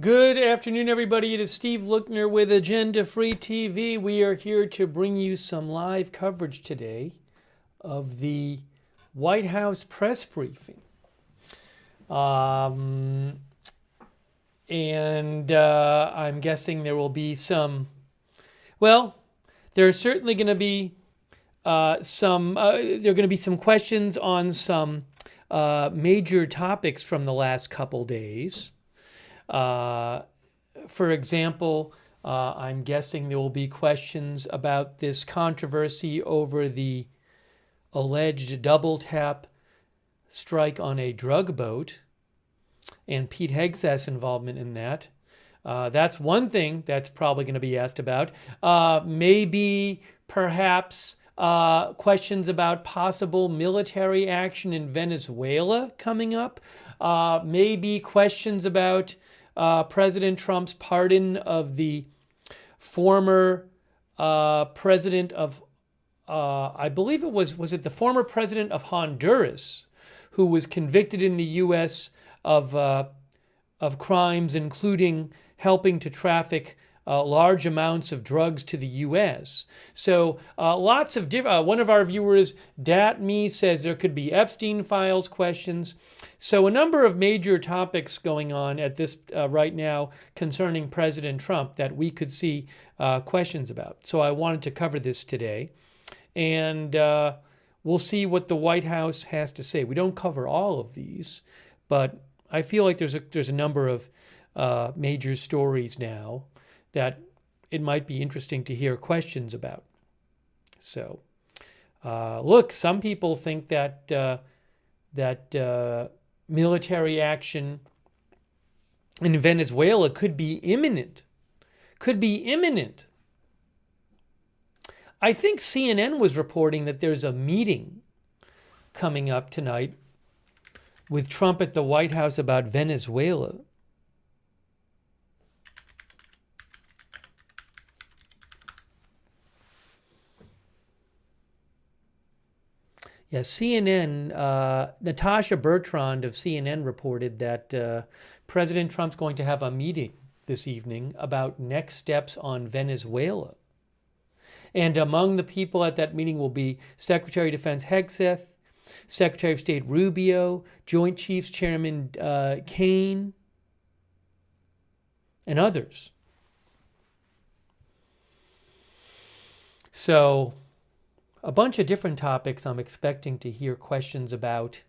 Good afternoon, everybody. It is Steve Lookner with Agenda Free TV. We are here to bring you some live coverage today of the White House press briefing. I'm guessing there will be some, there's certainly going to be there are going to be some questions on some major topics from the last couple days. For example, I'm guessing there will be questions about this controversy over the alleged double tap strike on a drug boat and Pete Hegseth's involvement in that. That's one thing that's probably going to be asked about. Maybe, perhaps, questions about possible military action in Venezuela coming up. Maybe questions about President Trump's pardon of the former president of, I believe it was it the former president of Honduras, who was convicted in the U.S. of crimes including helping to traffic large amounts of drugs to the U.S. So lots of different. One of our viewers, DatMe, says there could be Epstein files questions. So a number of major topics going on at this right now concerning President Trump that we could see questions about. So I wanted to cover this today, and we'll see what the White House has to say. We don't cover all of these, but I feel like there's a number of major stories now that it might be interesting to hear questions about. So, look, some people think that military action in Venezuela could be imminent. Could be imminent. I think CNN was reporting that there's a meeting coming up tonight with Trump at the White House about Venezuela. Yeah, CNN, Natasha Bertrand of CNN reported that President Trump's going to have a meeting this evening about next steps on Venezuela. And among the people at that meeting will be Secretary of Defense Hegseth, Secretary of State Rubio, Joint Chiefs Chairman Kane, and others. So a bunch of different topics I'm expecting to hear questions about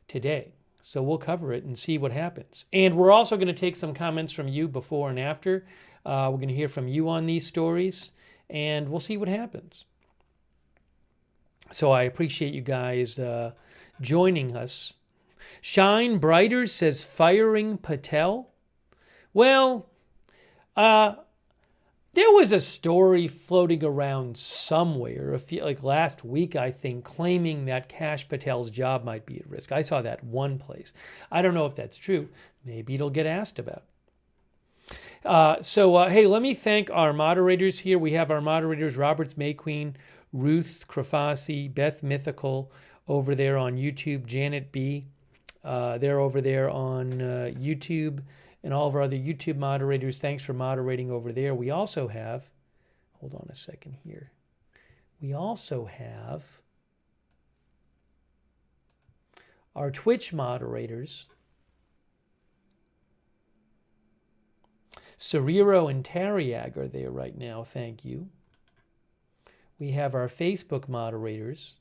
today. So we'll cover it and see what happens. And we're also going to take some comments from you before and after. We're going to hear from you on these stories, and we'll see what happens. So I appreciate you guys joining us. Shine Brighter says firing Patel. Well, there was a story floating around somewhere, like last week, I think, claiming that Kash Patel's job might be at risk. I saw that one place. I don't know if that's true. Maybe it'll get asked about. Hey, let me thank our moderators here. We have our moderators, Roberts Mayqueen, Ruth Krafasi, Beth Mythical over there on YouTube, Janet B. They're over there on YouTube. And all of our other YouTube moderators, thanks for moderating over there. We also have, hold on a second here. We also have our Twitch moderators, Cerrero and Tariag are there right now, thank you. We have our Facebook moderators,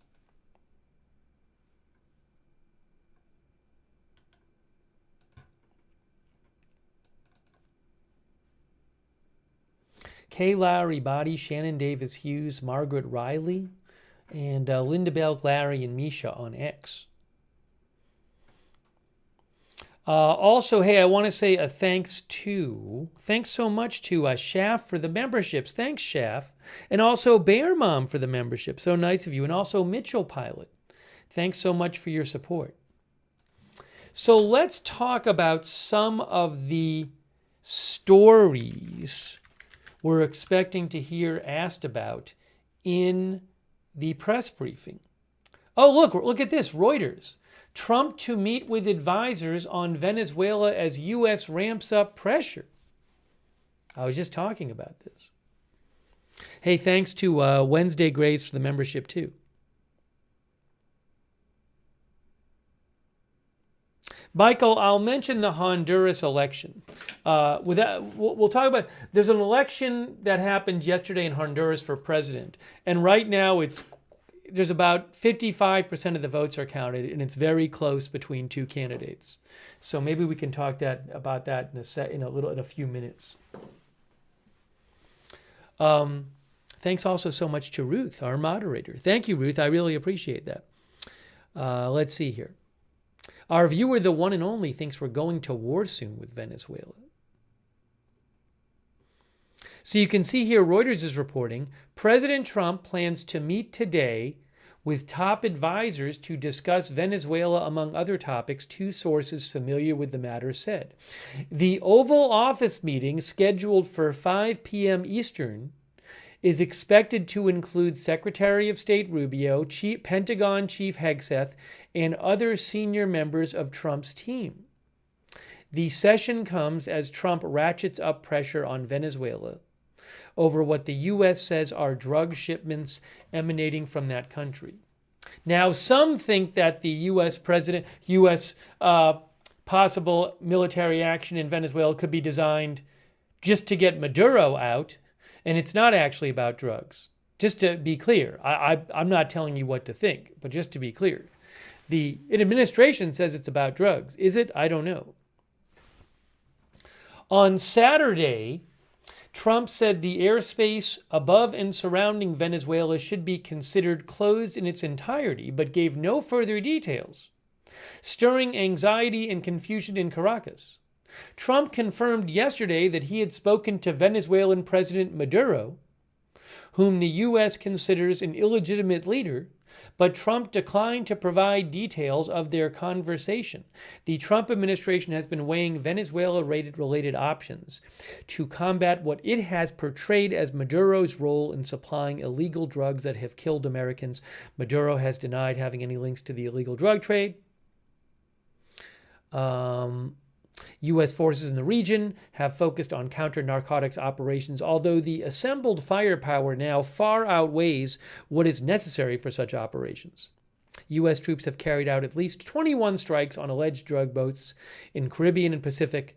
Kay Lowry Body, Shannon Davis Hughes, Margaret Riley, and Linda Belk, Larry, and Misha on X. Also, hey, I want to say a thanks so much to Shaf for the memberships. Thanks, Shaf. And also Bear Mom for the membership. So nice of you. And also Mitchell Pilot. Thanks so much for your support. So let's talk about some of the stories we're expecting to hear asked about in the press briefing. Oh, look at this, Reuters. Trump to meet with advisors on Venezuela as U.S. ramps up pressure. I was just talking about this. Hey, thanks to Wednesday Grace for the membership too. Michael, I'll mention the Honduras election. We'll talk about, there's an election that happened yesterday in Honduras for president. And right now there's about 55% of the votes are counted, and it's very close between two candidates. So maybe we can talk about that in a few minutes. Thanks also so much to Ruth, our moderator. Thank you, Ruth. I really appreciate that. Let's see here. Our viewer, the one and only, thinks we're going to war soon with Venezuela. So you can see here, Reuters is reporting, President Trump plans to meet today with top advisors to discuss Venezuela, among other topics, two sources familiar with the matter said. The Oval Office meeting, scheduled for 5 p.m. Eastern, is expected to include Secretary of State Rubio, Pentagon Chief Hegseth, and other senior members of Trump's team. The session comes as Trump ratchets up pressure on Venezuela over what the U.S. says are drug shipments emanating from that country. Now, some think that the U.S. possible military action in Venezuela could be designed just to get Maduro out, and it's not actually about drugs. Just to be clear, I'm not telling you what to think, but just to be clear. The administration says it's about drugs. Is it? I don't know. On Saturday, Trump said the airspace above and surrounding Venezuela should be considered closed in its entirety, but gave no further details, stirring anxiety and confusion in Caracas. Trump confirmed yesterday that he had spoken to Venezuelan President Maduro, whom the U.S. considers an illegitimate leader, but Trump declined to provide details of their conversation. The Trump administration has been weighing Venezuela-related options to combat what it has portrayed as Maduro's role in supplying illegal drugs that have killed Americans. Maduro has denied having any links to the illegal drug trade. U.S. forces in the region have focused on counter-narcotics operations, although the assembled firepower now far outweighs what is necessary for such operations. U.S. troops have carried out at least 21 strikes on alleged drug boats in the Caribbean Pacific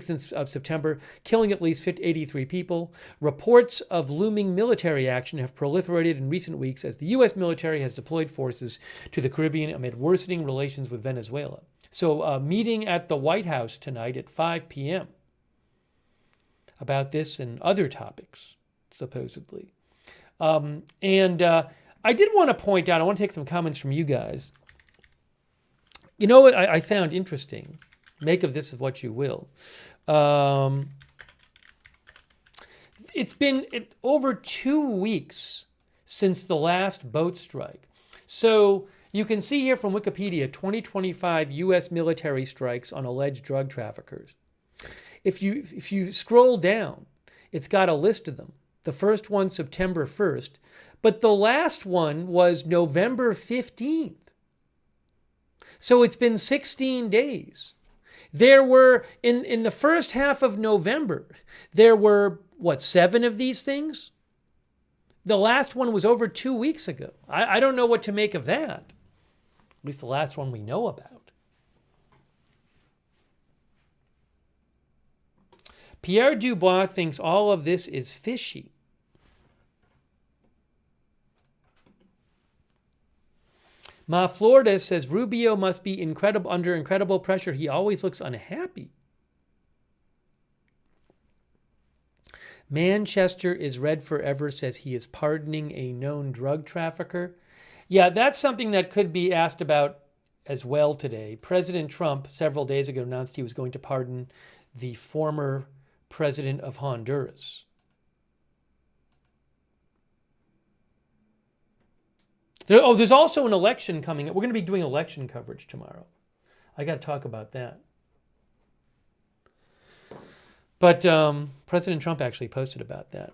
since September, killing at least 83 people. Reports of looming military action have proliferated in recent weeks as the U.S. military has deployed forces to the Caribbean amid worsening relations with Venezuela. So a meeting at the White House tonight at 5 p.m. about this and other topics, supposedly. I did want to point out, I want to take some comments from you guys. You know what I found interesting? Make of this what you will. It's been over 2 weeks since the last boat strike. So you can see here from Wikipedia, 2025 U.S. military strikes on alleged drug traffickers. If you scroll down, it's got a list of them. The first one, September 1st, but the last one was November 15th. So it's been 16 days. There were, in the first half of November, there were, 7 of these things? The last one was over 2 weeks ago. I don't know what to make of that. At least the last one we know about. Pierre Dubois thinks all of this is fishy. Ma Florida says Rubio must be under incredible pressure. He always looks unhappy. Manchester is red forever says he is pardoning a known drug trafficker. Yeah, that's something that could be asked about as well today. President Trump several days ago announced he was going to pardon the former president of Honduras. There's also an election coming up. We're going to be doing election coverage tomorrow. I got to talk about that. But President Trump actually posted about that.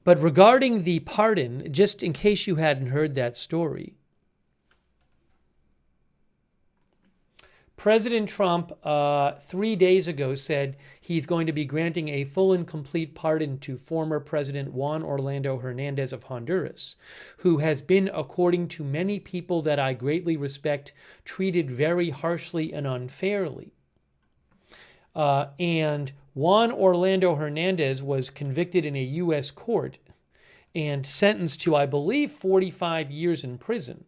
But regarding the pardon, just in case you hadn't heard that story, President Trump 3 days ago said he's going to be granting a full and complete pardon to former President Juan Orlando Hernandez of Honduras, who has been, according to many people that I greatly respect, treated very harshly and unfairly. And Juan Orlando Hernandez was convicted in a U.S. court and sentenced to, I believe, 45 years in prison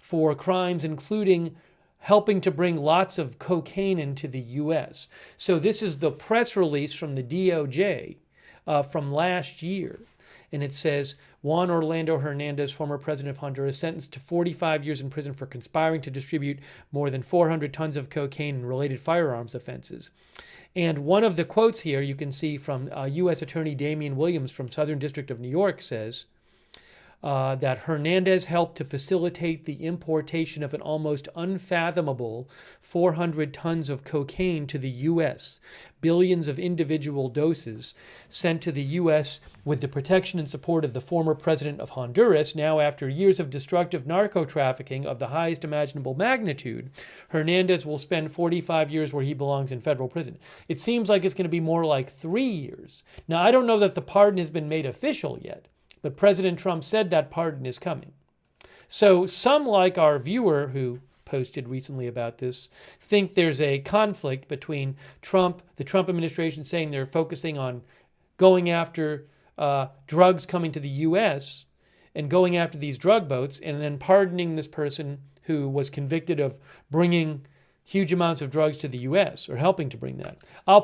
for crimes including helping to bring lots of cocaine into the U.S. So this is the press release from the DOJ from last year. And it says, Juan Orlando Hernandez, former president of Honduras, sentenced to 45 years in prison for conspiring to distribute more than 400 tons of cocaine and related firearms offenses. And one of the quotes here you can see from U.S. Attorney Damian Williams from Southern District of New York says that Hernandez helped to facilitate the importation of an almost unfathomable 400 tons of cocaine to the U.S., billions of individual doses sent to the U.S. with the protection and support of the former president of Honduras. Now, after years of destructive narco-trafficking of the highest imaginable magnitude, Hernandez will spend 45 years where he belongs in federal prison. It seems like it's going to be more like 3 years. Now, I don't know that the pardon has been made official yet, but President Trump said that pardon is coming. So some, like our viewer who posted recently about this, think there's a conflict between Trump, the Trump administration saying they're focusing on going after drugs coming to the U.S. and going after these drug boats, and then pardoning this person who was convicted of bringing huge amounts of drugs to the U.S. or helping to bring that. I'm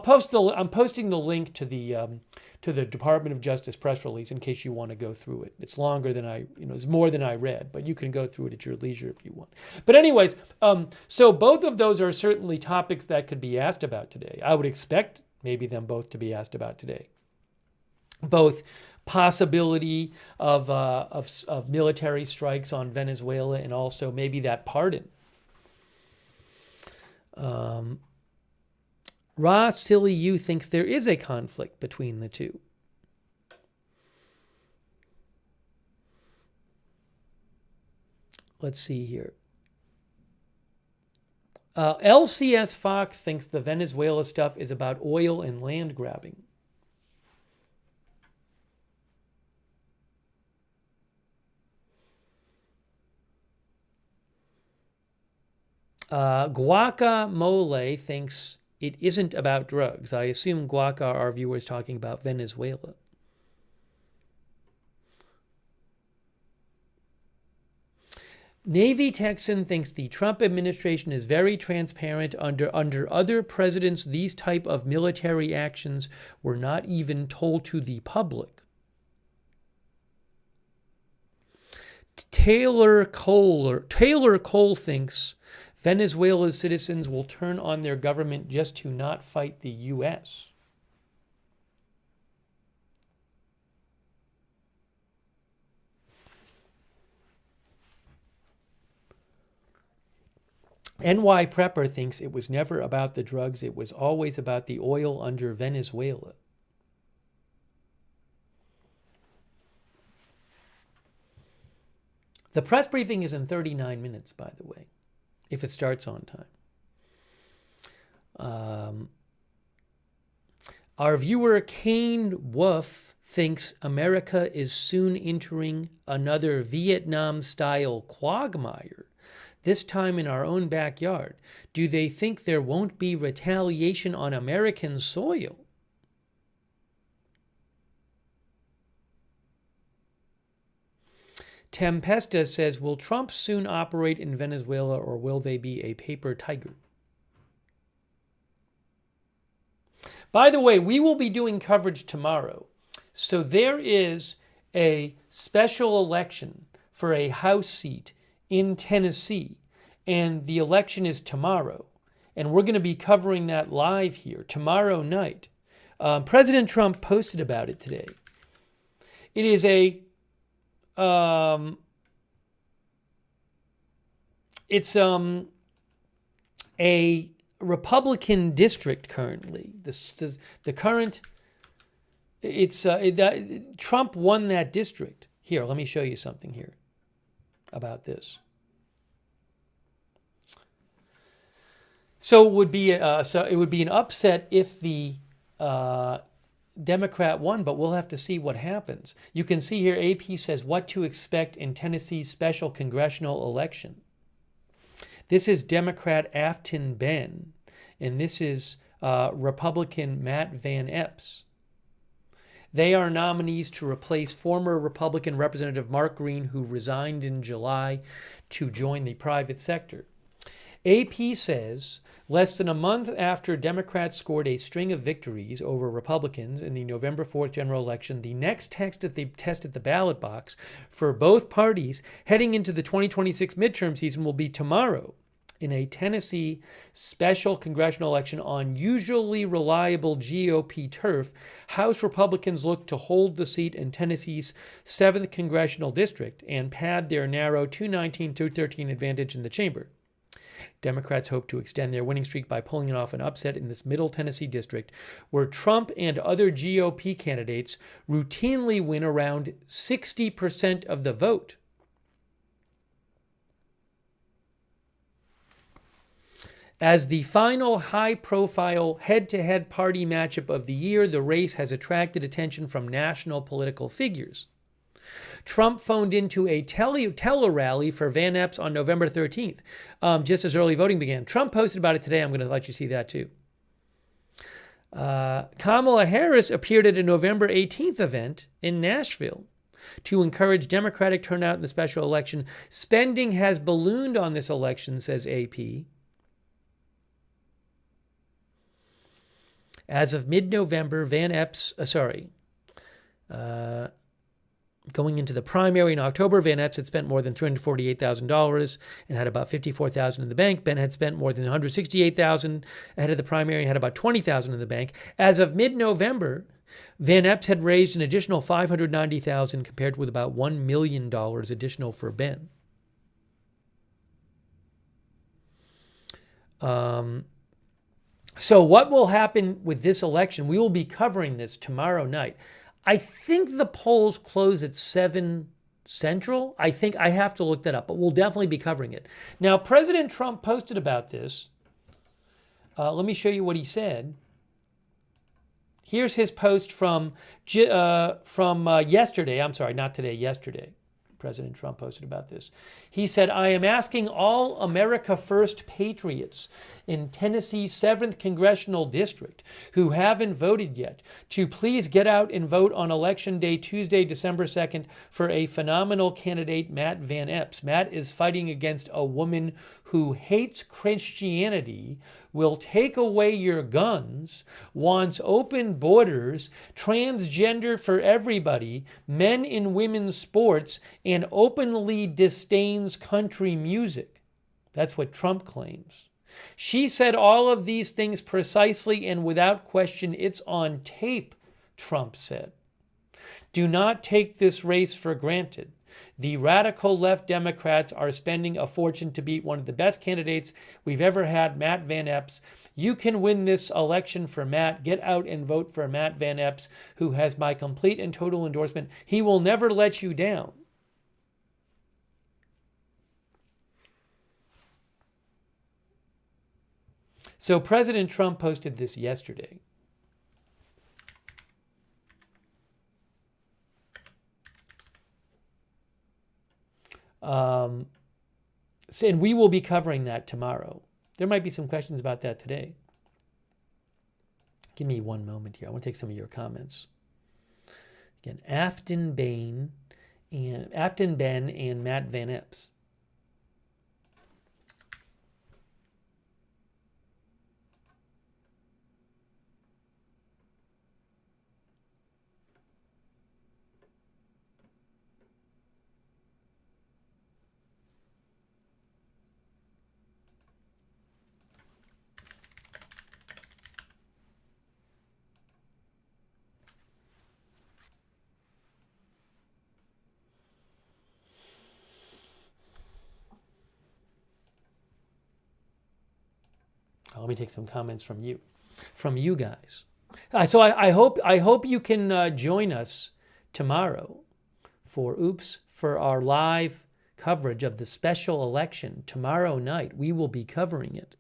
posting the link to the Department of Justice press release in case you want to go through it. It's longer than it's more than I read, but you can go through it at your leisure if you want. But anyways, so both of those are certainly topics that could be asked about today. I would expect maybe them both to be asked about today. Both possibility of military strikes on Venezuela and also maybe that pardon. Ross Silly You thinks there is a conflict between the two. Let's see here. LCS Fox thinks the Venezuela stuff is about oil and land grabbing. Guacamole thinks it isn't about drugs. I assume Guaca, our viewer, is talking about Venezuela. Navy Texan thinks the Trump administration is very transparent. Under other presidents, these type of military actions were not even told to the public. Taylor Cole thinks Venezuela's citizens will turn on their government just to not fight the U.S. NY Prepper thinks it was never about the drugs, it was always about the oil under Venezuela. The press briefing is in 39 minutes, by the way, if it starts on time. Our viewer Kane Wolf thinks America is soon entering another Vietnam-style quagmire, this time in our own backyard. Do they think there won't be retaliation on American soil? Tempesta says, will Trump soon operate in Venezuela, or will they be a paper tiger? By the way, we will be doing coverage tomorrow. So there is a special election for a House seat in Tennessee, and the election is tomorrow. And we're going to be covering that live here tomorrow night. President Trump posted about it today. It is it's a Republican district currently. Trump won that district. Here, let me show you something here about this. So it would be an upset if the Democrat won, but we'll have to see what happens. You can see here AP says what to expect in Tennessee's special congressional election. This is Democrat Afton Ben, and this is Republican Matt Van Epps. They are nominees to replace former Republican Representative Mark Green, who resigned in July to join the private sector. AP says less than a month after Democrats scored a string of victories over Republicans in the November 4th general election, the next test at the ballot box for both parties heading into the 2026 midterm season will be tomorrow in a Tennessee special congressional election on usually reliable GOP turf. House Republicans look to hold the seat in Tennessee's 7th congressional district and pad their narrow 219-213 advantage in the chamber. Democrats hope to extend their winning streak by pulling off an upset in this Middle Tennessee district, where Trump and other GOP candidates routinely win around 60% of the vote. As the final high-profile head-to-head party matchup of the year, the race has attracted attention from national political figures. Trump phoned into a tele-rally for Van Epps on November 13th, just as early voting began. Trump posted about it today. I'm going to let you see that too. Kamala Harris appeared at a November 18th event in Nashville to encourage Democratic turnout in the special election. Spending has ballooned on this election, says AP. As of mid-November, Van Epps, going into the primary in October, Van Epps had spent more than $348,000 and had about $54,000 in the bank. Ben had spent more than $168,000 ahead of the primary and had about $20,000 in the bank. As of mid-November, Van Epps had raised an additional $590,000 compared with about $1 million additional for Ben. So what will happen with this election? We will be covering this tomorrow night. I think the polls close at 7 Central. I think I have to look that up, but we'll definitely be covering it. Now, President Trump posted about this. Let me show you what he said. Here's his post from yesterday. I'm sorry, not today, yesterday. President Trump posted about this. He said, I am asking all America First patriots in Tennessee's 7th Congressional District who haven't voted yet to please get out and vote on Election Day, Tuesday, December 2nd, for a phenomenal candidate, Matt Van Epps. Matt is fighting against a woman who hates Christianity, will take away your guns, wants open borders, transgender for everybody, men in women's sports, and openly disdains country music. That's what Trump claims. She said all of these things precisely and without question. It's on tape, Trump said. Do not take this race for granted. The radical left Democrats are spending a fortune to beat one of the best candidates we've ever had, Matt Van Epps. You can win this election for Matt. Get out and vote for Matt Van Epps, who has my complete and total endorsement. He will never let you down. So President Trump posted this yesterday. And we will be covering that tomorrow. There might be some questions about that today. Give me one moment here. I want to take some of your comments. Again, Afton Ben and Matt Van Epps. Let me take some comments from you guys. So I hope you can join us tomorrow for our live coverage of the special election tomorrow night. We will be covering it.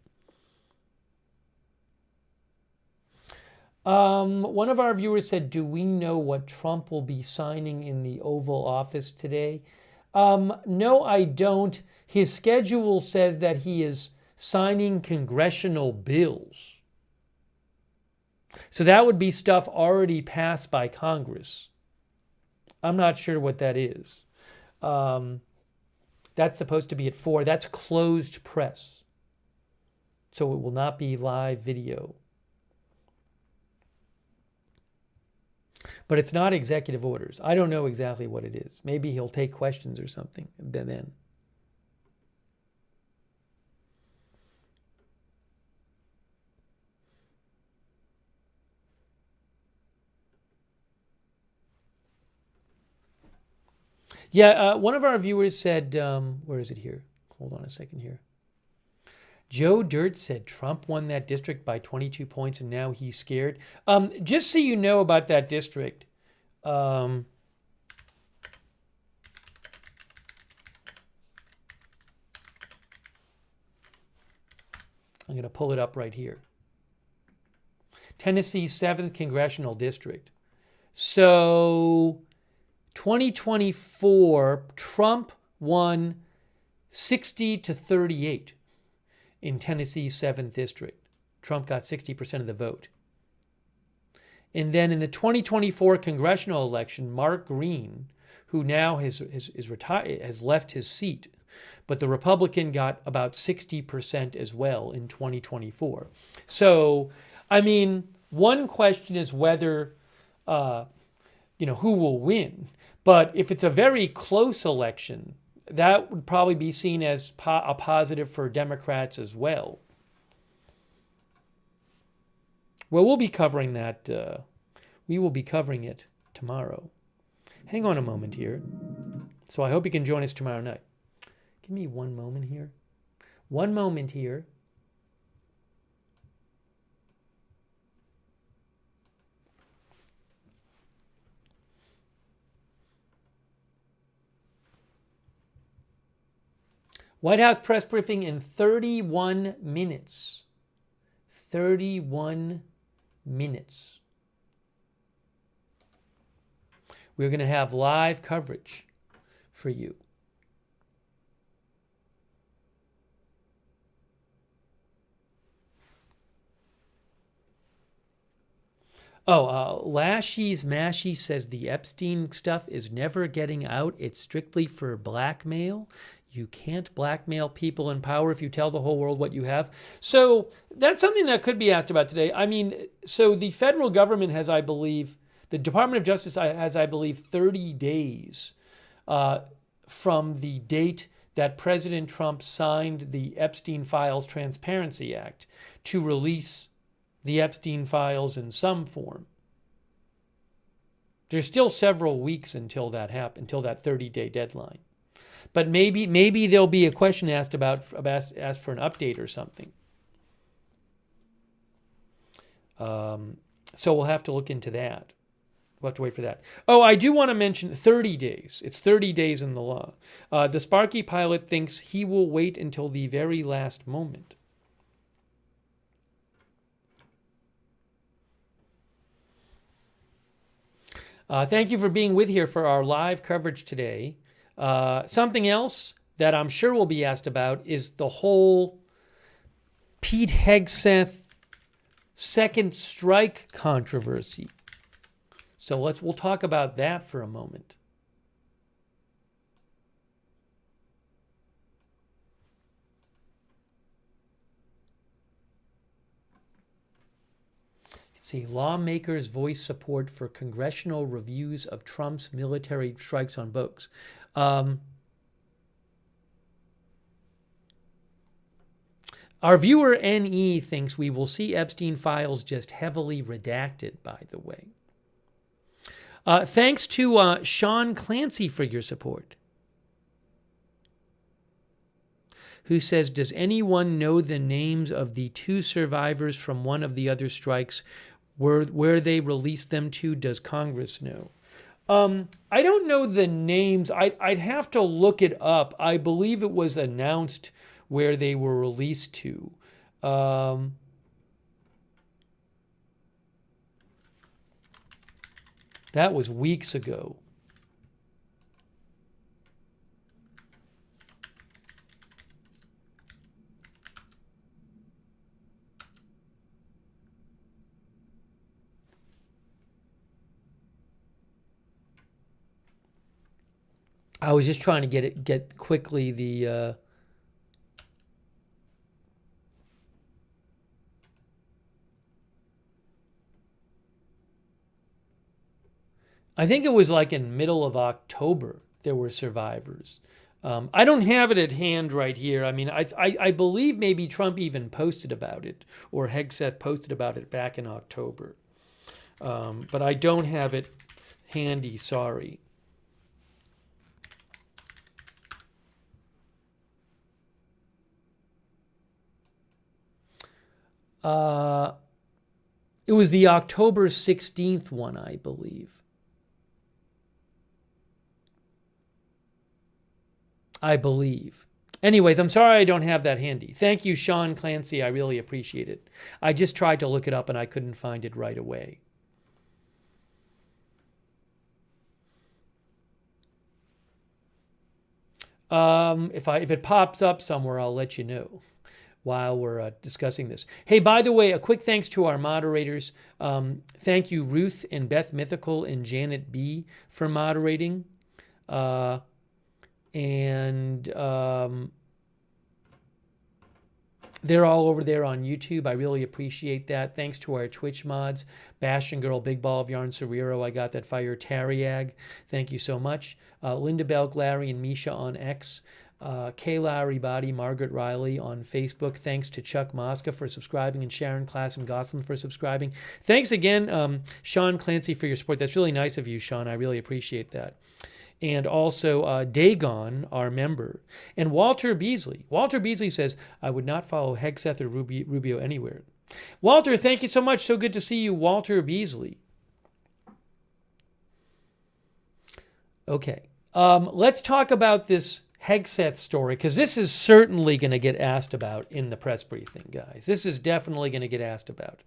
One of our viewers said, do we know what Trump will be signing in the Oval Office today? No, I don't. His schedule says that he is signing congressional bills. So that would be stuff already passed by Congress. I'm not sure what that is. That's supposed to be at 4. That's closed press. So it will not be live video. But it's not executive orders. I don't know exactly what it is. Maybe he'll take questions or something then. Yeah, one of our viewers said, where is it here? Hold on a second here. Joe Dirt said Trump won that district by 22 points and now he's scared. Just so you know about that district, I'm going to pull it up right here. Tennessee's 7th Congressional District. So 2024, Trump won 60-38 in Tennessee's 7th District. Trump got 60% of the vote. And then in the 2024 congressional election, Mark Green, who now has left his seat, but the Republican got about 60% as well in 2024. So, I mean, one question is whether, who will win. But if it's a very close election, that would probably be seen as a positive for Democrats as well. Well, we'll be covering that. We will be covering it tomorrow. Hang on a moment here. So I hope you can join us tomorrow night. Give me one moment here. One moment here. White House press briefing in 31 minutes. 31 minutes. We're going to have live coverage for you. Lashy's Mashy says the Epstein stuff is never getting out. It's strictly for blackmail. You can't blackmail people in power if you tell the whole world what you have. So that's something that could be asked about today. I mean, so the federal government has, I believe, the Department of Justice has, I believe, 30 days from the date that President Trump signed the Epstein Files Transparency Act to release the Epstein files in some form. There's still several weeks until that happens, until that 30-day deadline. But maybe there'll be a question asked asked for an update or something. So we'll have to look into that. We'll have to wait for that. Oh, I do want to mention 30 days. It's 30 days in the law. The Sparky pilot thinks he will wait until the very last moment. Thank you for being with here for our live coverage today. Something else that I'm sure will be asked about is the whole Pete Hegseth second strike controversy. So we'll talk about that for a moment. See, lawmakers voice support for congressional reviews of Trump's military strikes on boats. Our viewer NE thinks we will see Epstein files just heavily redacted, by the way. Thanks to Sean Clancy for your support, who says, does anyone know the names of the 2 survivors from one of the other strikes? Where they released them to? Does Congress know? I don't know the names. I'd have to look it up. I believe it was announced where they were released to. That was weeks ago. I was just trying to get quickly the I think it was like in middle of October there were survivors. I don't have it at hand right here. I mean, I believe maybe Trump even posted about it, or Hegseth posted about it back in October. But I don't have it handy, sorry. It was the October 16th one, I believe. Anyways, I'm sorry I don't have that handy. Thank you, Sean Clancy. I really appreciate it. I just tried to look it up and I couldn't find it right away. If it pops up somewhere, I'll let you know while we're discussing this. Hey, by the way, a quick thanks to our moderators. Thank you, Ruth and Beth Mythical and Janet B. for moderating. They're all over there on YouTube. I really appreciate that. Thanks to our Twitch mods, Bastion Girl, Big Ball of Yarn, Serrero, I Got That Fire, Tariag. Thank you so much. Linda Belk, Larry, and Misha on X. Kayla Aribadi, Margaret Riley on Facebook. Thanks to Chuck Mosca for subscribing, and Sharon Class and Gosselin for subscribing. Thanks again, Sean Clancy, for your support. That's really nice of you, Sean. I really appreciate that. And also Dagon, our member. And Walter Beasley. Walter Beasley says, I would not follow Hegseth or Rubio anywhere. Walter, thank you so much. So good to see you, Walter Beasley. Okay. Let's talk about this Hegseth story, because this is certainly going to get asked about in the press briefing, guys. This is definitely going to get asked about.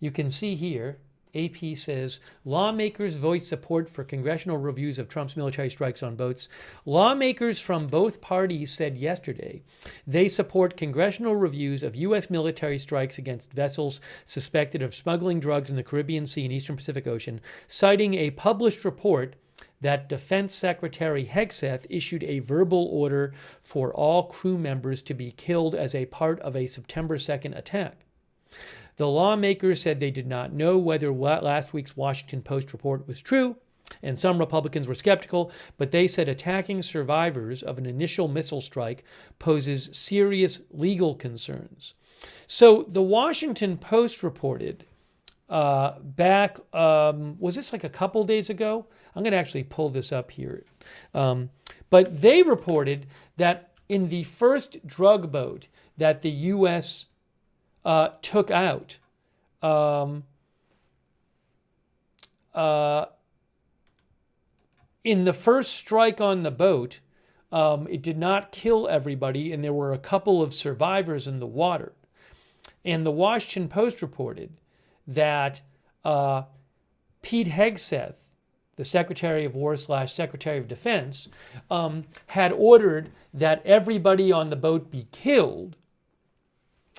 You can see here, AP says, lawmakers voice support for congressional reviews of Trump's military strikes on boats. Lawmakers from both parties said yesterday they support congressional reviews of U.S. military strikes against vessels suspected of smuggling drugs in the Caribbean Sea and Eastern Pacific Ocean, citing a published report that Defense Secretary Hegseth issued a verbal order for all crew members to be killed as a part of a September 2nd attack. The lawmakers said they did not know whether last week's Washington Post report was true, and some Republicans were skeptical, but they said attacking survivors of an initial missile strike poses serious legal concerns. So the Washington Post reported back, was this like a couple days ago? I'm going to actually pull this up here. But they reported that in the first drug boat that the U.S. Took out, in the first strike on the boat, it did not kill everybody, and there were a couple of survivors in the water. And the Washington Post reported that Pete Hegseth, the Secretary of War / Secretary of Defense, had ordered that everybody on the boat be killed,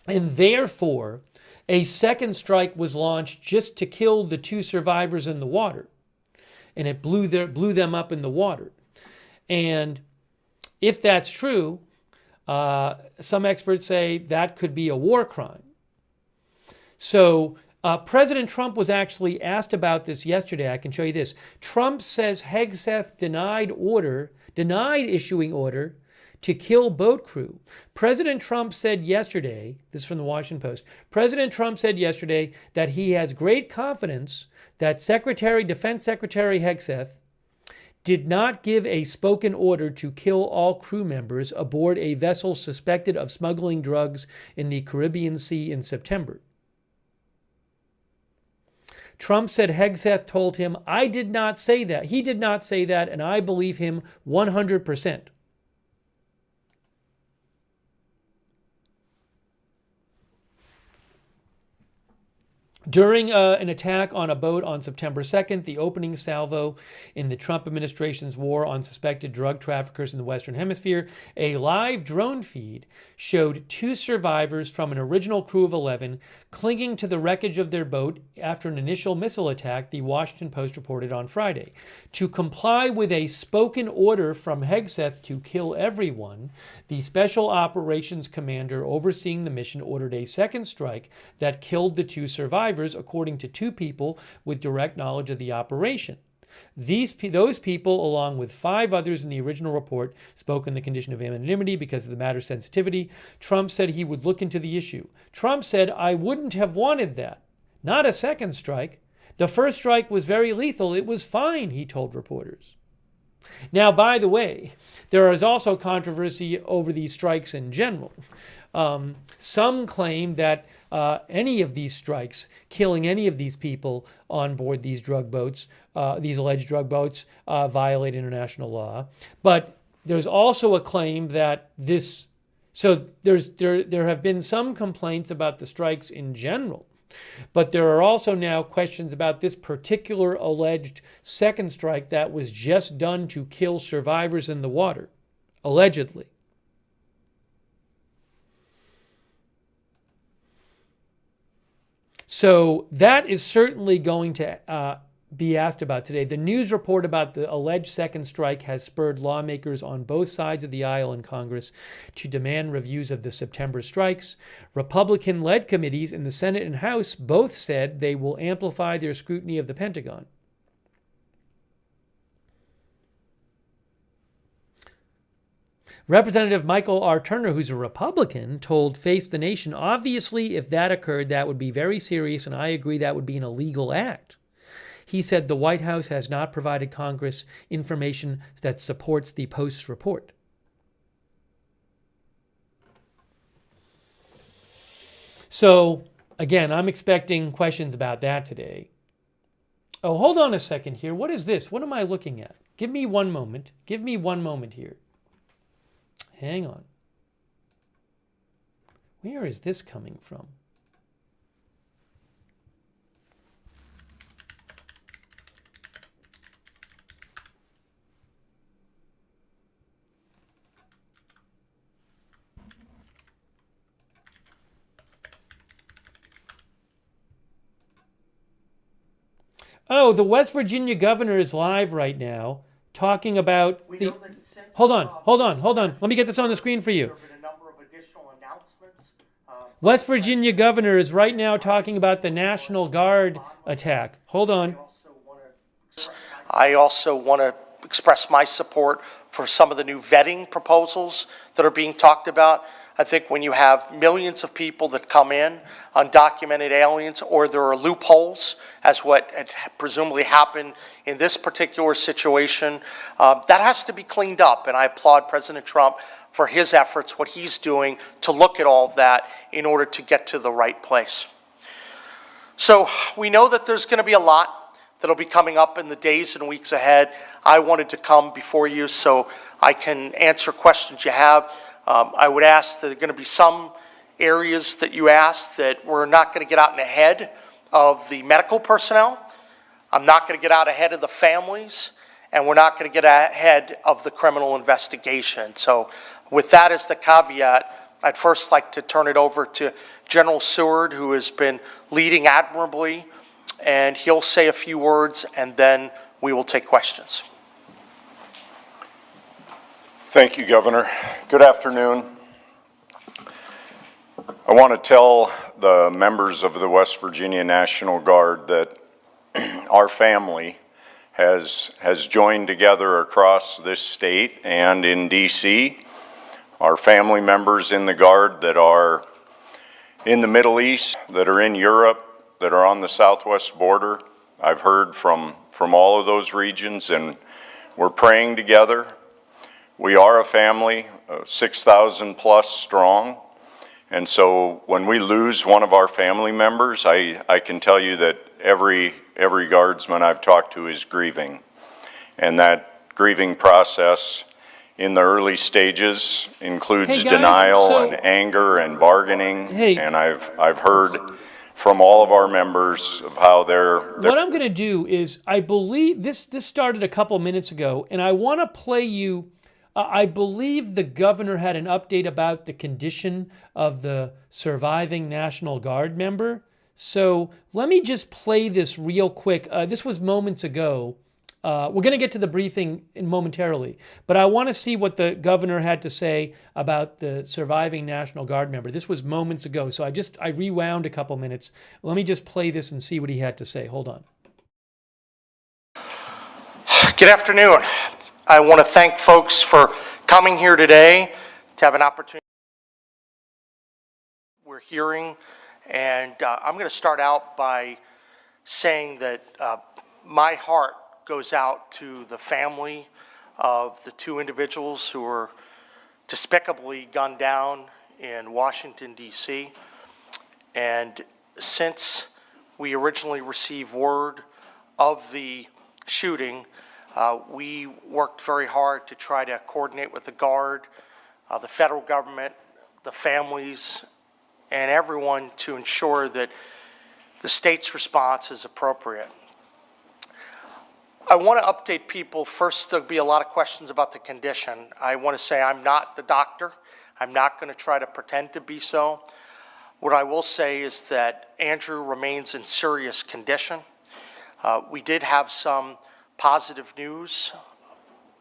and therefore a second strike was launched just to kill the two survivors in the water. And it blew them up in the water. And if that's true, some experts say that could be a war crime. So President Trump was actually asked about this yesterday. I can show you this. Trump says Hegseth denied issuing order to kill boat crew. President Trump said yesterday, this is from the Washington Post, President Trump said yesterday that he has great confidence that Defense Secretary Hegseth did not give a spoken order to kill all crew members aboard a vessel suspected of smuggling drugs in the Caribbean Sea in September. Trump said Hegseth told him, "I did not say that. He did not say that, and I believe him 100%. During an attack on a boat on September 2nd, the opening salvo in the Trump administration's war on suspected drug traffickers in the Western Hemisphere, a live drone feed showed 2 survivors from an original crew of 11 clinging to the wreckage of their boat after an initial missile attack, the Washington Post reported on Friday. To comply with a spoken order from Hegseth to kill everyone, the Special Operations Commander overseeing the mission ordered a second strike that killed the 2 survivors, according to 2 people with direct knowledge of the operation. Those people, along with 5 others in the original report, spoke in the condition of anonymity because of the matter's sensitivity. Trump said he would look into the issue. Trump said, "I wouldn't have wanted that. Not a second strike. The first strike was very lethal. It was fine," he told reporters. Now, by the way, there is also controversy over these strikes in general. Some claim that any of these strikes, killing any of these people on board these drug boats, these alleged drug boats, violate international law. But there's also a claim that there have been some complaints about the strikes in general. But there are also now questions about this particular alleged second strike that was just done to kill survivors in the water, allegedly. So that is certainly going to be asked about today. The news report about the alleged second strike has spurred lawmakers on both sides of the aisle in Congress to demand reviews of the September strikes. Republican-led committees in the Senate and House both said they will amplify their scrutiny of the Pentagon. Representative Michael R. Turner, who's a Republican, told Face the Nation, "Obviously, if that occurred, that would be very serious, and I agree that would be an illegal act." He said the White House has not provided Congress information that supports the Post's report. So, again, I'm expecting questions about that today. Oh, hold on a second here. What is this? What am I looking at? Give me one moment. Give me one moment here. Hang on. Where is this coming from? Oh, the West Virginia governor is live right now talking about the... Hold on. Let me get this on the screen for you. West Virginia governor is right now talking about the National Guard attack. Hold on. I also want to express my support for some of the new vetting proposals that are being talked about. I think when you have millions of people that come in, undocumented aliens, or there are loopholes, as what had presumably happened in this particular situation, that has to be cleaned up. And I applaud President Trump for his efforts, what he's doing to look at all of that in order to get to the right place. So we know that there's going to be a lot that'll be coming up in the days and weeks ahead. I wanted to come before you so I can answer questions you have. I would ask that there are going to be some areas that you asked that we're not going to get out ahead of the medical personnel. I'm not going to get out ahead of the families, and we're not going to get ahead of the criminal investigation. So with that as the caveat, I'd first like to turn it over to General Seward, who has been leading admirably, and he'll say a few words, and then we will take questions. Thank you, Governor. Good afternoon. I want to tell the members of the West Virginia National Guard that our family has joined together across this state and in D.C. Our family members in the Guard that are in the Middle East, that are in Europe, that are on the southwest border. I've heard from all of those regions, and we're praying together. We are a family, 6,000 plus strong, and so when we lose one of our family members, I can tell you that every guardsman I've talked to is grieving. And that grieving process in the early stages includes Hey, guys, denial and anger and bargaining. Hey. And I've heard from all of our members of how they're What I'm going to do is, I believe this started a couple minutes ago, and I want to play you. I believe the governor had an update about the condition of the surviving National Guard member. So let me just play this real quick. This was moments ago. We're going to get to the briefing momentarily, but I want to see what the governor had to say about the surviving National Guard member. This was moments ago, so I rewound a couple minutes. Let me just play this and see what he had to say. Hold on. Good afternoon. I want to thank folks for coming here today to have an opportunity we're hearing, and I'm going to start out by saying that my heart goes out to the family of the two individuals who were despicably gunned down in Washington, D.C. And since we originally received word of the shooting, we worked very hard to try to coordinate with the Guard, the federal government, the families, and everyone to ensure that the state's response is appropriate. I want to update people. First, there'll be a lot of questions about the condition. I want to say I'm not the doctor. I'm not going to try to pretend to be so. What I will say is that Andrew remains in serious condition. We did have some positive news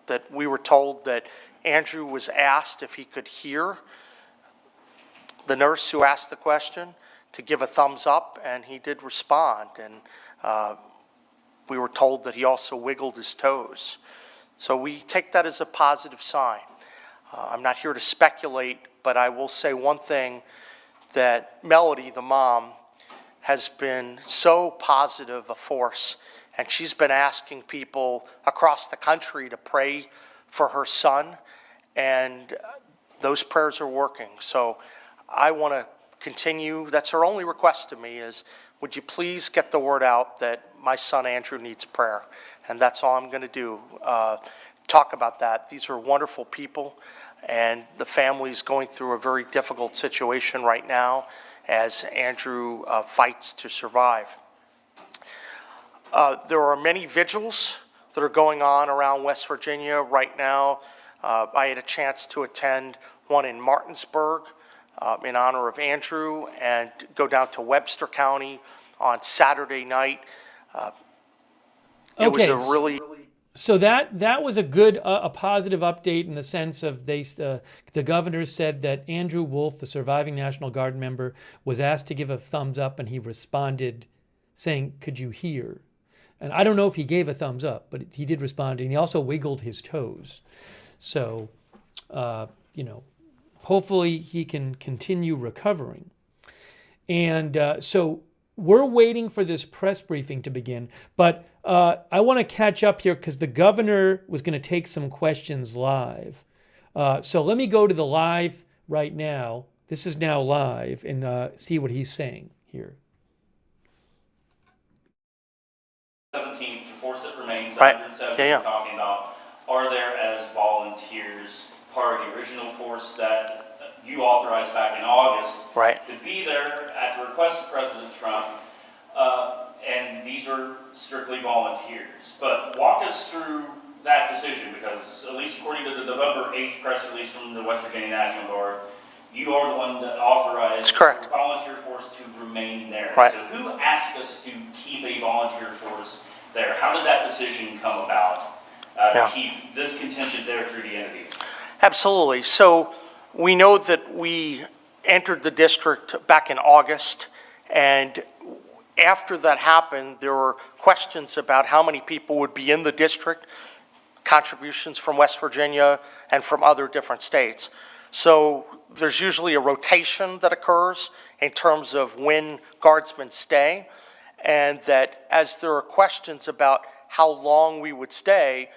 that we were told that Andrew was asked if he could hear the nurse who asked the question to give a thumbs up, and he did respond. And we were told that he also wiggled his toes. So we take that as a positive sign. I'm not here to speculate, but I will say one thing, that Melody, the mom, has been so positive a force, and she's been asking people across the country to pray for her son, and those prayers are working. So I want to continue. That's her only request to me is, would you please get the word out that my son Andrew needs prayer? And that's all I'm going to do, talk about that. These are wonderful people, and the family's going through a very difficult situation right now as Andrew fights to survive. There are many vigils that are going on around West Virginia right now. I had a chance to attend one in Martinsburg in honor of Andrew, and go down to Webster County on Saturday night. It was a really... So that was a good, a positive update in the sense of the governor said that Andrew Wolf, the surviving National Guard member, was asked to give a thumbs up, and he responded saying, "Could you hear?" And I don't know if he gave a thumbs up, but he did respond, and he also wiggled his toes. So, hopefully he can continue recovering. And so we're waiting for this press briefing to begin, but I want to catch up here because the governor was going to take some questions live. So let me go to the live right now. This is now live, and see what he's saying here. 17, the force that remains, Right. 170 Yeah. we're talking about, are there as volunteers part of the original force that you authorized back in August Right. to be there at the request of President Trump, and these are strictly volunteers. But walk us through that decision, because at least according to the November 8th press release from the West Virginia National Guard, you are the one that authorized That's correct. the volunteer force to remain there. Right. So who asked us to keep a volunteer force there? How did that decision come about to keep this contingent there through the end of the year? Absolutely. So we know that we entered the district back in August, and after that happened, there were questions about how many people would be in the district, contributions from West Virginia and from other different states. So there's usually a rotation that occurs in terms of when guardsmen stay, and that as there are questions about how long we would stay,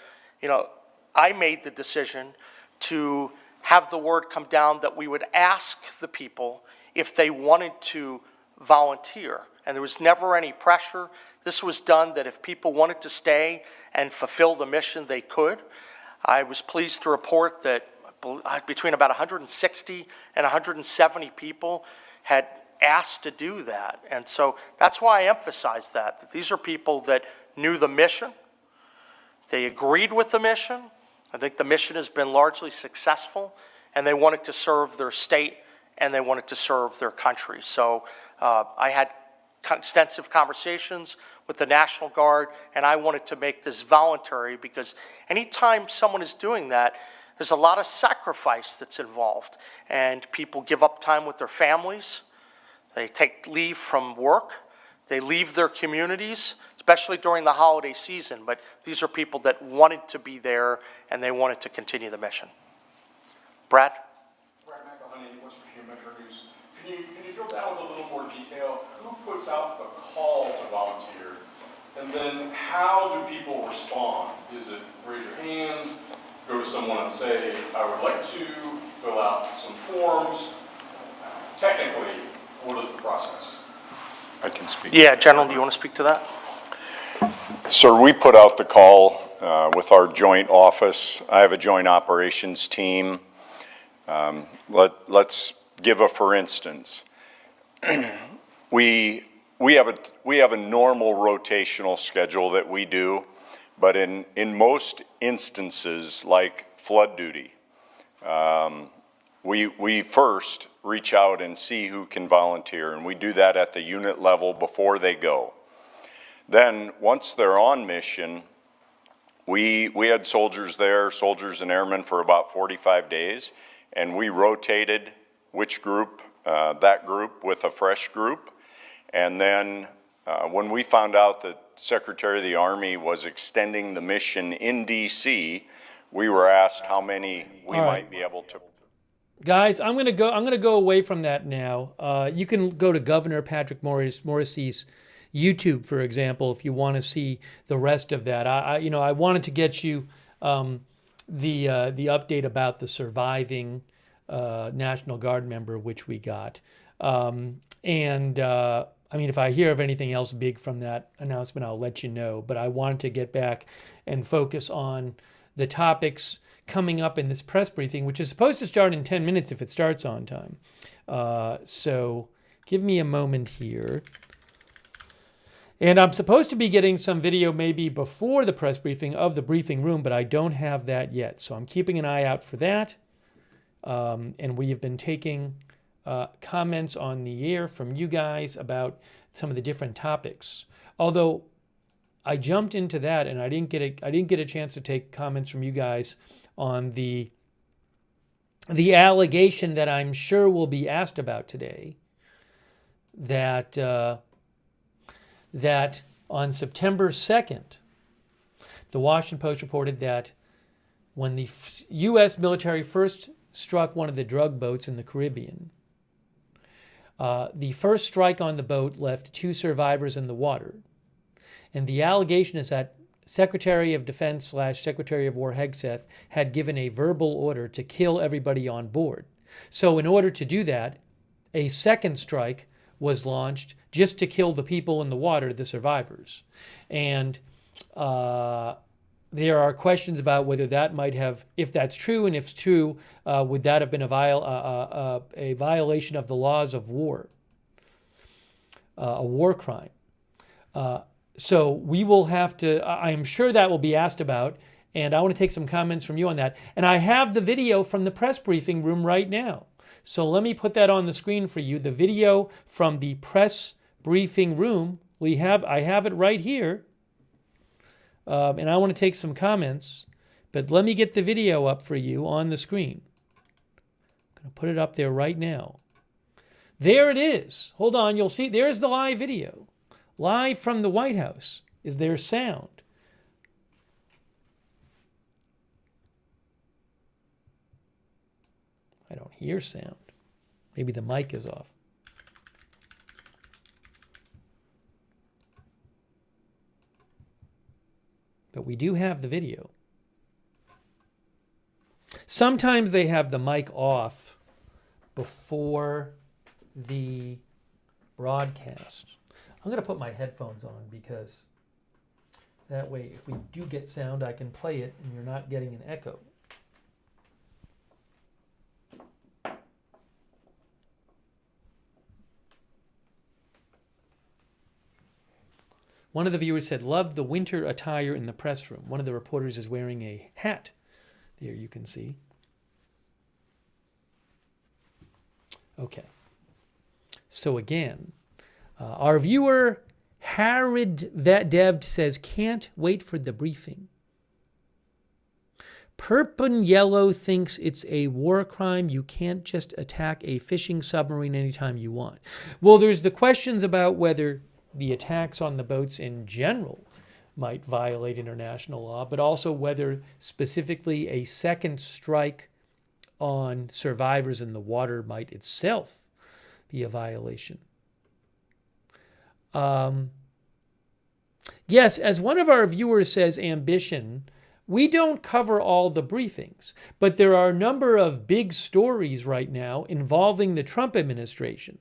I made the decision to have the word come down that we would ask the people if they wanted to volunteer and there was never any pressure. This was done that if people wanted to stay and fulfill the mission, they could. I was pleased to report that between about 160 and 170 people had asked to do that. And so that's why I emphasize that these are people that knew the mission. They agreed with the mission. I think the mission has been largely successful, and they wanted to serve their state and they wanted to serve their country. So I had extensive conversations with the National Guard, and I wanted to make this voluntary because anytime someone is doing that, there's a lot of sacrifice that's involved, and people give up time with their families. They take leave from work. They leave their communities, especially during the holiday season. But these are people that wanted to be there, and they wanted to continue the mission. Brad? Brad McElhenney, West Virginia Metro News. Can you drill down with a little more detail? Who puts out the call to volunteer? And then how do people respond? Is it raise your hand, go to someone and say, I would like to fill out some forms? Technically, what is the process? I can speak. Yeah, General, do you want to speak to that? Sir, we put out the call with our joint office. I have a joint operations team. Let's give a for instance. We have a normal rotational schedule that we do, but in most instances, like flood duty, we first reach out and see who can volunteer, and we do that at the unit level before they go. Then, once they're on mission, we had soldiers there, soldiers and airmen, for about 45 days, and we rotated which group, that group with a fresh group. And then when we found out that Secretary of the Army was extending the mission in D.C., we were asked how many we might be able to. Guys, I'm gonna go away from that now. You can go to Governor Patrick Morrissey's YouTube, for example, if you want to see the rest of that. I wanted to get you the update about the surviving National Guard member, which we got. I mean, if I hear of anything else big from that announcement, I'll let you know. But I wanted to get back and focus on the topics coming up in this press briefing, which is supposed to start in 10 minutes if it starts on time. So give me a moment here. And I'm supposed to be getting some video maybe before the press briefing of the briefing room, but I don't have that yet. So I'm keeping an eye out for that. And we have been taking comments on the air from you guys about some of the different topics. Although I jumped into that and I didn't get a chance to take comments from you guys on the allegation that I'm sure will be asked about today, that on September 2nd, the Washington Post reported that when the U.S. military first struck one of the drug boats in the Caribbean, the first strike on the boat left 2 survivors in the water. And the allegation is that Secretary of Defense / Secretary of War Hegseth had given a verbal order to kill everybody on board. So in order to do that, a second strike was launched just to kill the people in the water, the survivors. And there are questions about whether that might have, if that's true, and if it's true, would that have been a violation of the laws of war, a war crime. So we will have to, I'm sure that will be asked about, and I want to take some comments from you on that. And I have the video from the press briefing room right now. So let me put that on the screen for you. The video from the press briefing room, I have it right here. And I want to take some comments, but let me get the video up for you on the screen. I'm going to put it up there right now. There it is. Hold on, you'll see, there's the live video. Live from the White House is their sound. I don't hear sound. Maybe the mic is off. But we do have the video. Sometimes they have the mic off before the broadcast. I'm going to put my headphones on because that way if we do get sound, I can play it and you're not getting an echo. One of the viewers said, "Love the winter attire in the press room." One of the reporters is wearing a hat. There you can see. Okay. So again, our viewer, Harid Devd, says, "Can't wait for the briefing." Purple Yellow thinks it's a war crime. You can't just attack a fishing submarine anytime you want. Well, there's the questions about whether the attacks on the boats in general might violate international law, but also whether specifically a second strike on survivors in the water might itself be a violation. Yes, as one of our viewers says, Ambition, we don't cover all the briefings, but there are a number of big stories right now involving the Trump administration,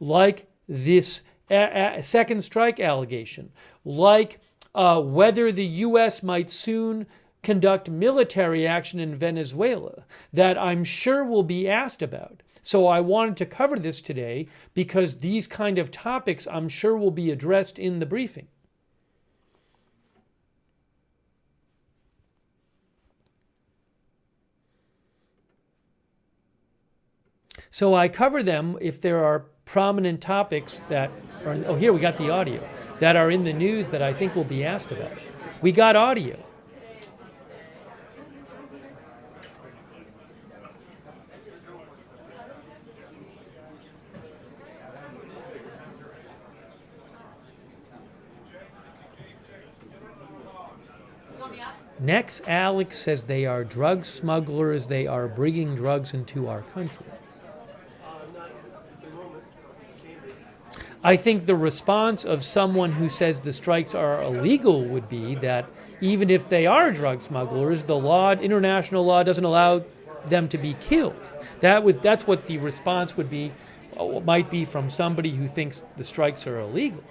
like this second strike allegation, like whether the U.S. might soon conduct military action in Venezuela, that I'm sure will be asked about. So I wanted to cover this today because these kind of topics I'm sure will be addressed in the briefing. So I cover them if there are prominent topics that are, oh, here we got the audio, that are in the news that I think will be asked about. We got audio. Next, Alex says they are drug smugglers. They are bringing drugs into our country. I think the response of someone who says the strikes are illegal would be that even if they are drug smugglers, the law, international law, doesn't allow them to be killed. That's what the response would be, might be from somebody who thinks the strikes are illegal.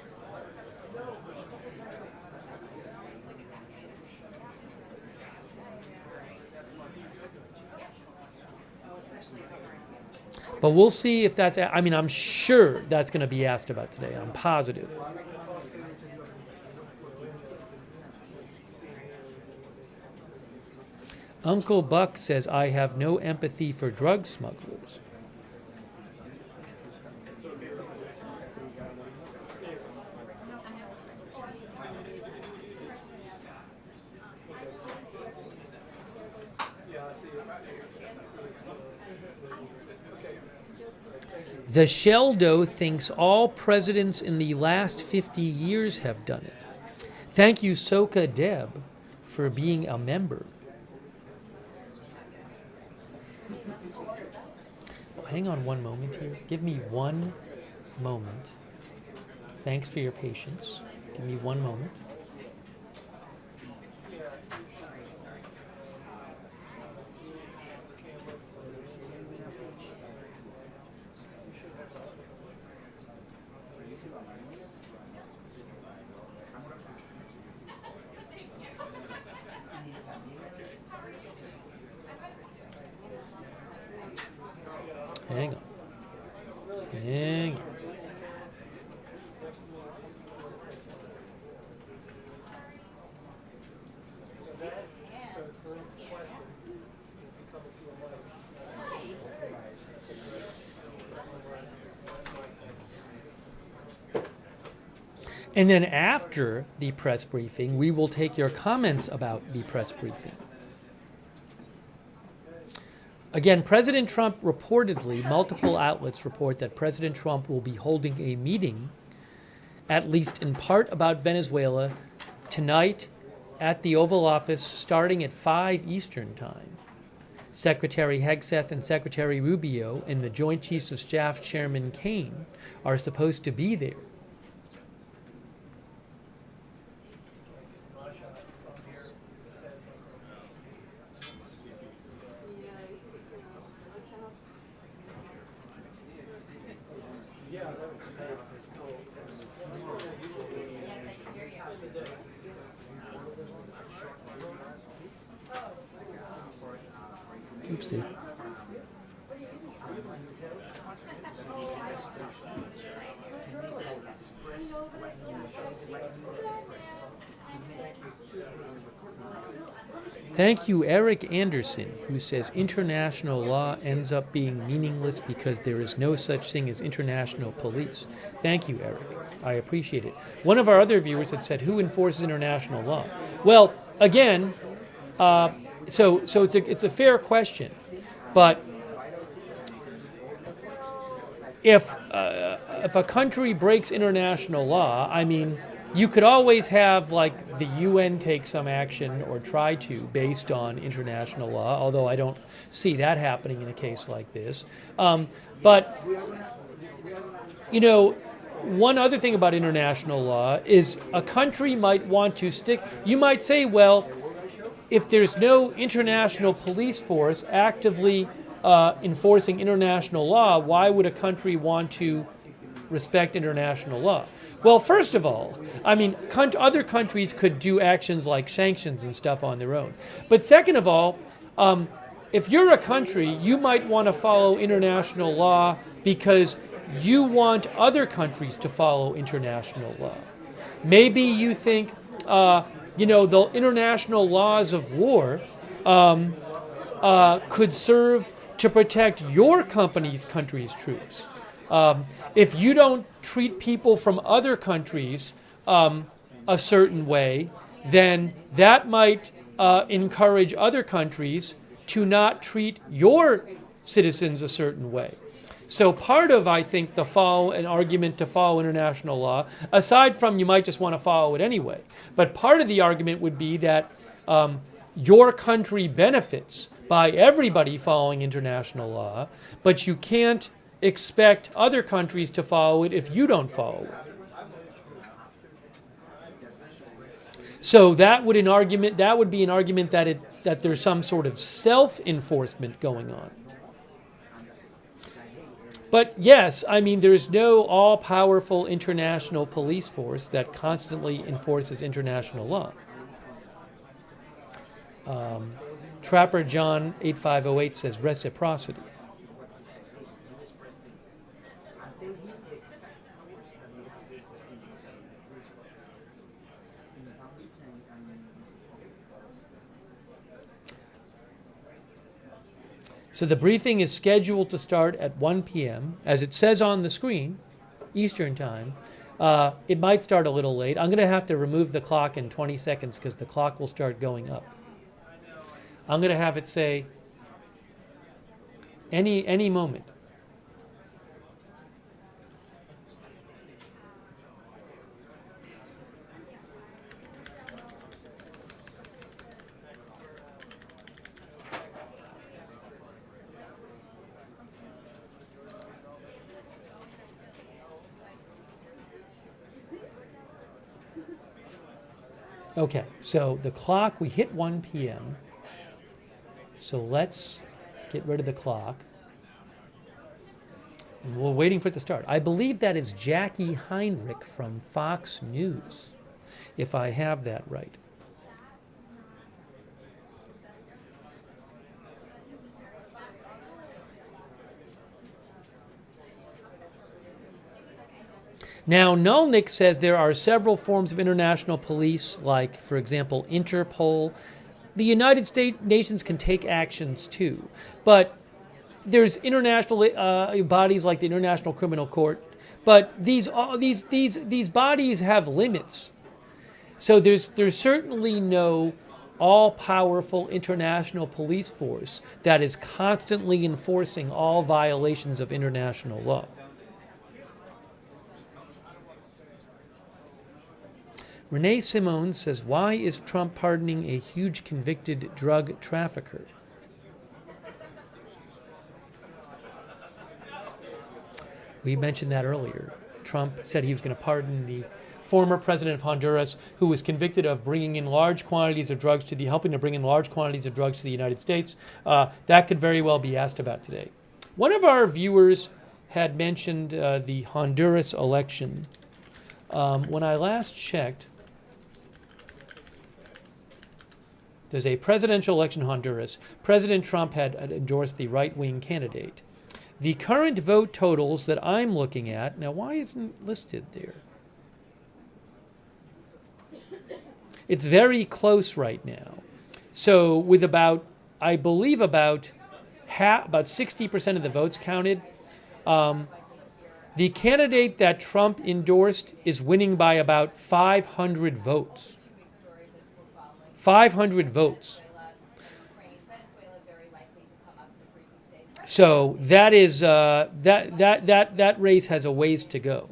But we'll see if that's, I mean, I'm sure that's going to be asked about today. I'm positive. Uncle Buck says, "I have no empathy for drug smugglers." The Sheldo thinks all presidents in the last 50 years have done it. Thank you, Soka Deb, for being a member. Oh, hang on one moment here. Give me one moment. Thanks for your patience. Give me one moment. Hang on. Hang on. And then after the press briefing, we will take your comments about the press briefing. Again, President Trump reportedly, multiple outlets report that President Trump will be holding a meeting, at least in part about Venezuela, tonight at the Oval Office starting at 5 Eastern Time. Secretary Hegseth and Secretary Rubio and the Joint Chiefs of Staff Chairman Kane are supposed to be there. Oopsie. Thank you, Eric Anderson, who says international law ends up being meaningless because there is no such thing as international police. Thank you, Eric. I appreciate it. One of our other viewers had said, who enforces international law? Well, again, so it's a fair question, but if a country breaks international law, I mean, you could always have, like, the UN take some action or try to based on international law, although I don't see that happening in a case like this. But, you know, one other thing about international law is a country might want to stick, you might say, well, if there's no international police force actively enforcing international law, why would a country want to respect international law? Well, first of all, I mean, other countries could do actions like sanctions and stuff on their own. But second of all, if you're a country, you might want to follow international law because you want other countries to follow international law. Maybe you think, you know, the international laws of war could serve to protect your country's troops. If you don't treat people from other countries a certain way, then that might encourage other countries to not treat your citizens a certain way. So part of, I think, an argument to follow international law, aside from you might just want to follow it anyway, but part of the argument would be that your country benefits by everybody following international law, but you can't expect other countries to follow it if you don't follow it. So that would be an argument that there's some sort of self-enforcement going on. But yes, I mean, there's no all-powerful international police force that constantly enforces international law. Trapper John 8508 says reciprocity. So the briefing is scheduled to start at 1 p.m. As it says on the screen, Eastern Time. It might start a little late. I'm going to have to remove the clock in 20 seconds because the clock will start going up. I'm going to have it say any moment. Okay, so the clock, we hit 1 p.m. So let's get rid of the clock. And we're waiting for it to start. I believe that is Jackie Heinrich from Fox News, if I have that right. Now, Nulnik says there are several forms of international police, like, for example, Interpol. The United Nations can take actions too, but there's international bodies like the International Criminal Court, but these bodies have limits. So there's certainly no all-powerful international police force that is constantly enforcing all violations of international law. Renee Simone says, why is Trump pardoning a huge convicted drug trafficker? We mentioned that earlier. Trump said he was going to pardon the former president of Honduras who was convicted of bringing in large quantities of drugs helping to bring in large quantities of drugs to the United States. That could very well be asked about today. One of our viewers had mentioned the Honduras election. When I last checked, There's a presidential election in Honduras. President Trump had endorsed the right-wing candidate. The current vote totals that I'm looking at, now why isn't it listed there? It's very close right now. So with about, I believe about 60% of the votes counted, the candidate that Trump endorsed is winning by about 500 votes. 500 votes. So that is that race has a ways to go.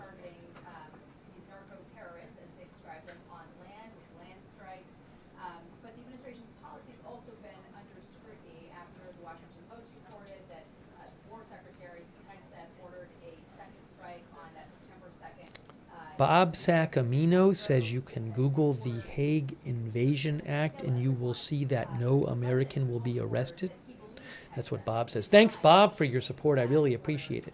Bob Sacamino says you can Google the Hague Invasion Act and you will see that no American will be arrested. That's what Bob says. Thanks, Bob, for your support. I really appreciate it.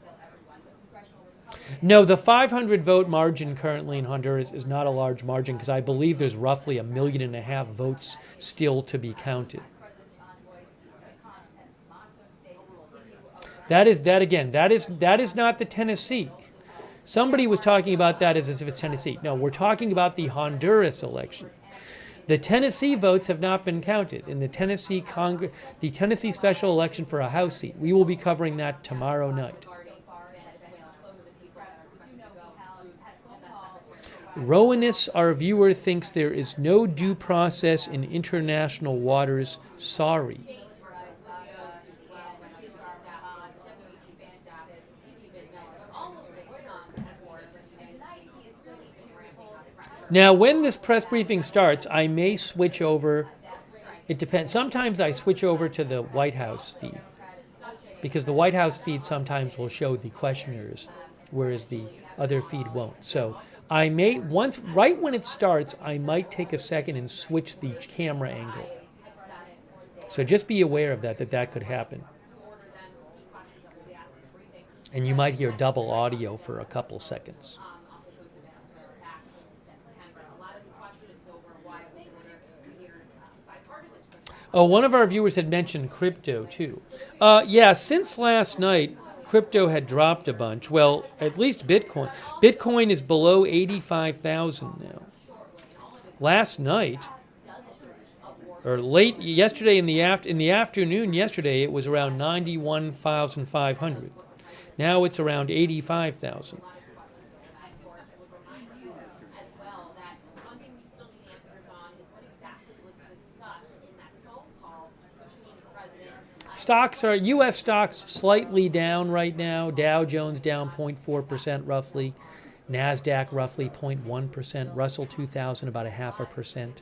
No, the 500 vote margin currently in Honduras is not a large margin because I believe there's roughly 1.5 million votes still to be counted. That is not the Tennessee. Somebody was talking about that as if it's Tennessee. No, we're talking about the Honduras election. The Tennessee votes have not been counted in the Tennessee special election for a House seat. We will be covering that tomorrow night. Rowanus, our viewer, thinks there is no due process in international waters. Sorry. Now, when this press briefing starts, I may switch over. It depends. Sometimes I switch over to the White House feed because the White House feed sometimes will show the questioners, whereas the other feed won't. So I may, right when it starts, I might take a second and switch the camera angle. So just be aware of that could happen. And you might hear double audio for a couple seconds. Oh, one of our viewers had mentioned crypto, too. Yeah, since last night, crypto had dropped a bunch. Well, at least Bitcoin. Bitcoin is below 85,000 now. Last night, or late yesterday in the afternoon yesterday, it was around 91,500. Now it's around 85,000. Stocks are, U.S. stocks slightly down right now. Dow Jones down 0.4% roughly. NASDAQ roughly 0.1%. Russell 2000 about 0.5%.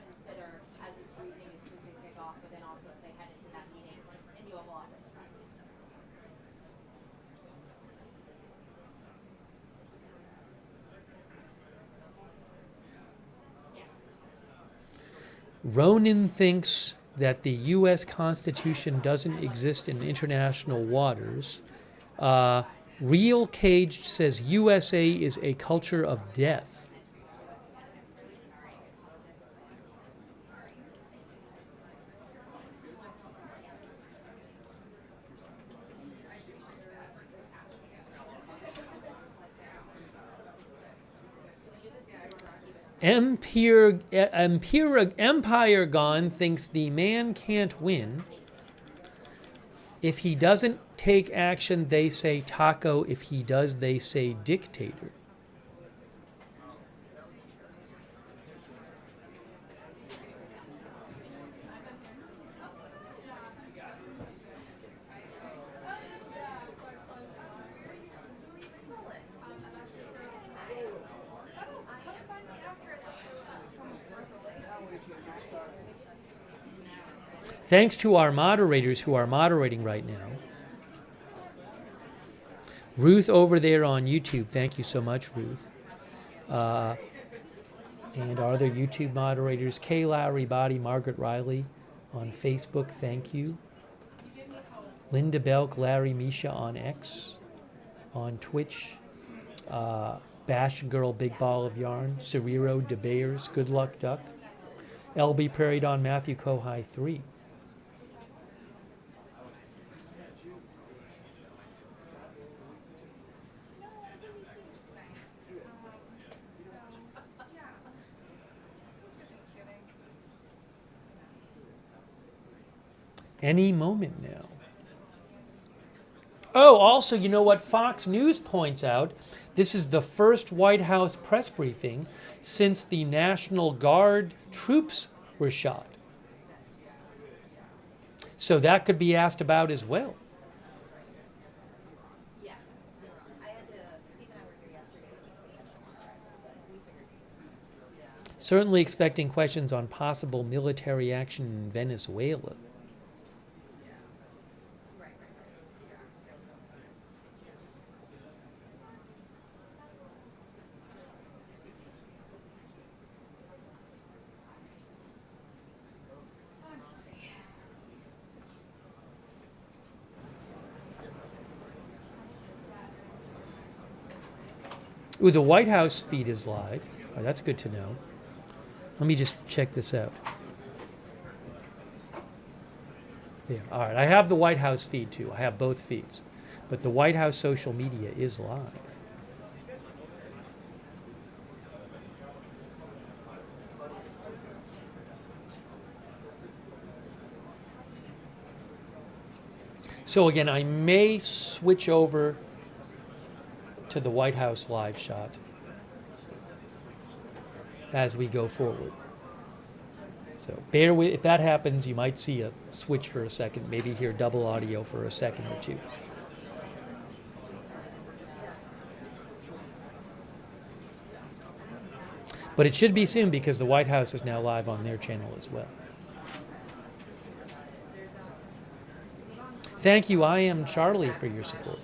Ronan thinks that the U.S. Constitution doesn't exist in international waters. Real Caged says USA is a culture of death. Empire Gone thinks the man can't win. If he doesn't take action, they say taco. If he does, they say dictator. Thanks to our moderators who are moderating right now. Ruth over there on YouTube, thank you so much, Ruth. And our other YouTube moderators, Kay Lowry Body, Margaret Riley on Facebook, thank you. Linda Belk, Larry Misha on X, on Twitch. Bash Girl, Big Ball of Yarn, Cerrero, DeBayers, Good Luck Duck. LB Prairie Don Matthew Kohai 3. Any moment now. Oh, also, you know what Fox News points out? This is the first White House press briefing since the National Guard troops were shot. So that could be asked about as well. Certainly expecting questions on possible military action in Venezuela. Ooh, the White House feed is live. Oh, that's good to know. Let me just check this out. There. All right, I have the White House feed too. I have both feeds. But the White House social media is live. So again, I may switch over to the White House live shot as we go forward. So bear with, if that happens, you might see a switch for a second, maybe hear double audio for a second or two. But it should be soon because the White House is now live on their channel as well. Thank you, I am Charlie, for your support.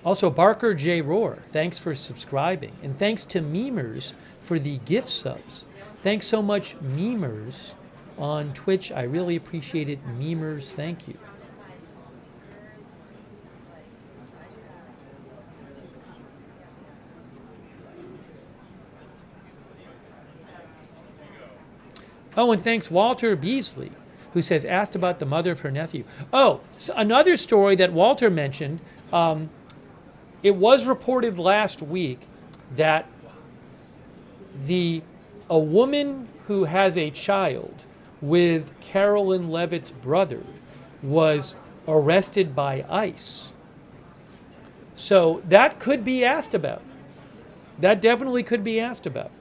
Also, Barker J. Rohr, thanks for subscribing. And thanks to Memers for the gift subs. Thanks so much, Memers, on Twitch. I really appreciate it. Memers, thank you. Oh, and thanks Walter Beasley, who says, asked about the mother of her nephew. Oh, so another story that Walter mentioned, it was reported last week that a woman who has a child with Karoline Leavitt's brother was arrested by ICE. So that could be asked about. That definitely could be asked about.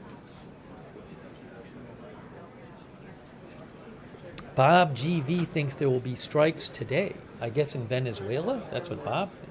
Bob GV thinks there will be strikes today. I guess in Venezuela? That's what Bob thinks.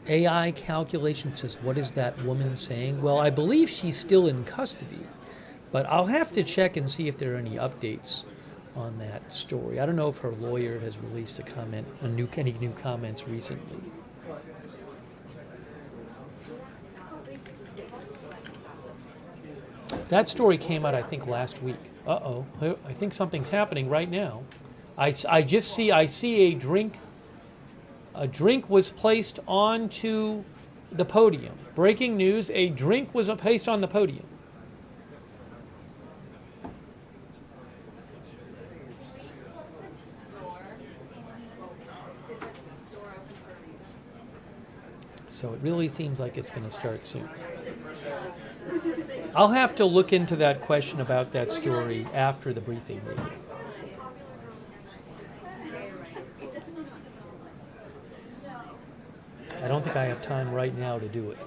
AI calculation says, what is that woman saying? Well, I believe she's still in custody, but I'll have to check and see if there are any updates on that story. I don't know if her lawyer has released a comment, any new comments recently. That story came out, I think, last week. Uh-oh, I think something's happening right now. I see a drink. A drink was placed onto the podium. Breaking news, a drink was placed on the podium. So it really seems like it's going to start soon. I'll have to look into that question about that story after the briefing maybe. don't think I have time right now to do it.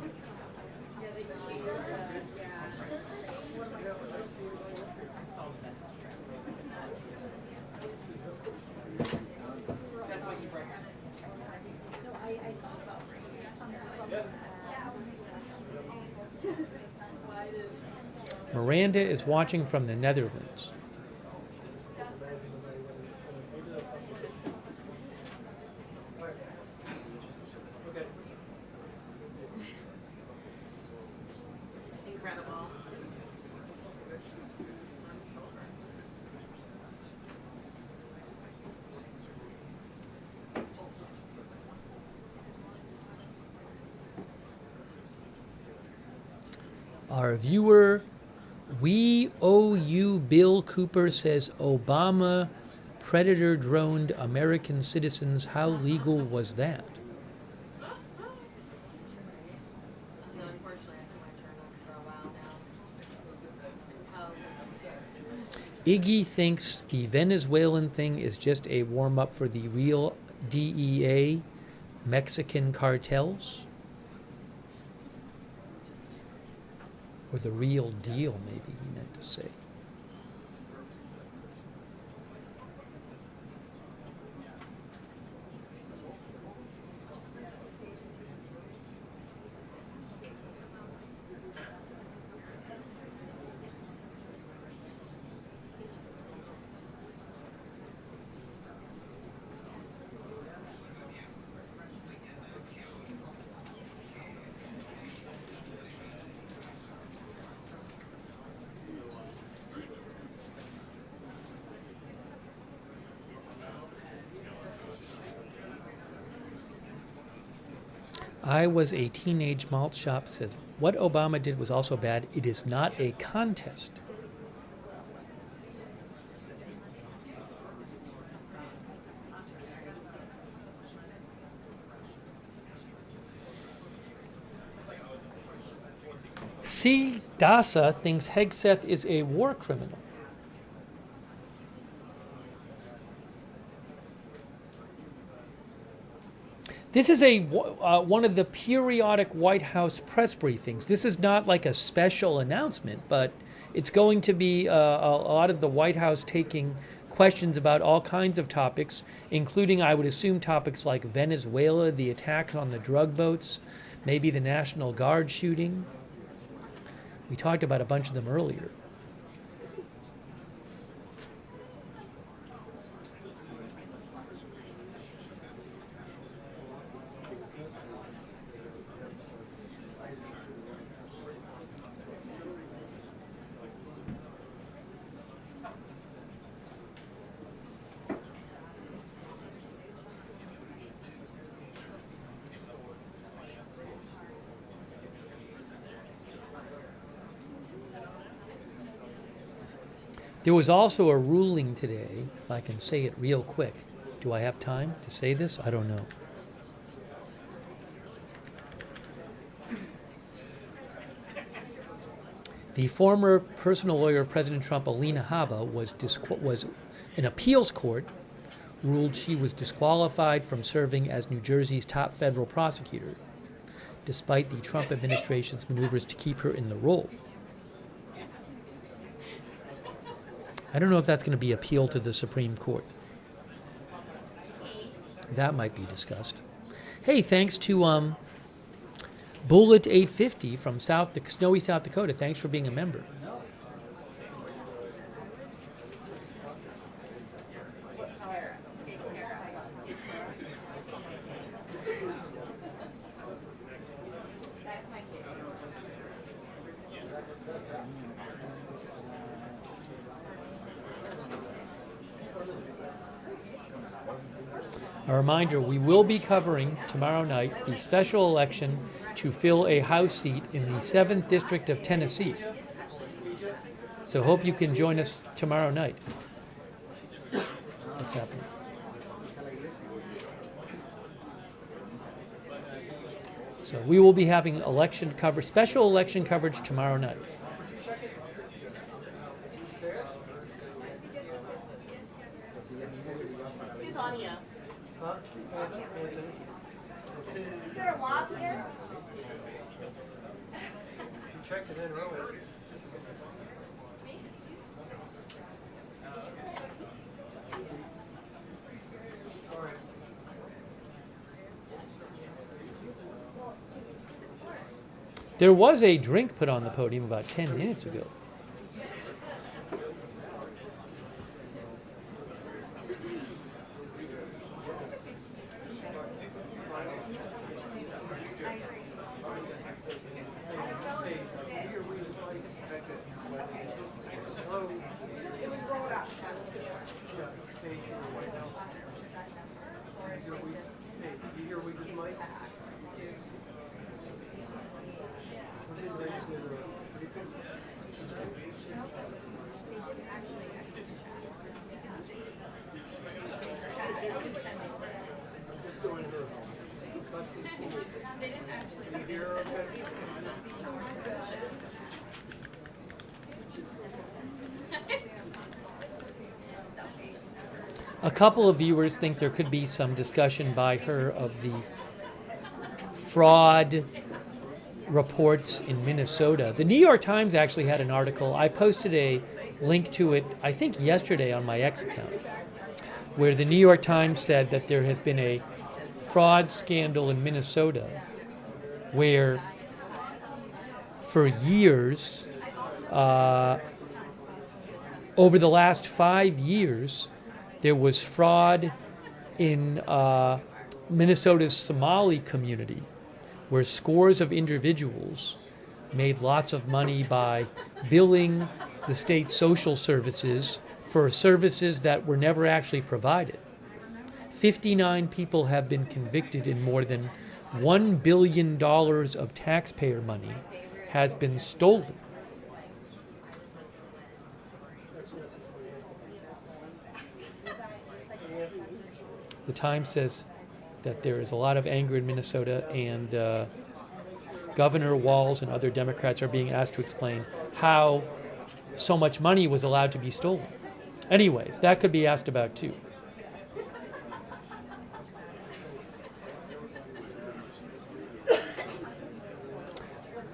Miranda is watching from the Netherlands. Incredible. Our viewer, We Owe You Bill Cooper, says Obama predator droned American citizens. How legal was that? Unfortunately, I think my turn on for a while now. Iggy thinks the Venezuelan thing is just a warm-up for the real DEA Mexican cartels. Or the real deal, maybe he meant to say. I was a teenage malt shop, says, what Obama did was also bad. It is not a contest. C. Dasa thinks Hegseth is a war criminal. This is one of the periodic White House press briefings. This is not like a special announcement, but it's going to be a lot of the White House taking questions about all kinds of topics, including, I would assume, topics like Venezuela, the attack on the drug boats, maybe the National Guard shooting. We talked about a bunch of them earlier. There was also a ruling today, if I can say it real quick. Do I have time to say this? I don't know. The former personal lawyer of President Trump, Alina Habba, was an appeals court ruled she was disqualified from serving as New Jersey's top federal prosecutor, despite the Trump administration's maneuvers to keep her in the role. I don't know if that's going to be appealed to the Supreme Court. That might be discussed. Hey, thanks to Bullet 850 from snowy South Dakota. Thanks for being a member. A reminder, we will be covering tomorrow night the special election to fill a House seat in the 7th District of Tennessee. So hope you can join us tomorrow night. What's happening? So we will be having special election coverage tomorrow night. Is there a lock here? Checked it in earlier. There was a drink put on the podium about 10 minutes ago. It was rolled up. Here we just might. A couple of viewers think there could be some discussion by her of the fraud reports in Minnesota. The New York Times actually had an article. I posted a link to it, I think yesterday, on my X account, where the New York Times said that there has been a fraud scandal in Minnesota where for years, over the last 5 years, there was fraud in Minnesota's Somali community, where scores of individuals made lots of money by billing the state social services for services that were never actually provided. 59 people have been convicted, and more than $1 billion of taxpayer money has been stolen. The Times says that there is a lot of anger in Minnesota, and Governor Walz and other Democrats are being asked to explain how so much money was allowed to be stolen. Anyways, that could be asked about too.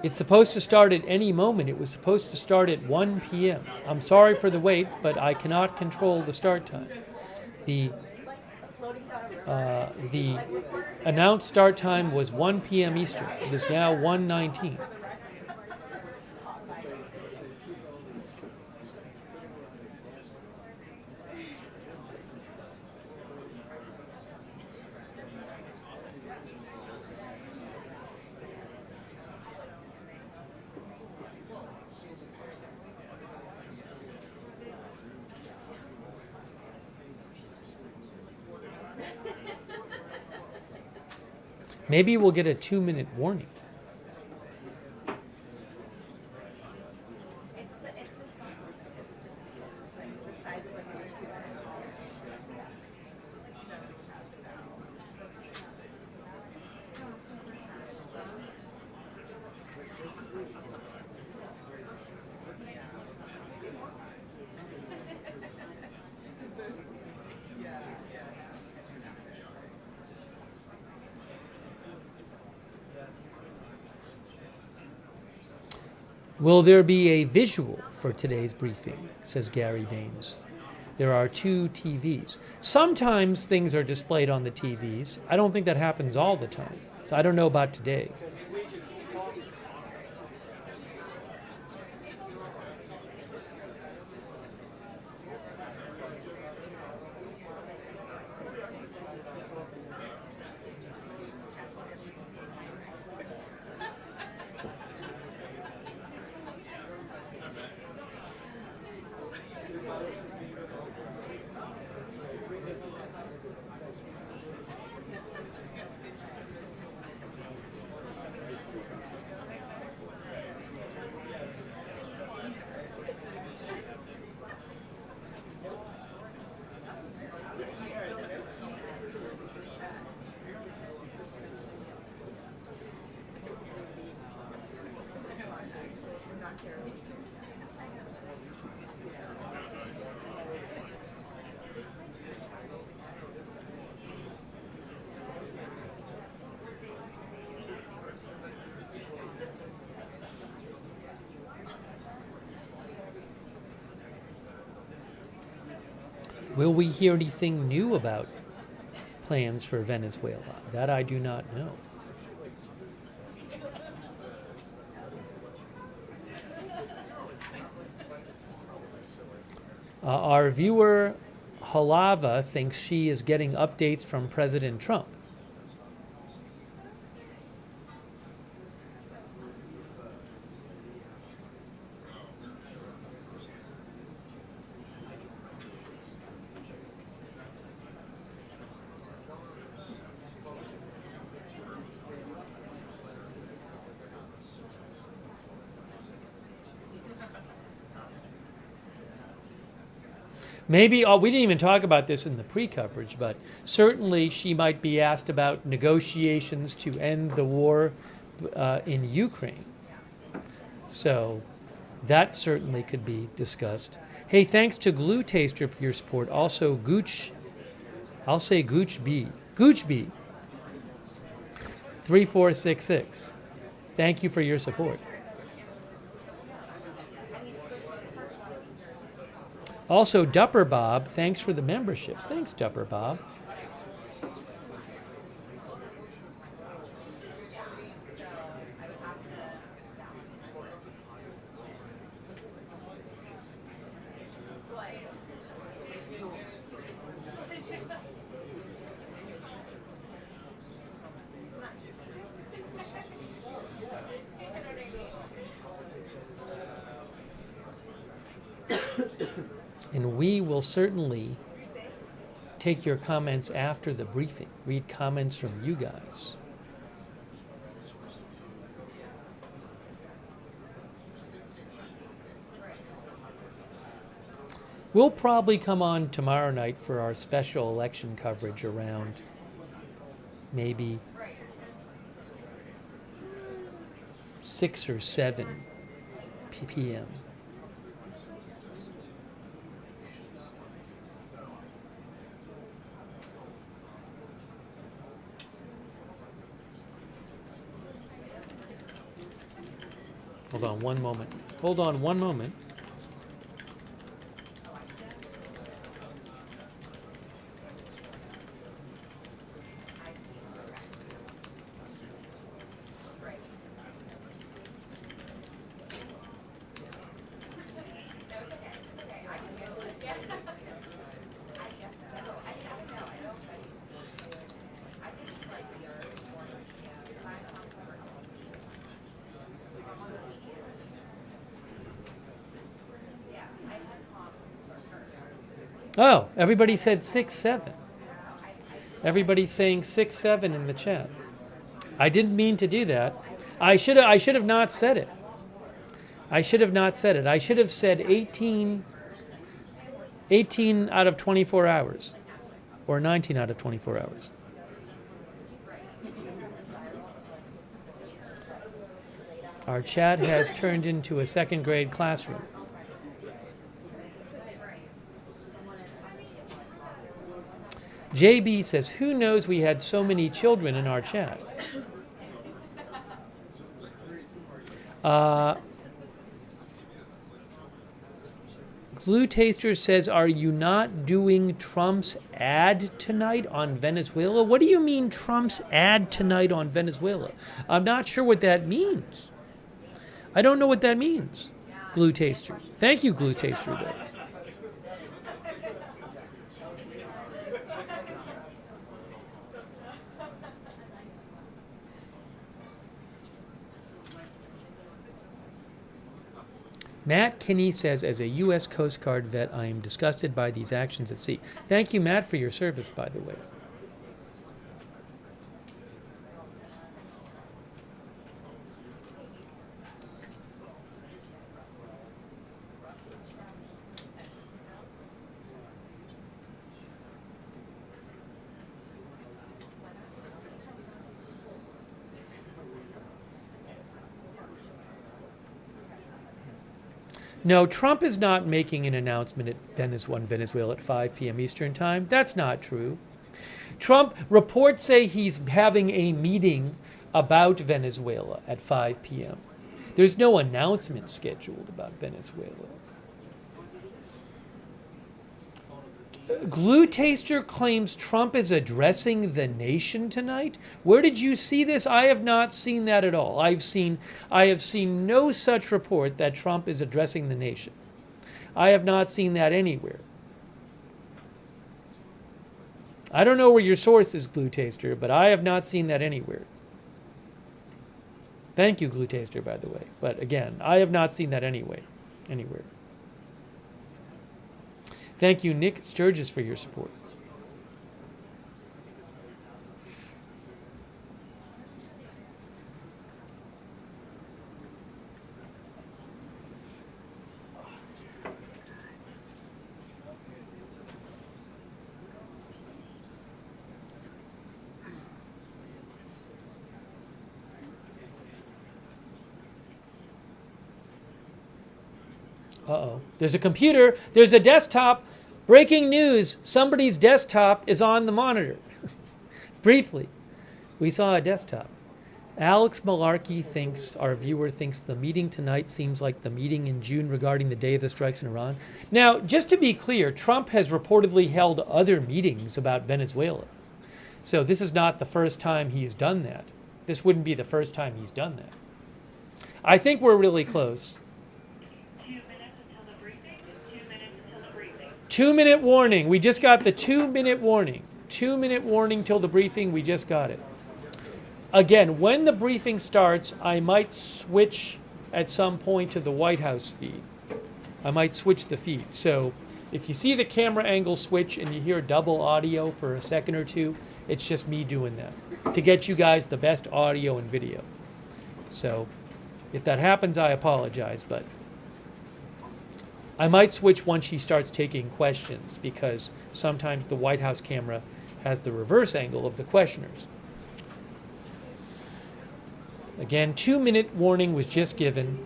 It's supposed to start at any moment. It was supposed to start at 1 p.m. I'm sorry for the wait, but I cannot control the start time. The announced start time was 1 p.m. Eastern. It is now 1:19. Maybe we'll get a 2-minute warning. Will there be a visual for today's briefing, says Gary Baines. There are 2 TVs. Sometimes things are displayed on the TVs. I don't think that happens all the time. So I don't know about today. Will we hear anything new about plans for Venezuela? That I do not know. Our viewer, Halava, thinks she is getting updates from President Trump. Maybe, we didn't even talk about this in the pre-coverage, but certainly she might be asked about negotiations to end the war in Ukraine. So that certainly could be discussed. Hey, thanks to Glue Taster for your support. Also, Gooch, I'll say Gooch B. Gooch B. 3466. Thank you for your support. Also, Dupper Bob, thanks for the memberships. Thanks, Dupper Bob. And we will certainly take your comments after the briefing, read comments from you guys. We'll probably come on tomorrow night for our special election coverage around maybe 6 or 7 p.m. Hold on one moment. Hold on one moment. Oh, everybody said 6-7. Everybody's saying 6-7 in the chat. I didn't mean to do that. I should have not said it. I should have not said it. I should have said 18 out of 24 hours or 19 out of 24 hours. Our chat has turned into a second grade classroom. JB says, who knows we had so many children in our chat? Glue Taster says, are you not doing Trump's ad tonight on Venezuela? What do you mean Trump's ad tonight on Venezuela? I'm not sure what that means. I don't know what that means, Glue Taster. Thank you, Glue Taster, though. Matt Kinney says, as a U.S. Coast Guard vet, I am disgusted by these actions at sea. Thank you, Matt, for your service, by the way. No, Trump is not making an announcement at Venezuela at 5 p.m. Eastern Time. That's not true. Trump, reports say he's having a meeting about Venezuela at 5 p.m. There's no announcement scheduled about Venezuela. Glue Taster claims Trump is addressing the nation tonight. Where did you see this? I have not seen that at all. I have seen no such report that Trump is addressing the nation. I have not seen that anywhere. I don't know where your source is, Glue Taster, but I have not seen that anywhere. Thank you, Glue Taster, by the way. But again, I have not seen that anywhere. Thank you, Nick Sturgis, for your support. Uh-oh. There's a computer. There's a desktop. Breaking news. Somebody's desktop is on the monitor. Briefly, we saw a desktop. Alex Malarkey thinks, our viewer thinks, the meeting tonight seems like the meeting in June regarding the day of the strikes in Iran. Now, just to be clear, Trump has reportedly held other meetings about Venezuela. So this is not the first time he's done that. This wouldn't be the first time he's done that. I think we're really close. 2-minute warning. We just got the 2-minute warning. 2-minute warning till the briefing. We just got it. Again, when the briefing starts, I might switch at some point to the White House feed. I might switch the feed. So if you see the camera angle switch and you hear double audio for a second or two, it's just me doing that to get you guys the best audio and video. So if that happens, I apologize, but I might switch once she starts taking questions because sometimes the White House camera has the reverse angle of the questioners. Again, 2-minute warning was just given.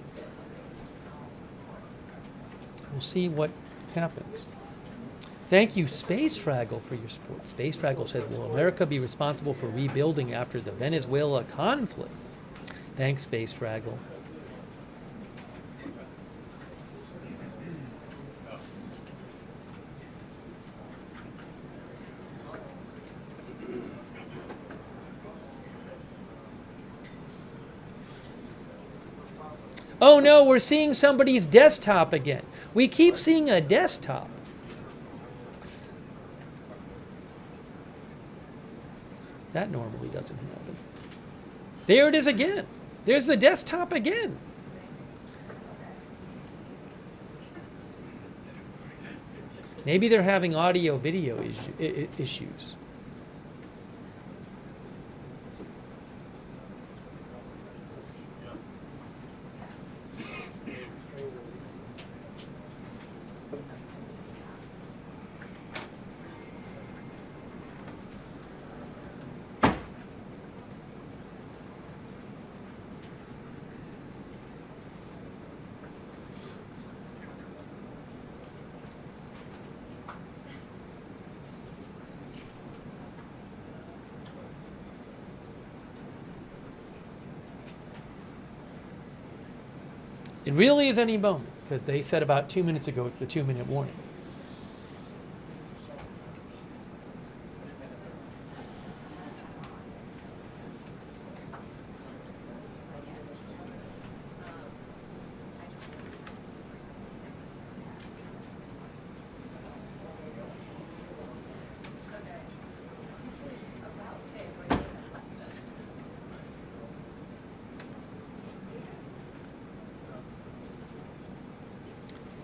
We'll see what happens. Thank you, Space Fraggle, for your support. Space Fraggle says, will America be responsible for rebuilding after the Venezuela conflict? Thanks, Space Fraggle. Oh no, we're seeing somebody's desktop again. We keep seeing a desktop. That normally doesn't happen. There it is again. There's the desktop again. Maybe they're having audio-video issues. It really is any moment, because they said about 2 minutes ago it's the 2-minute warning.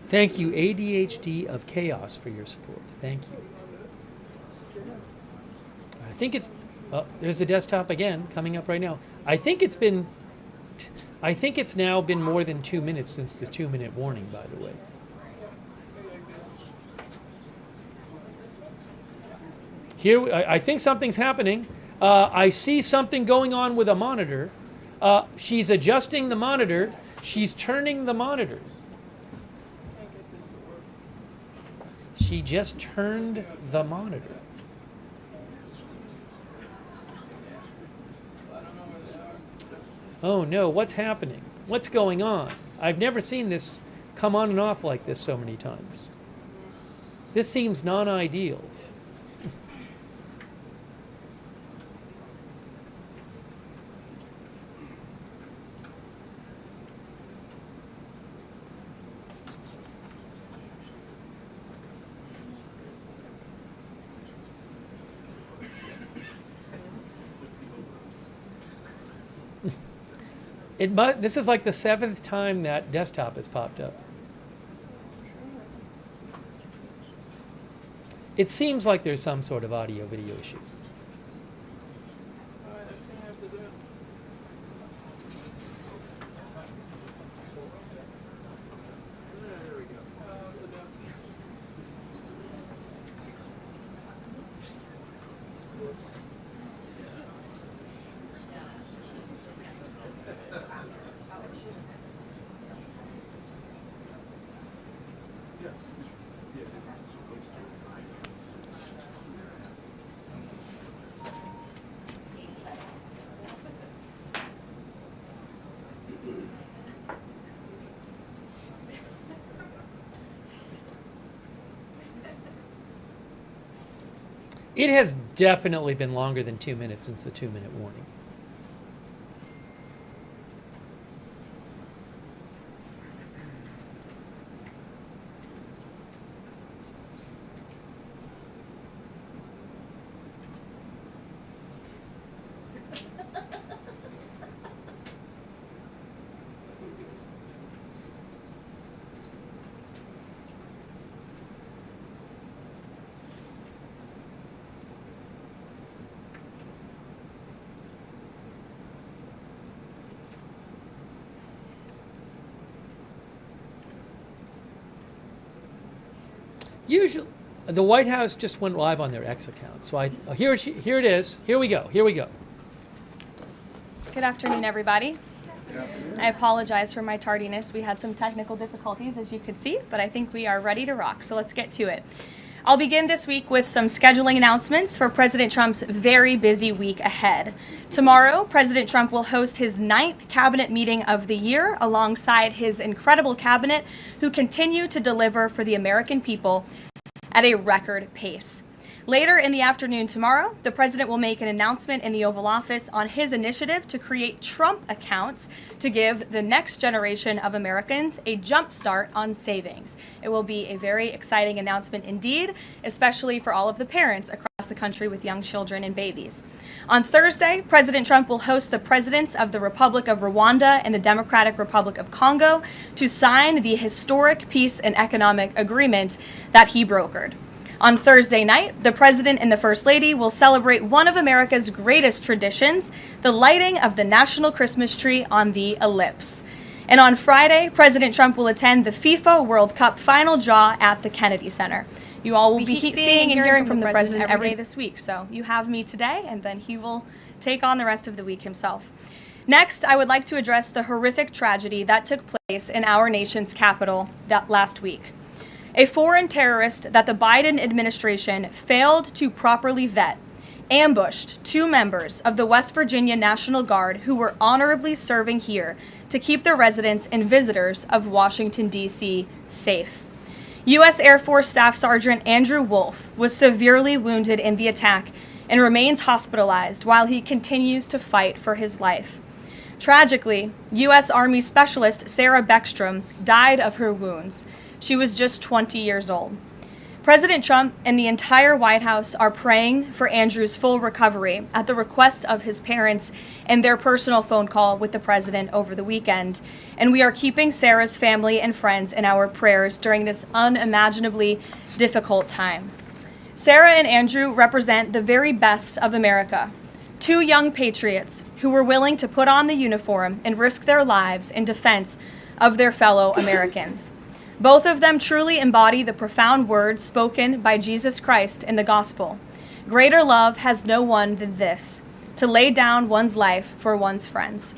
Thank you, ADHD of Chaos, for your support. Thank you. I think it's... Oh, there's the desktop again, coming up right now. I think it's now been more than 2 minutes since the 2-minute warning, by the way. Here, I think something's happening. I see something going on with a monitor. She's adjusting the monitor. She's turning the monitor. She just turned the monitor. Oh no, what's happening? What's going on? I've never seen this come on and off like this so many times. This seems non-ideal. This is like the 7th time that desktop has popped up. It seems like there's some sort of audio-video issue. It has definitely been longer than 2 minutes since the 2-minute warning. Usually, the White House just went live on their X account. So here it is. Here we go. Here we go. Good afternoon, everybody. I apologize for my tardiness. We had some technical difficulties, as you could see, but I think we are ready to rock. So let's get to it. I'll begin this week with some scheduling announcements for President Trump's very busy week ahead. Tomorrow, President Trump will host his 9th cabinet meeting of the year alongside his incredible cabinet, who continue to deliver for the American people at a record pace. Later in the afternoon tomorrow, the president will make an announcement in the Oval Office on his initiative to create Trump accounts to give the next generation of Americans a jump start on savings. It will be a very exciting announcement indeed, especially for all of the parents across the country with young children and babies. On Thursday, President Trump will host the presidents of the Republic of Rwanda and the Democratic Republic of Congo to sign the historic peace and economic agreement that he brokered. On Thursday night, the President and the First Lady will celebrate one of America's greatest traditions, the lighting of the national Christmas tree on the Ellipse. And on Friday, President Trump will attend the FIFA World Cup final draw at the Kennedy Center. You all will be seeing and hearing from the President every day this week, so you have me today, and then he will take on the rest of the week himself. Next, I would like to address the horrific tragedy that took place in our nation's capital last week. A foreign terrorist that the Biden administration failed to properly vet ambushed 2 members of the West Virginia National Guard who were honorably serving here to keep the residents and visitors of Washington, D.C. safe. U.S. Air Force Staff Sergeant Andrew Wolf was severely wounded in the attack and remains hospitalized while he continues to fight for his life. Tragically, U.S. Army Specialist Sarah Beckstrom died of her wounds. She was just 20 years old. President Trump and the entire White House are praying for Andrew's full recovery at the request of his parents and their personal phone call with the president over the weekend. And we are keeping Sarah's family and friends in our prayers during this unimaginably difficult time. Sarah and Andrew represent the very best of America. 2 young patriots who were willing to put on the uniform and risk their lives in defense of their fellow Americans. Both of them truly embody the profound words spoken by Jesus Christ in the gospel. Greater love has no one than this, to lay down one's life for one's friends.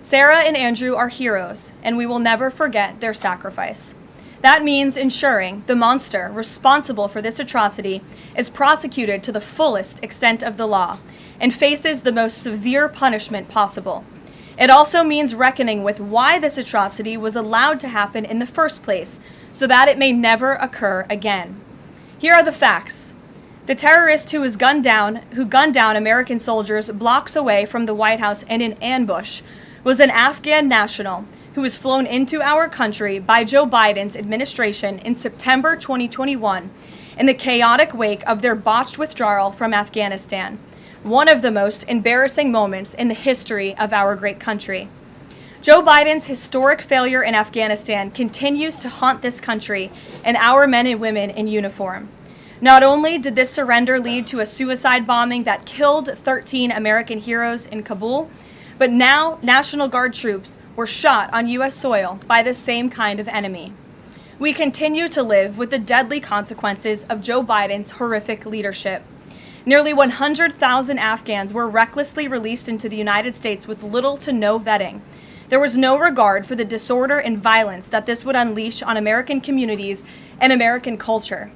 Sarah and Andrew are heroes, and we will never forget their sacrifice. That means ensuring the monster responsible for this atrocity is prosecuted to the fullest extent of the law and faces the most severe punishment possible. It also means reckoning with why this atrocity was allowed to happen in the first place, so that it may never occur again. Here are the facts. The terrorist who gunned down American soldiers blocks away from the White House and in ambush was an Afghan national who was flown into our country by Joe Biden's administration in September 2021 in the chaotic wake of their botched withdrawal from Afghanistan, one of the most embarrassing moments in the history of our great country. Joe Biden's historic failure in Afghanistan continues to haunt this country and our men and women in uniform. Not only did this surrender lead to a suicide bombing that killed 13 American heroes in Kabul, but now National Guard troops were shot on U.S. soil by the same kind of enemy. We continue to live with the deadly consequences of Joe Biden's horrific leadership. Nearly 100,000 Afghans were recklessly released into the United States with little to no vetting. There was no regard for the disorder and violence that this would unleash on American communities and American culture.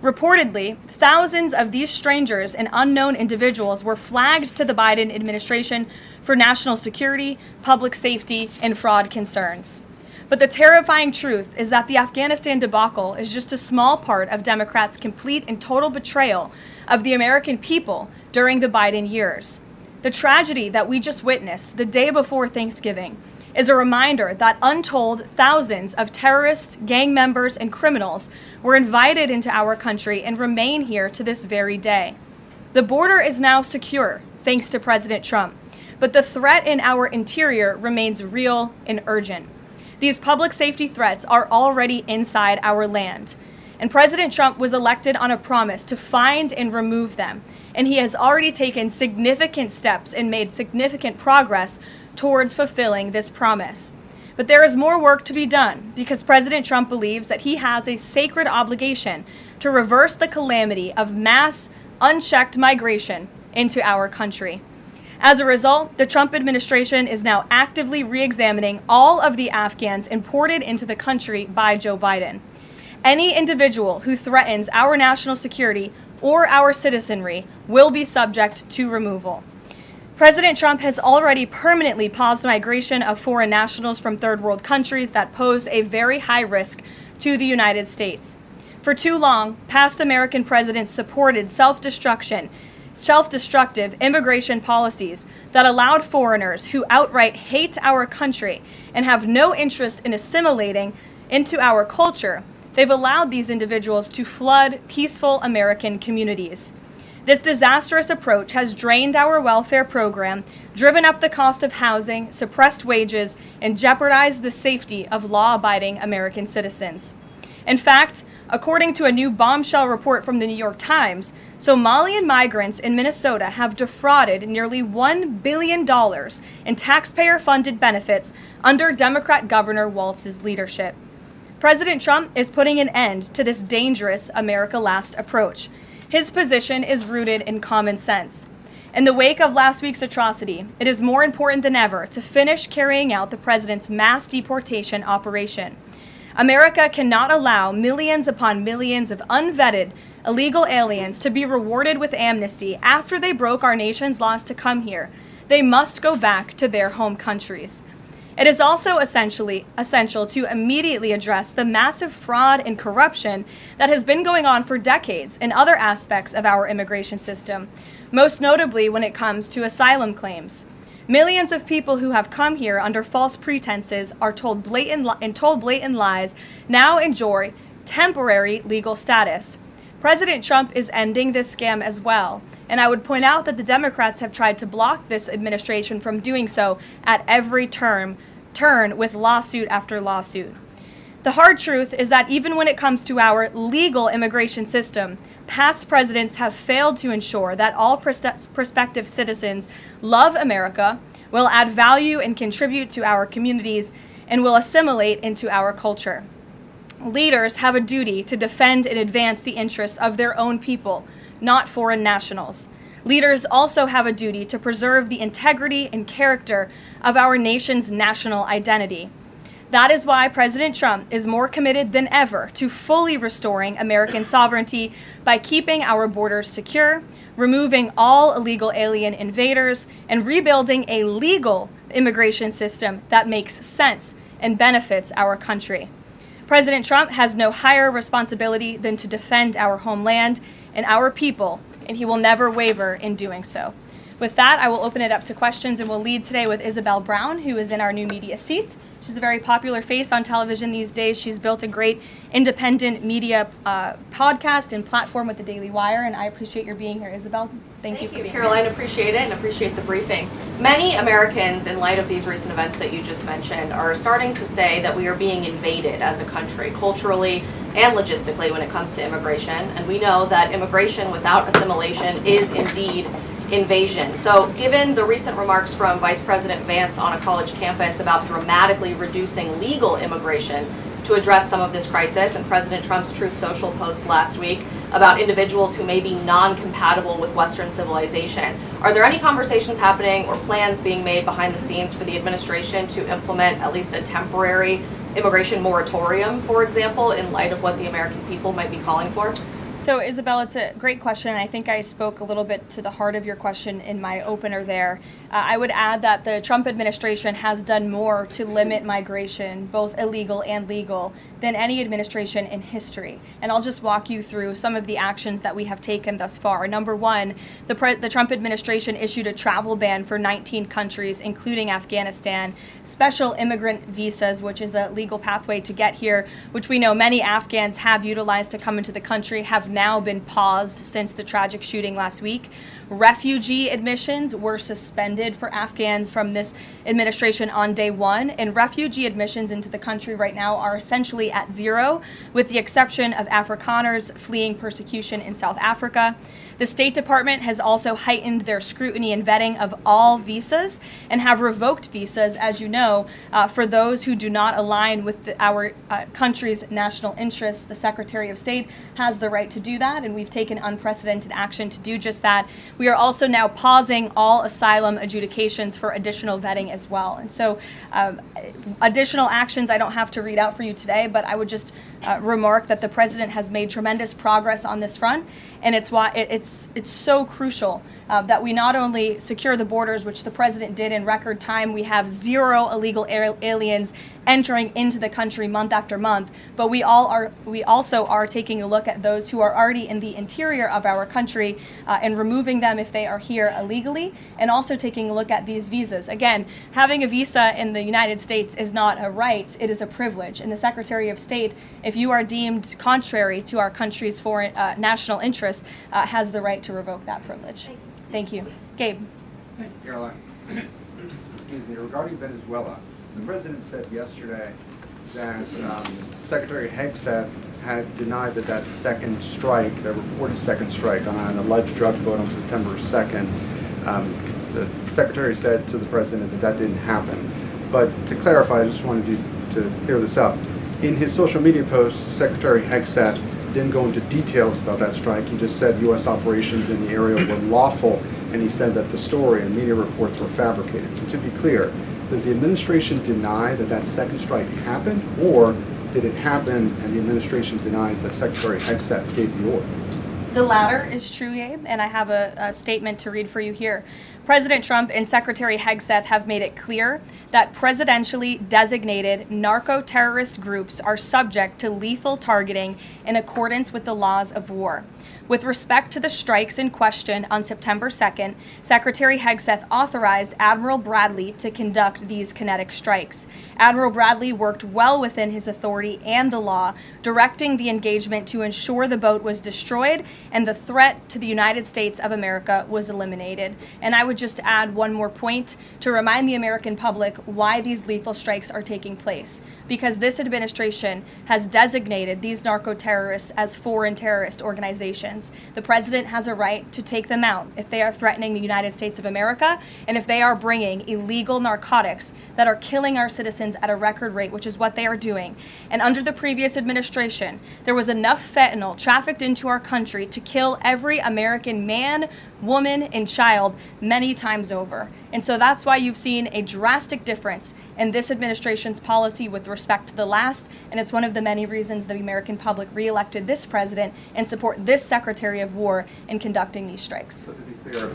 Reportedly, thousands of these strangers and unknown individuals were flagged to the Biden administration for national security, public safety, and fraud concerns. But the terrifying truth is that the Afghanistan debacle is just a small part of Democrats' complete and total betrayal of the American people during the Biden years. The tragedy that we just witnessed the day before Thanksgiving is a reminder that untold thousands of terrorists, gang members, and criminals were invited into our country and remain here to this very day. The border is now secure, thanks to President Trump, but the threat in our interior remains real and urgent. These public safety threats are already inside our land, and President Trump was elected on a promise to find and remove them, and he has already taken significant steps and made significant progress towards fulfilling this promise. But there is more work to be done because President Trump believes that he has a sacred obligation to reverse the calamity of mass, unchecked migration into our country. As a result, the Trump administration is now actively re-examining all of the Afghans imported into the country by Joe Biden. Any individual who threatens our national security or our citizenry will be subject to removal. President Trump has already permanently paused migration of foreign nationals from third world countries that pose a very high risk to the United States. For too long, past American presidents supported self-destructive immigration policies that allowed foreigners who outright hate our country and have no interest in assimilating into our culture. They've allowed these individuals to flood peaceful American communities. This disastrous approach has drained our welfare program, driven up the cost of housing, suppressed wages, and jeopardized the safety of law-abiding American citizens. In fact, according to a new bombshell report from the New York Times, Somalian migrants in Minnesota have defrauded nearly $1 billion in taxpayer-funded benefits under Democrat Governor Walz's leadership. President Trump is putting an end to this dangerous America Last approach. His position is rooted in common sense. In the wake of last week's atrocity, it is more important than ever to finish carrying out the president's mass deportation operation. America cannot allow millions upon millions of unvetted illegal aliens to be rewarded with amnesty after they broke our nation's laws to come here. They must go back to their home countries. It is also essential to immediately address the massive fraud and corruption that has been going on for decades in other aspects of our immigration system, most notably when it comes to asylum claims. Millions of people who have come here under false pretenses are told blatant lies now enjoy temporary legal status. President Trump is ending this scam as well, and I would point out that the Democrats have tried to block this administration from doing so at every turn with lawsuit after lawsuit. The hard truth is that even when it comes to our legal immigration system, past presidents have failed to ensure that all prospective citizens love America, will add value and contribute to our communities, and will assimilate into our culture. Leaders have a duty to defend and advance the interests of their own people, not foreign nationals. Leaders also have a duty to preserve the integrity and character of our nation's national identity. That is why President Trump is more committed than ever to fully restoring American sovereignty by keeping our borders secure, removing all illegal alien invaders, and rebuilding a legal immigration system that makes sense and benefits our country. President Trump has no higher responsibility than to defend our homeland and our people, and he will never waver in doing so. With that, I will open it up to questions, and we'll lead today with Isabel Brown, who is in our new media seat. She's a very popular face on television these days. She's built a great independent media podcast and platform with the Daily Wire, and I appreciate your being here, Isabel. Thank you for being Karoline, here. appreciate it and appreciate the briefing. Many Americans, in light of these recent events that you just mentioned, are starting to say that we are being invaded as a country, culturally and logistically, when it comes to immigration. And we know that immigration without assimilation is indeed invasion. So given the recent remarks from Vice President Vance on a college campus about dramatically reducing legal immigration to address some of this crisis, and President Trump's Truth Social post last week about individuals who may be non-compatible with Western civilization, are there any conversations happening or plans being made behind the scenes for the administration to implement at least a temporary immigration moratorium, for example, in light of what the American people might be calling for? So, Isabel, it's a great question. I think I spoke a little bit to the heart of your question in my opener there. I would add that the Trump administration has done more to limit migration, both illegal and legal, than any administration in history. And I'll just walk you through some of the actions that we have taken thus far. Number one, the Trump administration issued a travel ban for 19 countries, including Afghanistan, special immigrant visas, which is a legal pathway to get here, which we know many Afghans have utilized to come into the country, have now been paused since the tragic shooting last week. Refugee admissions were suspended for Afghans from this administration on day one, and refugee admissions into the country right now are essentially at zero, with the exception of Afrikaners fleeing persecution in South Africa. The State Department has also heightened their scrutiny and vetting of all visas and have revoked visas, as you know, for those who do not align with our country's national interests. The Secretary of State has the right to do that, and we've taken unprecedented action to do just that. We are also now pausing all asylum adjudications for additional vetting as well. And so additional actions I don't have to read out for you today, but I would just remark that the president has made tremendous progress on this front, and it's why it's so crucial that we not only secure the borders, which the president did in record time. We have zero illegal aliens entering into the country month after month, but we also are taking a look at those who are already in the interior of our country and removing them if they are here illegally, and also taking a look at these visas. Again, having a visa in the United States is not a right, it is a privilege. And the Secretary of State, if you are deemed contrary to our country's foreign national interests, has the right to revoke that privilege. Thank you. Gabe. Thank you, Caroline. Excuse me. Regarding Venezuela, the president said yesterday that Secretary Hegseth had denied that second strike, that reported second strike on an alleged drug vote on September 2nd, the secretary said to the president that didn't happen. But to clarify, I just wanted you to clear this up. In his social media post, Secretary Hegseth didn't go into details about that strike. He just said U.S. operations in the area were lawful, and he said that the story and media reports were fabricated. So to be clear, does the administration deny that second strike happened, or did it happen and the administration denies that Secretary Hegseth gave the order? The latter is true, Gabe, and I have a statement to read for you here. President Trump and Secretary Hegseth have made it clear that presidentially designated narco-terrorist groups are subject to lethal targeting in accordance with the laws of war. With respect to the strikes in question on September 2nd, Secretary Hegseth authorized Admiral Bradley to conduct these kinetic strikes. Admiral Bradley worked well within his authority and the law, directing the engagement to ensure the boat was destroyed and the threat to the United States of America was eliminated. And I would just add one more point to remind the American public why these lethal strikes are taking place. Because this administration has designated these narco-terrorists as foreign terrorist organizations. The president has a right to take them out if they are threatening the United States of America and if they are bringing illegal narcotics that are killing our citizens at a record rate, which is what they are doing. And under the previous administration, there was enough fentanyl trafficked into our country to kill every American man, woman, and child many times over. And so that's why you've seen a drastic difference in this administration's policy with respect to the last, and it's one of the many reasons the American public reelected this president and support this Secretary of War in conducting these strikes. So to be clear,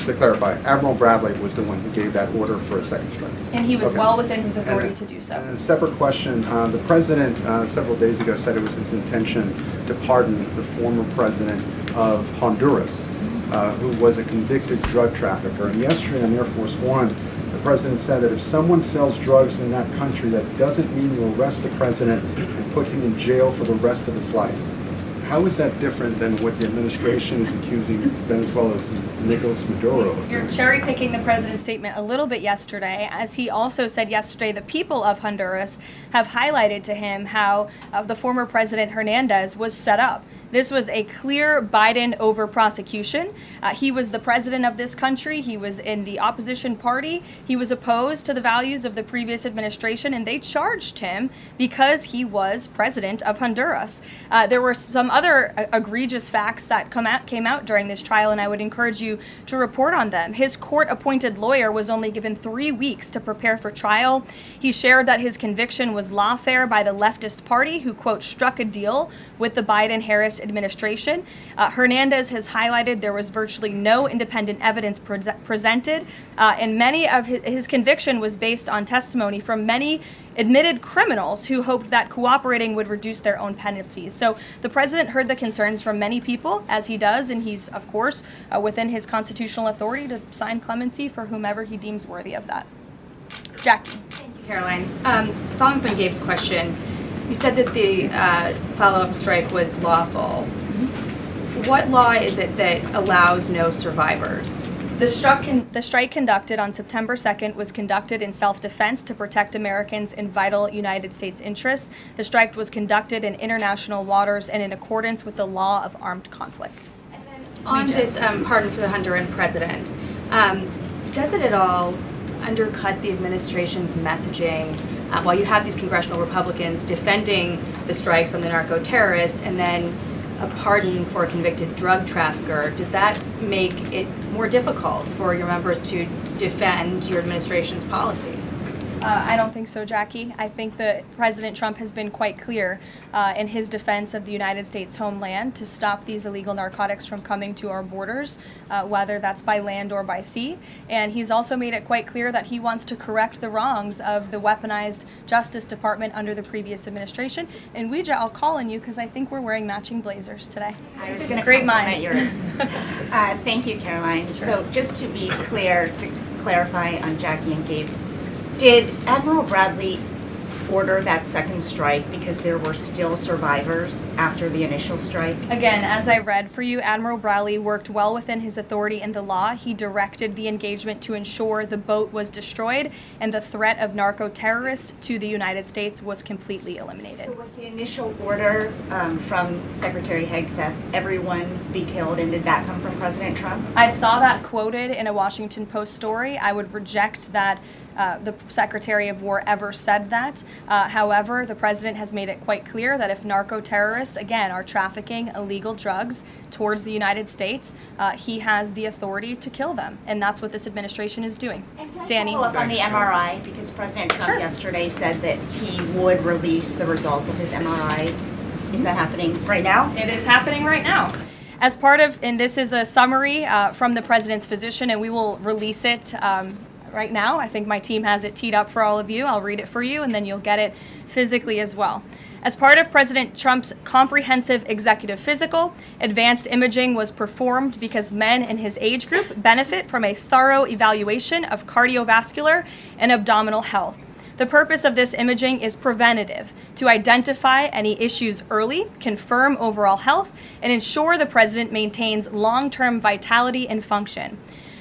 to clarify, Admiral Bradley was the one who gave that order for a second strike. And he was Okay. well within his authority to do so. And a separate question, the president several days ago said it was his intention to pardon the former president of Honduras, who was a convicted drug trafficker. And yesterday on Air Force One, the president said that if someone sells drugs in that country, that doesn't mean you arrest the president and put him in jail for the rest of his life. How is that different than what the administration is accusing Venezuela's Nicolas Maduro of? You're cherry picking the president's statement a little bit yesterday, as he also said yesterday the people of Honduras have highlighted to him how the former president Hernandez was set up. This was a clear Biden over prosecution. He was the president of this country. He was in the opposition party. He was opposed to the values of the previous administration, and they charged him because he was president of Honduras. There were some other egregious facts that came out during this trial, and I would encourage you to report on them. His court-appointed lawyer was only given 3 weeks to prepare for trial. He shared that his conviction was lawfare by the leftist party, who, quote, struck a deal with the Biden-Harris administration. Hernandez has highlighted there was virtually no independent evidence presented, and many of his conviction was based on testimony from many admitted criminals who hoped that cooperating would reduce their own penalties. So the president heard the concerns from many people, as he does, and he's, of course, within his constitutional authority to sign clemency for whomever he deems worthy of that. Jackie. Thank you, Caroline. Following up on Gabe's question, you said that the follow-up strike was lawful. What law is it that allows no survivors? The strike conducted on September 2nd was conducted in self-defense to protect Americans in vital United States interests. The strike was conducted in international waters and in accordance with the law of armed conflict. And then on this pardon for the Honduran president, does it at all undercut the administration's messaging while you have these congressional Republicans defending the strikes on the narco-terrorists and then a pardon for a convicted drug trafficker? Does that make it more difficult for your members to defend your administration's policy? I don't think so, Jackie. I think that President Trump has been quite clear in his defense of the United States homeland to stop these illegal narcotics from coming to our borders, whether that's by land or by sea. And he's also made it quite clear that he wants to correct the wrongs of the weaponized Justice Department under the previous administration. And Ouija, I'll call on you because I think we're wearing matching blazers today. I was going to Great compliment minds. yours. Thank you, Caroline. Sure. So just to be clear, to clarify on Jackie and Gabe, did Admiral Bradley order that second strike because there were still survivors after the initial strike? Again, as I read for you, Admiral Bradley worked well within his authority in the law. He directed the engagement to ensure the boat was destroyed and the threat of narco-terrorists to the United States was completely eliminated. So was the initial order from Secretary Hegseth, everyone be killed, and did that come from President Trump? I saw that quoted in a Washington Post story. I would reject that the Secretary of War ever said that. However, the president has made it quite clear that if narco-terrorists, again, are trafficking illegal drugs towards the United States, he has the authority to kill them. And that's what this administration is doing. And can I Danny? follow up on the MRI? Because President Trump yesterday said that he would release the results of his MRI. Is that happening right now? It is happening right now. As part of, and this is a summary from the president's physician, and we will release it right now. I think my team has it teed up for all of you. I'll read it for you, and then you'll get it physically as well. As part of President Trump's comprehensive executive physical, advanced imaging was performed because men in his age group benefit from a thorough evaluation of cardiovascular and abdominal health. The purpose of this imaging is preventative, to identify any issues early, confirm overall health, and ensure the president maintains long-term vitality and function.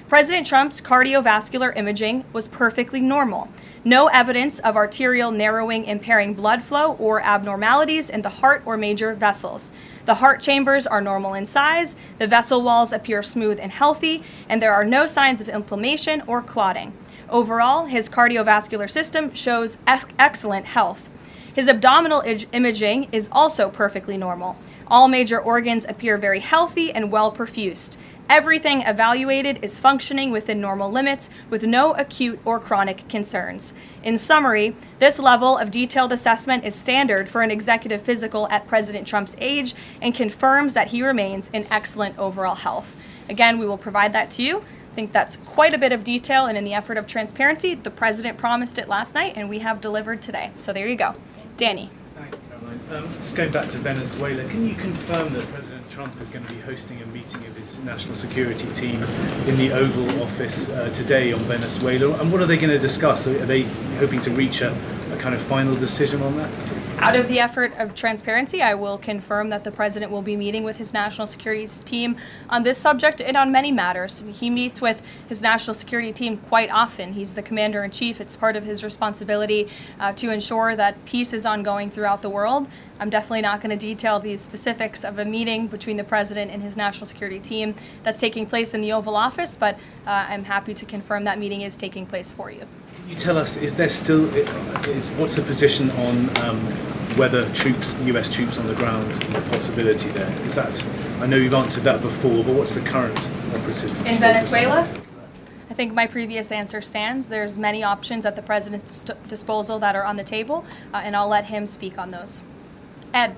President Trump's cardiovascular imaging was perfectly normal. No evidence of arterial narrowing impairing blood flow or abnormalities in the heart or major vessels. The heart chambers are normal in size, the vessel walls appear smooth and healthy, and there are no signs of inflammation or clotting. Overall, his cardiovascular system shows excellent health. His abdominal imaging is also perfectly normal. All major organs appear very healthy and well perfused. Everything evaluated is functioning within normal limits with no acute or chronic concerns. In summary, this level of detailed assessment is standard for an executive physical at President Trump's age and confirms that he remains in excellent overall health. Again, we will provide that to you. I think that's quite a bit of detail, and in the effort of transparency, the president promised it last night, and we have delivered today. So there you go. Danny. Thanks, Karoline. Just going back to Venezuela, can you confirm that President Trump is going to be hosting a meeting of his national security team in the Oval Office today on Venezuela? And what are they going to discuss? Are they hoping to reach a kind of final decision on that? Out of the effort of transparency, I will confirm that the president will be meeting with his national security team on this subject and on many matters. He meets with his national security team quite often. He's the commander-in-chief. It's part of his responsibility to ensure that peace is ongoing throughout the world. I'm definitely not going to detail the specifics of a meeting between the president and his national security team that's taking place in the Oval Office, but I'm happy to confirm that meeting is taking place for you. Can you tell us, what's the position on whether US troops on the ground is a possibility there? Is that, I know you've answered that before, but what's the current operative in status? Venezuela? I think my previous answer stands. There's many options at the president's disposal that are on the table, and I'll let him speak on those. Ed.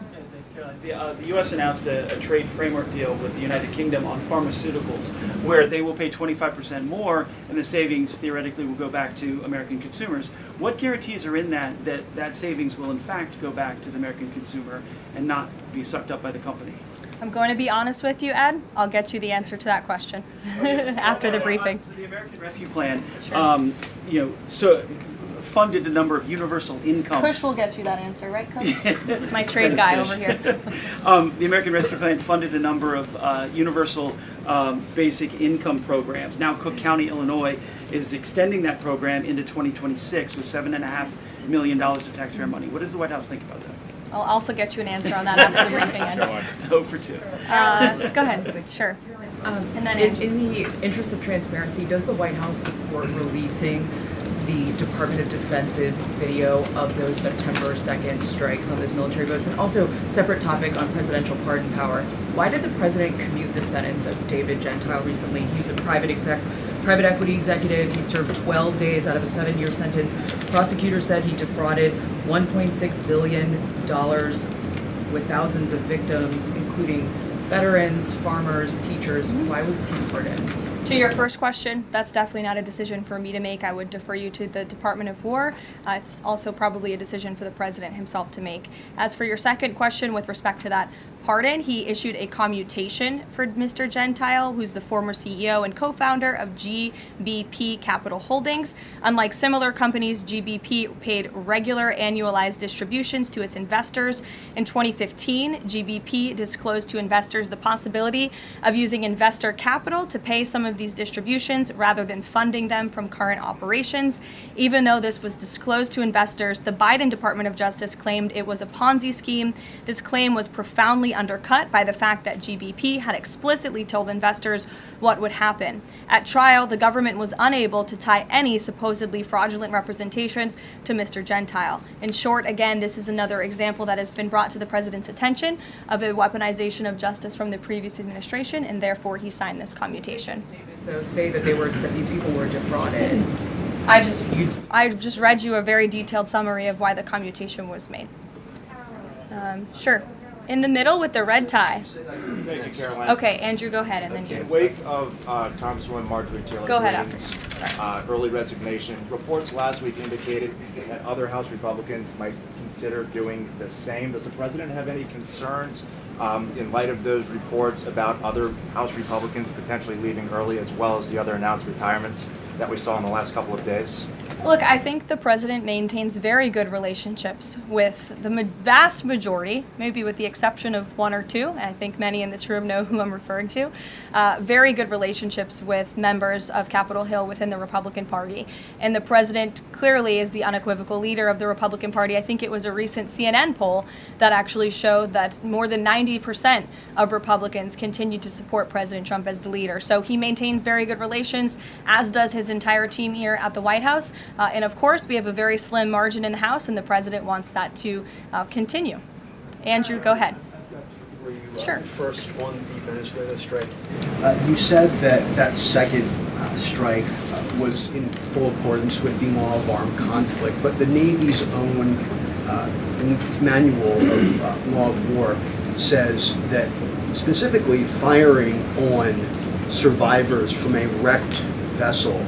The U.S. announced a trade framework deal with the United Kingdom on pharmaceuticals, where they will pay 25% more, and the savings theoretically will go back to American consumers. What guarantees are in that savings will in fact go back to the American consumer and not be sucked up by the company? I'm going to be honest with you, Ed. I'll get you the answer to that question after the briefing. So the American Rescue Plan, sure. Funded a number of universal income. Kush will get you that answer, right, Kush? My trade guy over here. The American Rescue Plan funded a number of universal basic income programs. Now Cook County, Illinois is extending that program into 2026 with $7.5 million of taxpayer money. What does the White House think about that? I'll also get you an answer on that after the briefing. Ed. 2 for 2. Go ahead. Sure. And then in the interest of transparency, does the White House support releasing the Department of Defense's video of those September 2nd strikes on those military boats? And also, separate topic on presidential pardon power. Why did the president commute the sentence of David Gentile recently? He was a private equity executive. He served 12 days out of a 7-year sentence. Prosecutors said he defrauded $1.6 billion with thousands of victims, including veterans, farmers, teachers. Why was he pardoned? To your first question, that's definitely not a decision for me to make. I would defer you to the Department of War. It's also probably a decision for the president himself to make. As for your second question with respect to that pardon, he issued a commutation for Mr. Gentile, who's the former CEO and co-founder of GBP Capital Holdings. Unlike similar companies, GBP paid regular annualized distributions to its investors. In 2015, GBP disclosed to investors the possibility of using investor capital to pay some of these distributions rather than funding them from current operations. Even though this was disclosed to investors, the Biden Department of Justice claimed it was a Ponzi scheme. This claim was profoundly undercut by the fact that GBP had explicitly told investors what would happen. At trial, the government was unable to tie any supposedly fraudulent representations to Mr. Gentile. In short, again, this is another example that has been brought to the president's attention of a weaponization of justice from the previous administration, and therefore he signed this commutation. So say that these people were defrauded. I just read you a very detailed summary of why the commutation was made. Sure. In the middle with the red tie. Thank you, Caroline. Okay, Andrew, go ahead, and then you. In wake of Congresswoman Marjorie Taylor Greene's early resignation, reports last week indicated that other House Republicans might consider doing the same. Does the president have any concerns in light of those reports about other House Republicans potentially leaving early, as well as the other announced retirements that we saw in the last couple of days? Look, I think the president maintains very good relationships with the vast majority, maybe with the exception of 1 or 2. I think many in this room know who I'm referring to. Very good relationships with members of Capitol Hill within the Republican Party. And the president clearly is the unequivocal leader of the Republican Party. I think it was a recent CNN poll that actually showed that more than 90% of Republicans continue to support President Trump as the leader. So he maintains very good relations, as does his entire team here at the White House. And of course, we have a very slim margin in the House, and the president wants that to continue. Andrew, go ahead. I've got 2 for you. Sure. First, on the Venezuela strike. You said that second strike was in full accordance with the law of armed conflict, but the Navy's own manual of law of war says that specifically firing on survivors from a wrecked vessel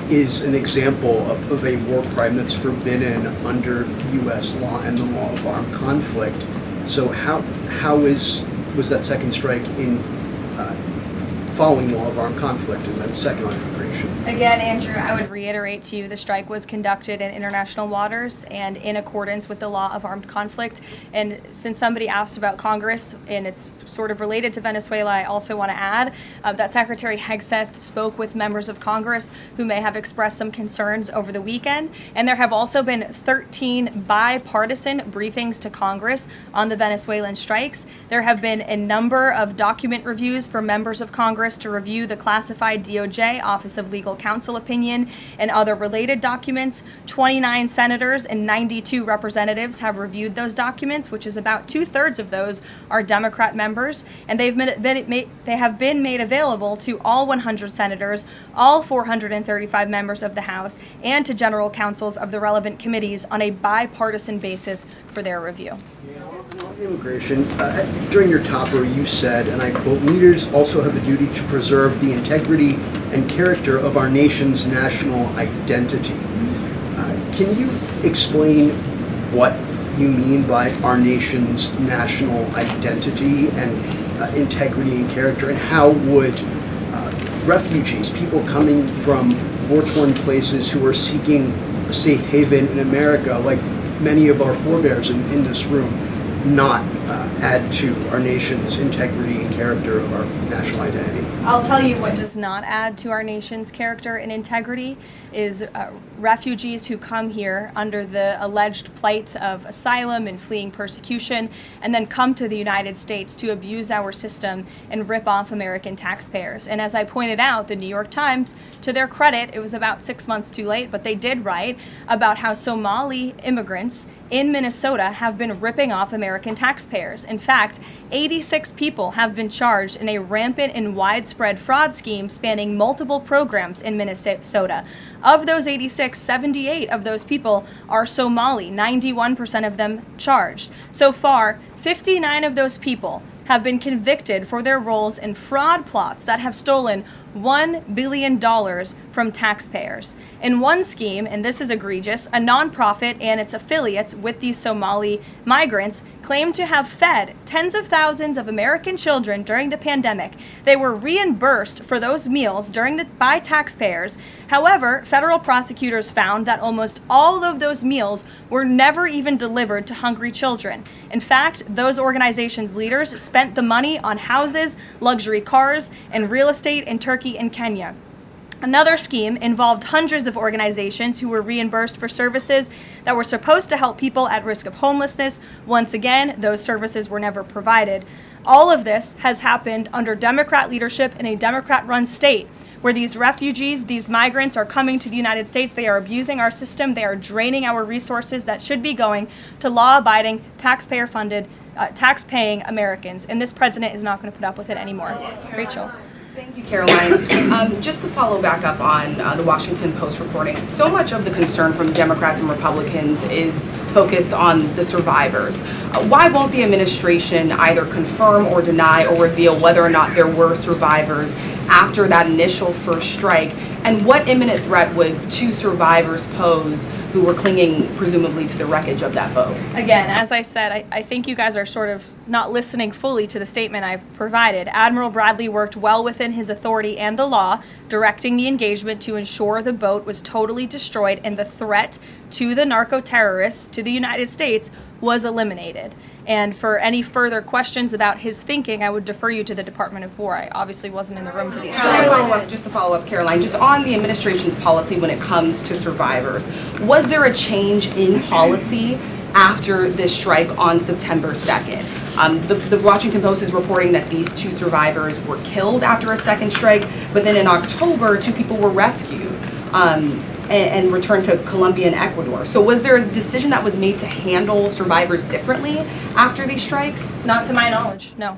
is an example of a war crime that's forbidden under U.S. law and the law of armed conflict. So was that second strike in following law of armed conflict, and then second on immigration? Again, Andrew, I would reiterate to you the strike was conducted in international waters and in accordance with the law of armed conflict. And since somebody asked about Congress, and it's sort of related to Venezuela, I also want to add that Secretary Hegseth spoke with members of Congress who may have expressed some concerns over the weekend. And there have also been 13 bipartisan briefings to Congress on the Venezuelan strikes. There have been a number of document reviews for members of Congress to review the classified DOJ Office of Legal Counsel opinion and other related documents. 29 senators and 92 representatives have reviewed those documents, which is about 2/3 of those are Democrat members, and they have been made available to all 100 senators, all 435 members of the House, and to general counsels of the relevant committees on a bipartisan basis for their review. On immigration, during your topper you said, and I quote, "Leaders also have a duty to preserve the integrity and character of our nation's national identity." Can you explain what you mean by our nation's national identity and integrity and character, and how would refugees, people coming from war-torn places who are seeking a safe haven in America, like many of our forebears in this room, not add to our nation's integrity and character of our national identity? I'll tell you what does not add to our nation's character and integrity is refugees who come here under the alleged plight of asylum and fleeing persecution, and then come to the United States to abuse our system and rip off American taxpayers. And as I pointed out, the New York Times, to their credit, it was about 6 months too late, but they did write about how Somali immigrants in Minnesota have been ripping off American taxpayers. In fact, 86 people have been charged in a rampant and widespread fraud scheme spanning multiple programs in Minnesota. Of those 86, 78 of those people are Somali, 91% of them charged. So far, 59 of those people have been convicted for their roles in fraud plots that have stolen $1 billion from taxpayers. In one scheme, and this is egregious, a nonprofit and its affiliates with these Somali migrants claimed to have fed tens of thousands of American children during the pandemic. They were reimbursed for those meals by taxpayers. However, federal prosecutors found that almost all of those meals were never even delivered to hungry children. In fact, those organizations' leaders spent the money on houses, luxury cars, and real estate in Turkey and Kenya. Another scheme involved hundreds of organizations who were reimbursed for services that were supposed to help people at risk of homelessness. Once again, those services were never provided. All of this has happened under Democrat leadership in a Democrat-run state, where these refugees, these migrants are coming to the United States. They are abusing our system. They are draining our resources that should be going to law-abiding, taxpayer-funded, tax-paying Americans. And this president is not going to put up with it anymore. Rachel. Thank you, Karoline. Just to follow back up on the Washington Post reporting, so much of the concern from Democrats and Republicans is focused on the survivors. Why won't the administration either confirm or deny or reveal whether or not there were survivors after that initial first strike? And what imminent threat would two survivors pose who were clinging presumably to the wreckage of that boat? Again, as I said, I think you guys are sort of not listening fully to the statement I've provided. Admiral Bradley worked well within his authority and the law, directing the engagement to ensure the boat was totally destroyed and the threat to the narco-terrorists, to the United States, was eliminated. And for any further questions about his thinking, I would defer you to the Department of War. I obviously wasn't in the room for these. Just to follow up, Karoline, just on the administration's policy when it comes to survivors, was there a change in policy after this strike on September 2nd? The Washington Post is reporting that these two survivors were killed after a second strike, but then in October, two people were rescued. and returned to Colombia and Ecuador. So was there a decision that was made to handle survivors differently after these strikes? Not to my knowledge, no.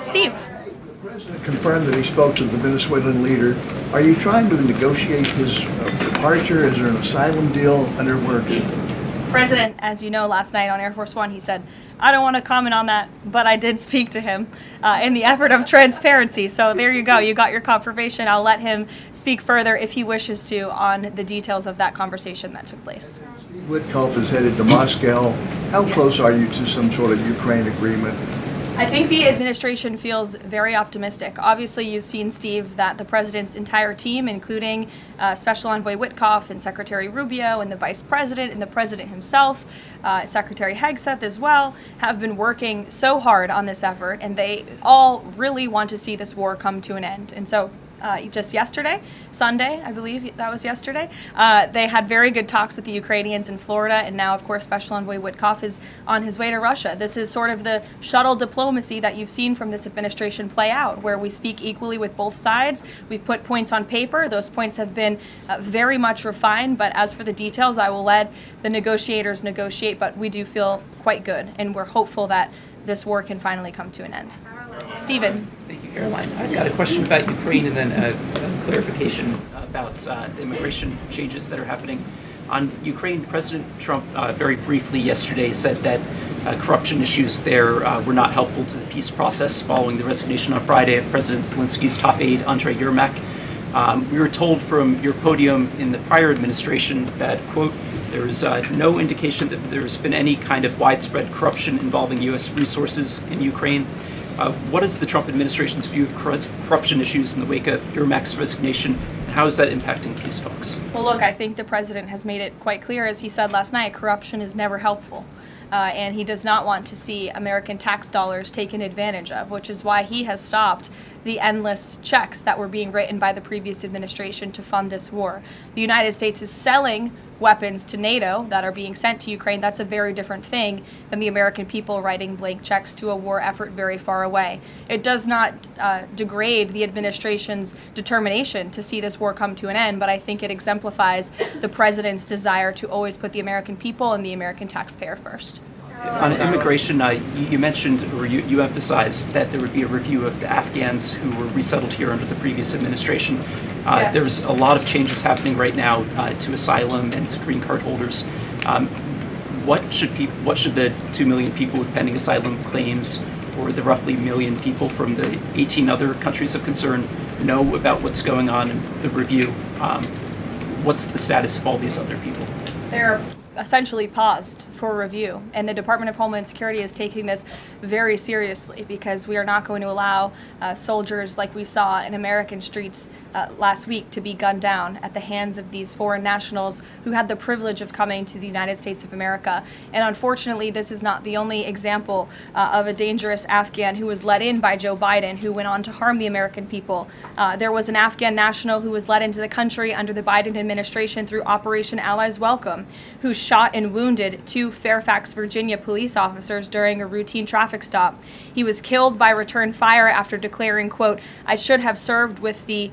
Steve. The president confirmed that he spoke to the Venezuelan leader. Are you trying to negotiate his departure? Is there an asylum deal under work? President, as you know, last night on Air Force One, he said, I don't want to comment on that, but I did speak to him in the effort of transparency. So there you go. You got your confirmation. I'll let him speak further if he wishes to on the details of that conversation that took place. Steve Lookner is headed to Moscow. How close are you to some sort of Ukraine agreement? I think the administration feels very optimistic. Obviously, you've seen, Steve, that the president's entire team, including Special Envoy Witkoff and Secretary Rubio and the vice president and the president himself, Secretary Hegseth as well, have been working so hard on this effort, and they all really want to see this war come to an end. And so just yesterday, Sunday, I believe that was yesterday, they had very good talks with the Ukrainians in Florida, and now, of course, Special Envoy Witkoff is on his way to Russia. This is sort of the shuttle diplomacy that you've seen from this administration play out, where we speak equally with both sides. We've put points on paper. Those points have been very much refined, but as for the details, I will let the negotiators negotiate, but we do feel quite good, and we're hopeful that this war can finally come to an end. Stephen. Thank you, Caroline. I've got a question about Ukraine and then a clarification about the immigration changes that are happening. On Ukraine, President Trump very briefly yesterday said that corruption issues there were not helpful to the peace process following the resignation on Friday of President Zelensky's top aide, Andrei Yermak. We were told from your podium in the prior administration that, quote, there is no indication that there's been any kind of widespread corruption involving U.S. resources in Ukraine. What is the Trump administration's view of corruption issues in the wake of Yermak's resignation, and how is that impacting peace talks? Well, look, I think the president has made it quite clear, as he said last night, corruption is never helpful. And he does not want to see American tax dollars taken advantage of, which is why he has stopped the endless checks that were being written by the previous administration to fund this war. The United States is selling weapons to NATO that are being sent to Ukraine. That's a very different thing than the American people writing blank checks to a war effort very far away. It does not degrade the administration's determination to see this war come to an end, but I think it exemplifies the president's desire to always put the American people and the American taxpayer first. On immigration, you mentioned, or you emphasized that there would be a review of the Afghans who were resettled here under the previous administration. Yes. There's a lot of changes happening right now to asylum and to green card holders. What should the 2 million people with pending asylum claims, or the roughly 1 million people from the 18 other countries of concern, know about what's going on in the review? What's the status of all these other people? They're essentially paused for review, and the Department of Homeland Security is taking this very seriously, because we are not going to allow soldiers like we saw in American streets last week to be gunned down at the hands of these foreign nationals who had the privilege of coming to the United States of America. And unfortunately, this is not the only example of a dangerous Afghan who was let in by Joe Biden, who went on to harm the American people. There was an Afghan national who was let into the country under the Biden administration through Operation Allies Welcome, who shot and wounded 2 Fairfax, Virginia police officers during a routine traffic stop. He was killed by return fire after declaring, quote, "I should have served with the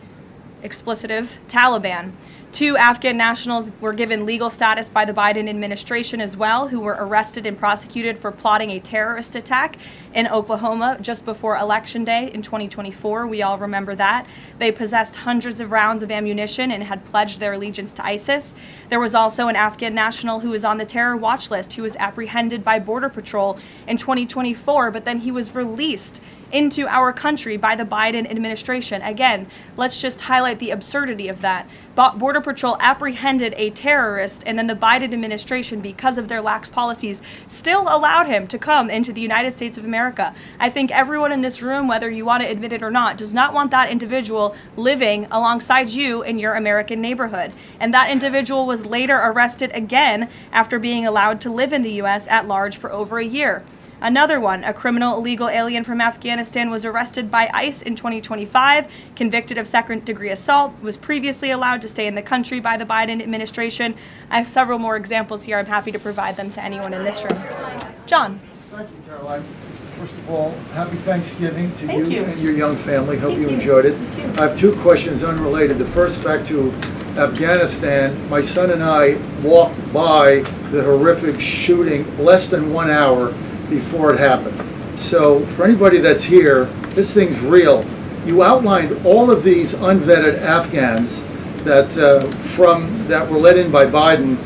explicitive Taliban." 2 Afghan nationals were given legal status by the Biden administration as well, who were arrested and prosecuted for plotting a terrorist attack in Oklahoma just before Election Day in 2024. We all remember that. They possessed hundreds of rounds of ammunition and had pledged their allegiance to ISIS. There was also an Afghan national who was on the terror watch list, who was apprehended by Border Patrol in 2024, but then he was released into our country by the Biden administration. Again, let's just highlight the absurdity of that. Border Patrol apprehended a terrorist, and then the Biden administration, because of their lax policies, still allowed him to come into the United States of America. I think everyone in this room, whether you want to admit it or not, does not want that individual living alongside you in your American neighborhood. And that individual was later arrested again after being allowed to live in the U.S. at large for over a year. Another one, a criminal illegal alien from Afghanistan, was arrested by ICE in 2025, convicted of second-degree assault, was previously allowed to stay in the country by the Biden administration. I have several more examples here. I'm happy to provide them to anyone in this room. John. Thank you, Caroline. First of all, happy Thanksgiving to Thank you and your young family. Hope you enjoyed it. I have 2 questions unrelated. The first, back to Afghanistan, my son and I walked by the horrific shooting less than 1 hour before it happened. So for anybody that's here, this thing's real. You outlined all of these unvetted Afghans that that were let in by Biden.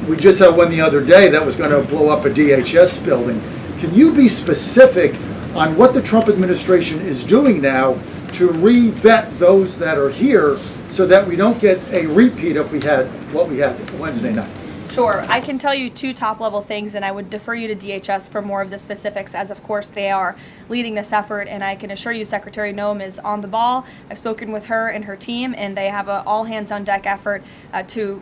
We just had one the other day that was going to blow up a DHS building. Can you be specific on what the Trump administration is doing now to re-vet those that are here so that we don't get a repeat of what we had Wednesday night? Sure. I can tell you two top-level things, and I would defer you to DHS for more of the specifics, as of course they are leading this effort, and I can assure you Secretary Noem is on the ball. I've spoken with her and her team, and they have an all-hands-on-deck effort to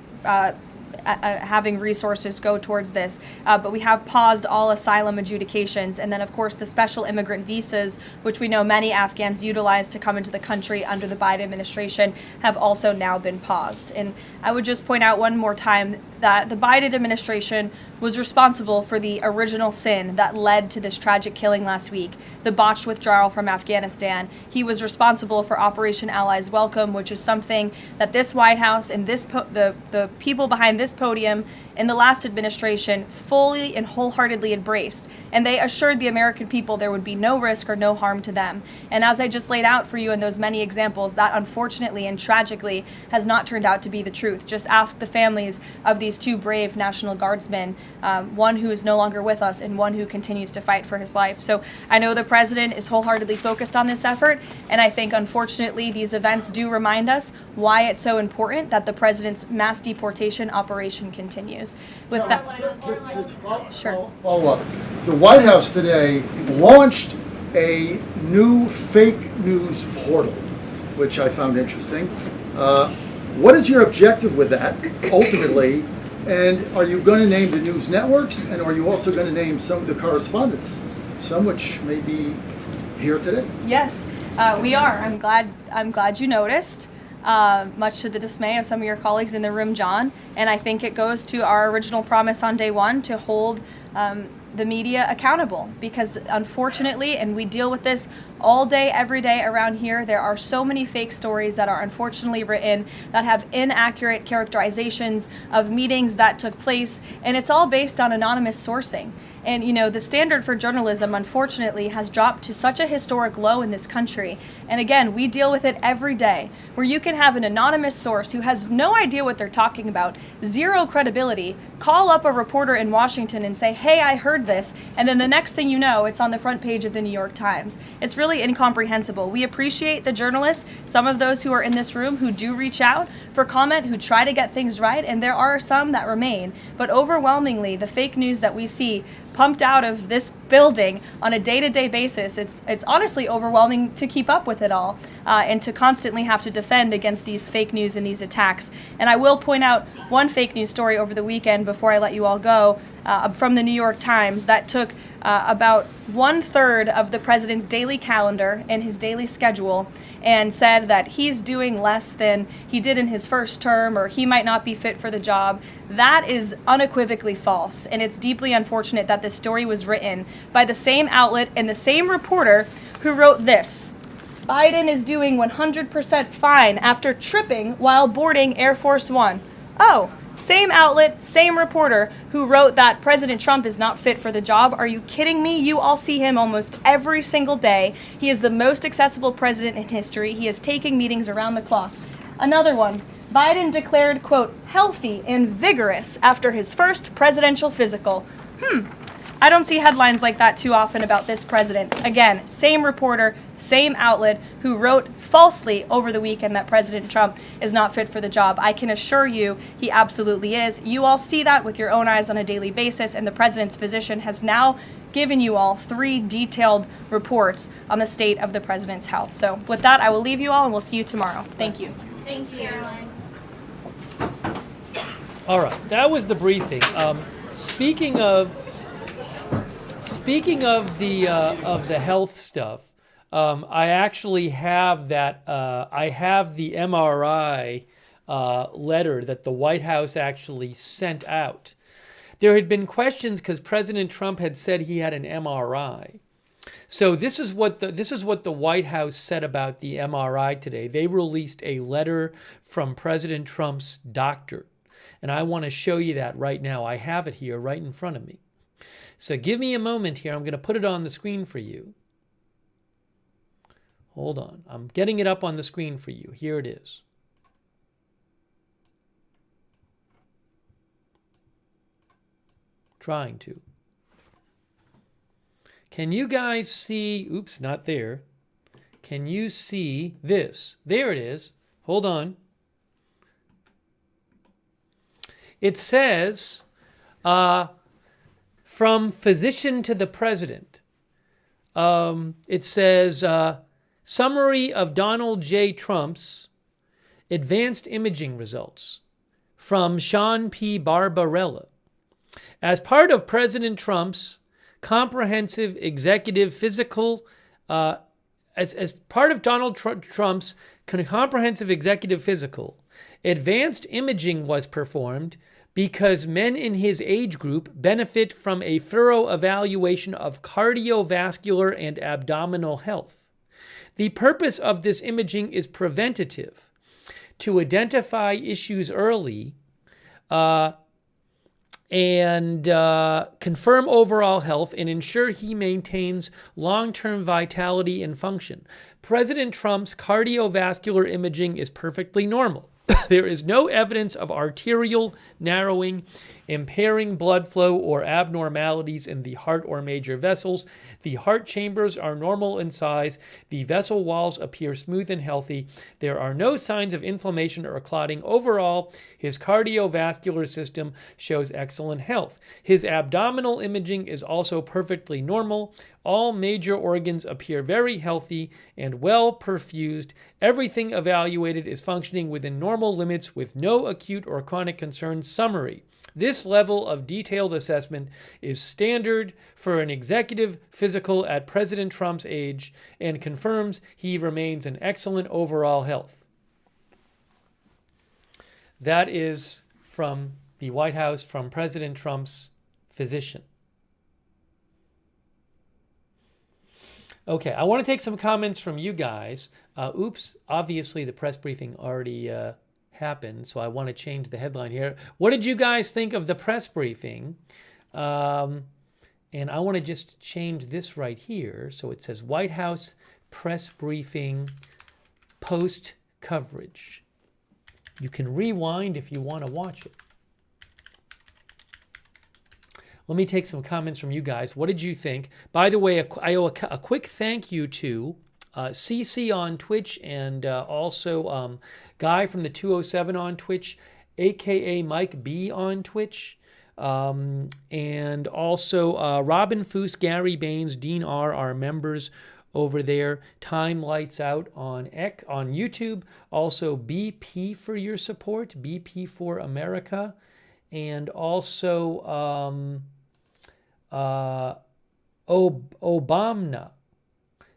having resources go towards this. But we have paused all asylum adjudications, and then of course the special immigrant visas, which we know many Afghans utilize to come into the country under the Biden administration, have also now been paused. And I would just point out one more time that the Biden administration was responsible for the original sin that led to this tragic killing last week, the botched withdrawal from Afghanistan. He was responsible for Operation Allies Welcome, which is something that this White House and the people behind this podium in the last administration fully and wholeheartedly embraced. And they assured the American people there would be no risk or no harm to them. And as I just laid out for you in those many examples, that unfortunately and tragically has not turned out to be the truth. Just ask the families of these two brave National Guardsmen, one who is no longer with us and one who continues to fight for his life. So I know the president is wholeheartedly focused on this effort, and I think unfortunately these events do remind us why it's so important that the president's mass deportation operation continues. With that, follow up. The White House today launched a new fake news portal, which I found interesting. What is your objective with that, ultimately? And are you going to name the news networks, and are you also going to name some of the correspondents, some which may be here today? Yes, we are. I'm glad you noticed. Much to the dismay of some of your colleagues in the room, John. And I think it goes to our original promise on day one to hold the media accountable, because unfortunately, and we deal with this all day, every day around here, there are so many fake stories that are unfortunately written that have inaccurate characterizations of meetings that took place, and it's all based on anonymous sourcing. And, you know, the standard for journalism, unfortunately, has dropped to such a historic low in this country. And again, we deal with it every day, where you can have an anonymous source who has no idea what they're talking about, zero credibility, call up a reporter in Washington and say, hey, I heard this, and then the next thing you know, it's on the front page of the New York Times. It's really incomprehensible. We appreciate the journalists, some of those who are in this room who do reach out for comment, who try to get things right, and there are some that remain. But overwhelmingly, the fake news that we see pumped out of this building on a day-to-day basis, it's honestly overwhelming to keep up with it all, and to constantly have to defend against these fake news and these attacks. And I will point out one fake news story over the weekend before I let you all go, from the New York Times that took about 1/3 of the president's daily calendar and his daily schedule and said that he's doing less than he did in his first term, or he might not be fit for the job. That is unequivocally false, and it's deeply unfortunate that this story was written by the same outlet and the same reporter who wrote this: Biden is doing 100% fine after tripping while boarding Air Force One. Oh, same outlet, same reporter who wrote that President Trump is not fit for the job. Are you kidding me? You all see him almost every single day. He is the most accessible president in history. He is taking meetings around the clock. Another one. Biden declared, quote, healthy and vigorous after his first presidential physical. I don't see headlines like that too often about this president. Again, same reporter, same outlet who wrote falsely over the weekend that President Trump is not fit for the job. I can assure you he absolutely is. You all see that with your own eyes on a daily basis, and the president's physician has now given you all 3 detailed reports on the state of the president's health. So with that, I will leave you all, and we'll see you tomorrow. Thank you. Thank you, Karoline. All right, that was the briefing. Speaking of the health stuff, I actually have that. I have the MRI letter that the White House actually sent out. There had been questions because President Trump had said he had an MRI, So this is what the White House said about the MRI today. They released a letter from President Trump's doctor, and I want to show you that right now. I have it here right in front of me. So give me a moment here. I'm going to put it on the screen for you. Hold on. I'm getting it up on the screen for you. Here it is. Trying to. Can you guys see, oops, not there. Can you see this? There it is. Hold on. It says, from physician to the president. It says, summary of Donald J. Trump's advanced imaging results from Sean P. Barbarella. As part of President Trump's comprehensive executive physical, as part of Donald Trump's comprehensive executive physical, advanced imaging was performed because men in his age group benefit from a thorough evaluation of cardiovascular and abdominal health. The purpose of this imaging is preventative, to identify issues early, and confirm overall health and ensure he maintains long-term vitality and function. President Trump's cardiovascular imaging is perfectly normal. There is no evidence of arterial narrowing, impairing blood flow, or abnormalities in the heart or major vessels. The heart chambers are normal in size. The vessel walls appear smooth and healthy. There are no signs of inflammation or clotting. Overall, his cardiovascular system shows excellent health. His abdominal imaging is also perfectly normal. All major organs appear very healthy and well perfused. Everything evaluated is functioning within normal limits with no acute or chronic concerns. Summary. This level of detailed assessment is standard for an executive physical at President Trump's age and confirms he remains in excellent overall health. That is from the White House, from President Trump's physician. Okay, I want to take some comments from you guys. Oops, obviously the press briefing already happened, so I want to change the headline here. What did you guys think of the press briefing? And I want to just change this right here. So it says White House press briefing post coverage. You can rewind if you want to watch it. Let me take some comments from you guys. What did you think? By the way, I owe a quick thank you to CC on Twitch and also Guy from the 207 on Twitch, a.k.a. Mike B on Twitch, and also Robin Foose, Gary Baines, Dean R. are members over there. Time Lights Out on YouTube. Also BP for your support, BP for America. And also Obama.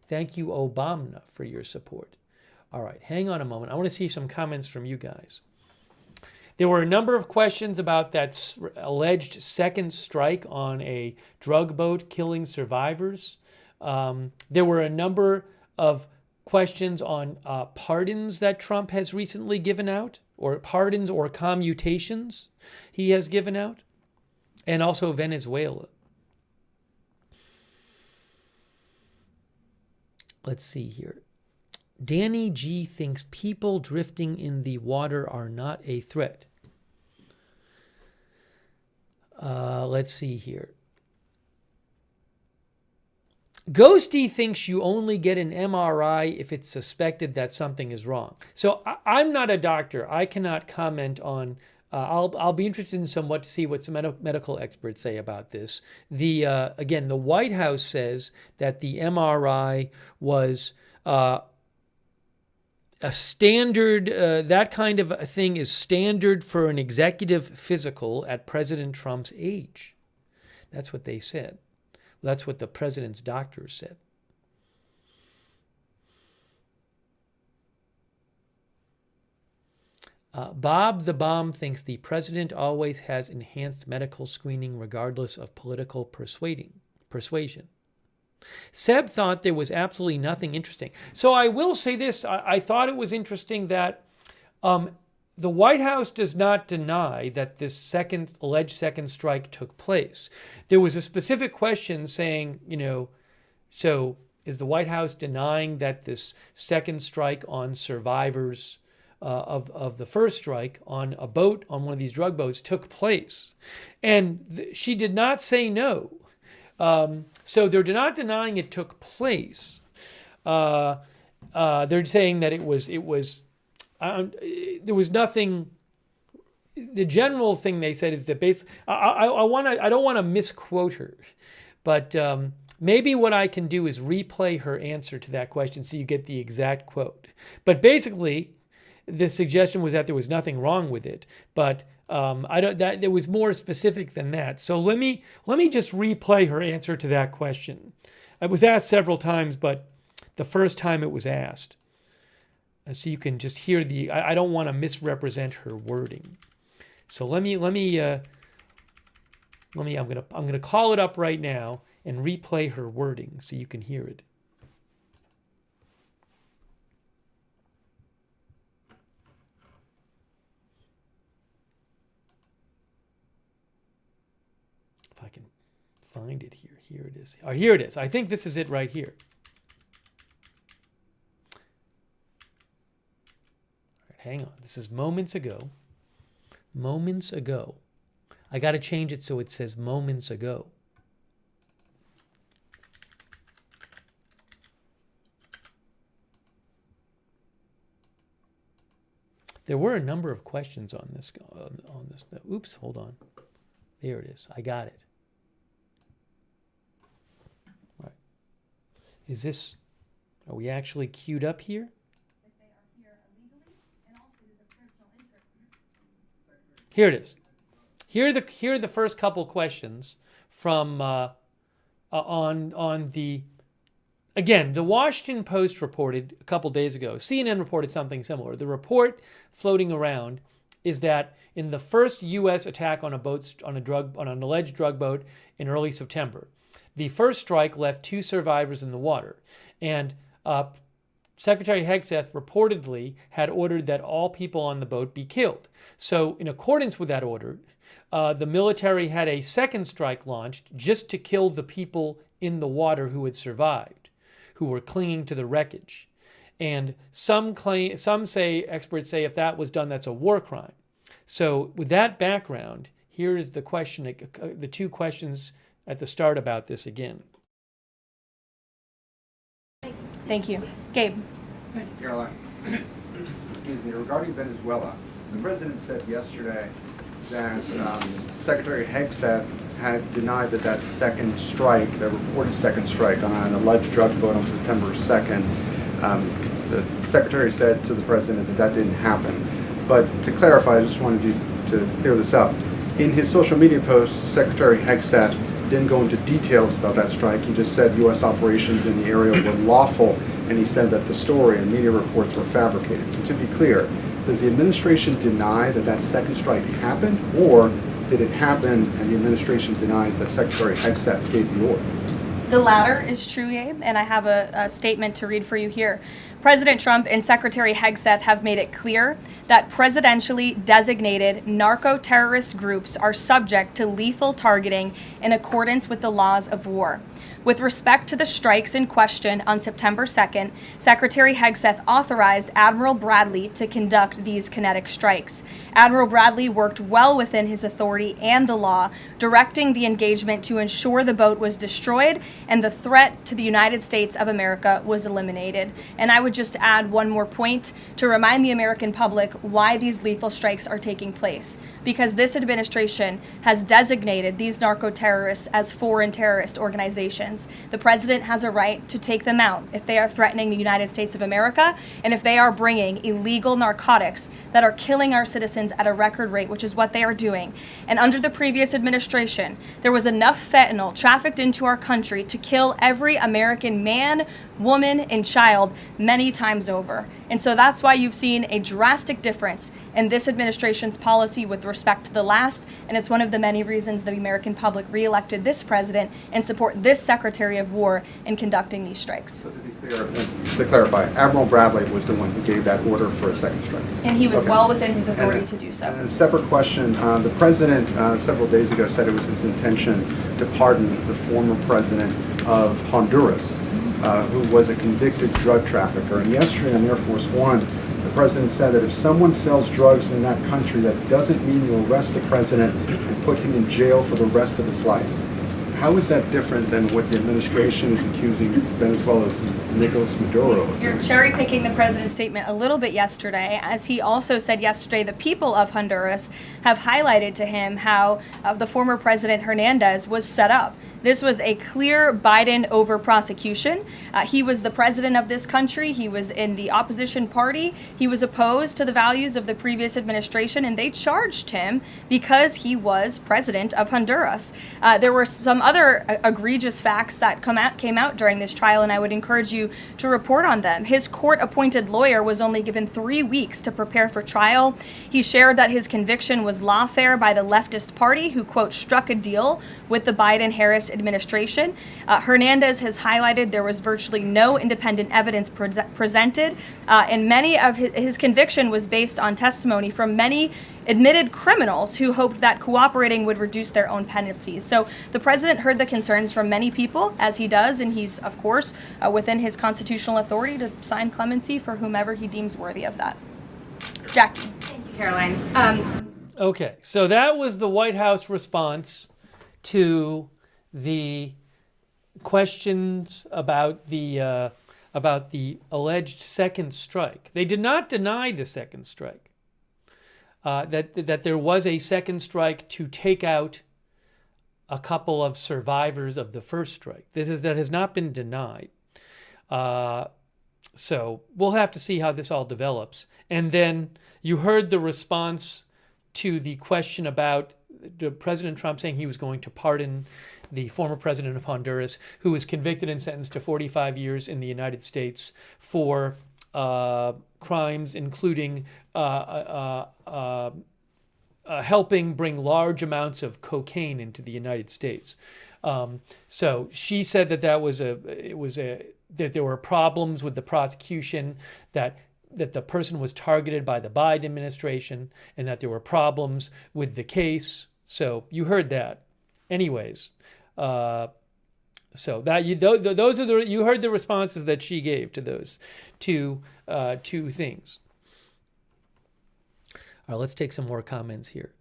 Thank you, Obama, for your support. All right, hang on a moment. I want to see some comments from you guys. There were a number of questions about that alleged second strike on a drug boat killing survivors. There were a number of questions on pardons that Trump has recently given out, or pardons or commutations he has given out, and also Venezuela. Let's see here. Danny G thinks people drifting in the water are not a threat. Let's see here. Ghosty thinks you only get an MRI if it's suspected that something is wrong. So I'm not a doctor. I cannot comment on. I'll be interested in somewhat to see what some medical experts say about this. Again, the White House says that the MRI was a standard. That kind of a thing is standard for an executive physical at President Trump's age. That's what they said. That's what the president's doctors said. Bob the Bomb thinks the president always has enhanced medical screening regardless of political persuasion. Seb thought there was absolutely nothing interesting. So I will say this, I thought it was interesting that the White House does not deny that this alleged second strike took place. There was a specific question saying, so is the White House denying that this second strike on survivors of the first strike on a boat, on one of these drug boats, took place? And she did not say no. So they're not denying it took place. They're saying that there was nothing. The general thing they said is that I don't want to misquote her, but maybe what I can do is replay her answer to that question so you get the exact quote. But basically, the suggestion was that there was nothing wrong with it, but there was more specific than that. So let me just replay her answer to that question. It was asked several times, but the first time it was asked, so you can just hear I don't want to misrepresent her wording. So I'm gonna call it up right now and replay her wording so you can hear it. If I can find it here. Here it is. Oh, here it is. I think this is it right here. All right, hang on. This is moments ago. Moments ago. I got to change it so it says moments ago. There were a number of questions on this. Oops, hold on. There it is. I got it. All right. Are we actually queued up here? Here it is. Here are the first couple questions from on the. Again, the Washington Post reported a couple days ago. CNN reported something similar. The report floating around is that in the first U.S. attack on an alleged drug boat in early September, the first strike left 2 survivors in the water, and Secretary Hegseth reportedly had ordered that all people on the boat be killed. So, in accordance with that order, the military had a second strike launched just to kill the people in the water who had survived, who were clinging to the wreckage. And experts say if that was done, that's a war crime. So with that background, here is the question, the 2 questions at the start about this again. Thank you. Gabe. Thank you, Caroline. Excuse me. Regarding Venezuela, the president said yesterday that Secretary Hegseth had denied that second strike, the reported second strike on an alleged drug boat on September 2nd, the secretary said to the president that didn't happen. But to clarify, I just wanted you to clear this up. In his social media post, Secretary Hegseth didn't go into details about that strike. He just said U.S. operations in the area were lawful, and he said that the story and media reports were fabricated. So to be clear, does the administration deny that second strike happened, or did it happen and the administration denies that Secretary Hegseth gave the order? The latter is true, Gabe, and I have a statement to read for you here. President Trump and Secretary Hegseth have made it clear that presidentially designated narco-terrorist groups are subject to lethal targeting in accordance with the laws of war. With respect to the strikes in question on September 2nd, Secretary Hegseth authorized Admiral Bradley to conduct these kinetic strikes. Admiral Bradley worked well within his authority and the law, directing the engagement to ensure the boat was destroyed and the threat to the United States of America was eliminated. And I would just add one more point to remind the American public why these lethal strikes are taking place. Because this administration has designated these narco-terrorists as foreign terrorist organizations. The president has a right to take them out if they are threatening the United States of America and if they are bringing illegal narcotics that are killing our citizens at a record rate, which is what they are doing. And under the previous administration, there was enough fentanyl trafficked into our country to kill every American man, woman, and child many times over. And so that's why you've seen a drastic difference in this administration's policy with respect to the last, and it's one of the many reasons the American public reelected this president and support this Secretary of War in conducting these strikes. So to be clear, to clarify, Admiral Bradley was the one who gave that order for a second strike. And he was Okay. well within his authority to do so. And a separate question, the president several days ago said it was his intention to pardon the former president of Honduras, who was a convicted drug trafficker. And yesterday on Air Force One, the president said that if someone sells drugs in that country, that doesn't mean you arrest the president and put him in jail for the rest of his life. How is that different than what the administration is accusing Venezuela's Nicolas Maduro of? You're cherry picking the president's statement a little bit yesterday, as he also said yesterday the people of Honduras have highlighted to him how the former president Hernandez was set up. This was a clear Biden over prosecution. He was the president of this country. He was in the opposition party. He was opposed to the values of the previous administration, and they charged him because he was president of Honduras. There were some other egregious facts that came out during this trial, and I would encourage you to report on them. His court-appointed lawyer was only given 3 weeks to prepare for trial. He shared that his conviction was lawfare by the leftist party, who, quote, struck a deal with the Biden-Harris administration. Hernandez has highlighted there was virtually no independent evidence presented, and many of his conviction was based on testimony from many admitted criminals who hoped that cooperating would reduce their own penalties. So the president heard the concerns from many people, as he does, and he's, of course, within his constitutional authority to sign clemency for whomever he deems worthy of that. Jackie. Thank you, Caroline. Okay, so that was the White House response to the questions about the alleged second strike. They did not deny the second strike. That there was a second strike to take out a couple of survivors of the first strike. That has not been denied. So we'll have to see how this all develops. And then you heard the response to the question about President Trump saying he was going to pardon the former president of Honduras, who was convicted and sentenced to 45 years in the United States for crimes including helping bring large amounts of cocaine into the United States. So she said that that there were problems with the prosecution, that the person was targeted by the Biden administration, and that there were problems with the case. So you heard that. Anyways, so that you heard the responses that she gave to those two things. All right, let's take some more comments here.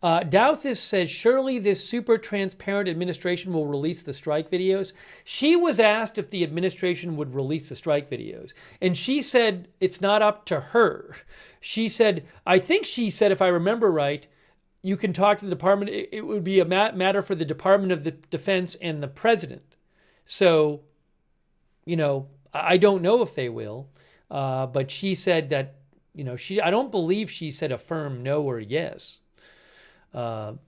Douthis says, surely this super transparent administration will release the strike videos. She was asked if the administration would release the strike videos, and she said it's not up to her. She said, I think she said, if I remember right, you can talk to the department. It would be a matter for the Department of the Defense and the president. So, I don't know if they will, but she said that, I don't believe she said a firm no or yes. Mad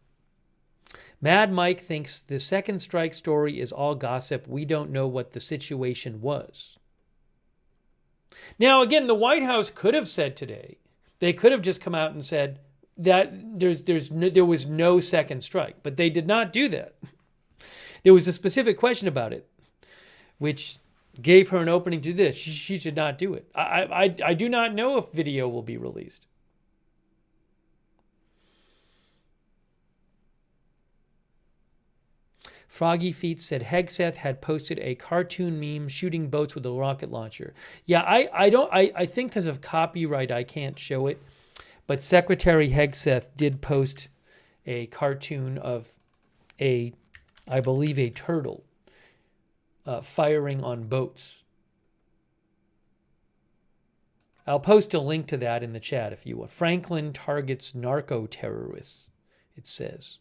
Mike thinks the second strike story is all gossip. We don't know what the situation was. Now, again, the White House could have said today, they could have just come out and said that there was no second strike, but they did not do that. There was a specific question about it, which gave her an opening to this. She should not do it. I do not know if video will be released. Froggy Feet said Hegseth had posted a cartoon meme shooting boats with a rocket launcher. Yeah, I think because of copyright I can't show it, but Secretary Hegseth did post a cartoon of I believe a turtle firing on boats. I'll post a link to that in the chat if you want. Franklin targets narco-terrorists, it says.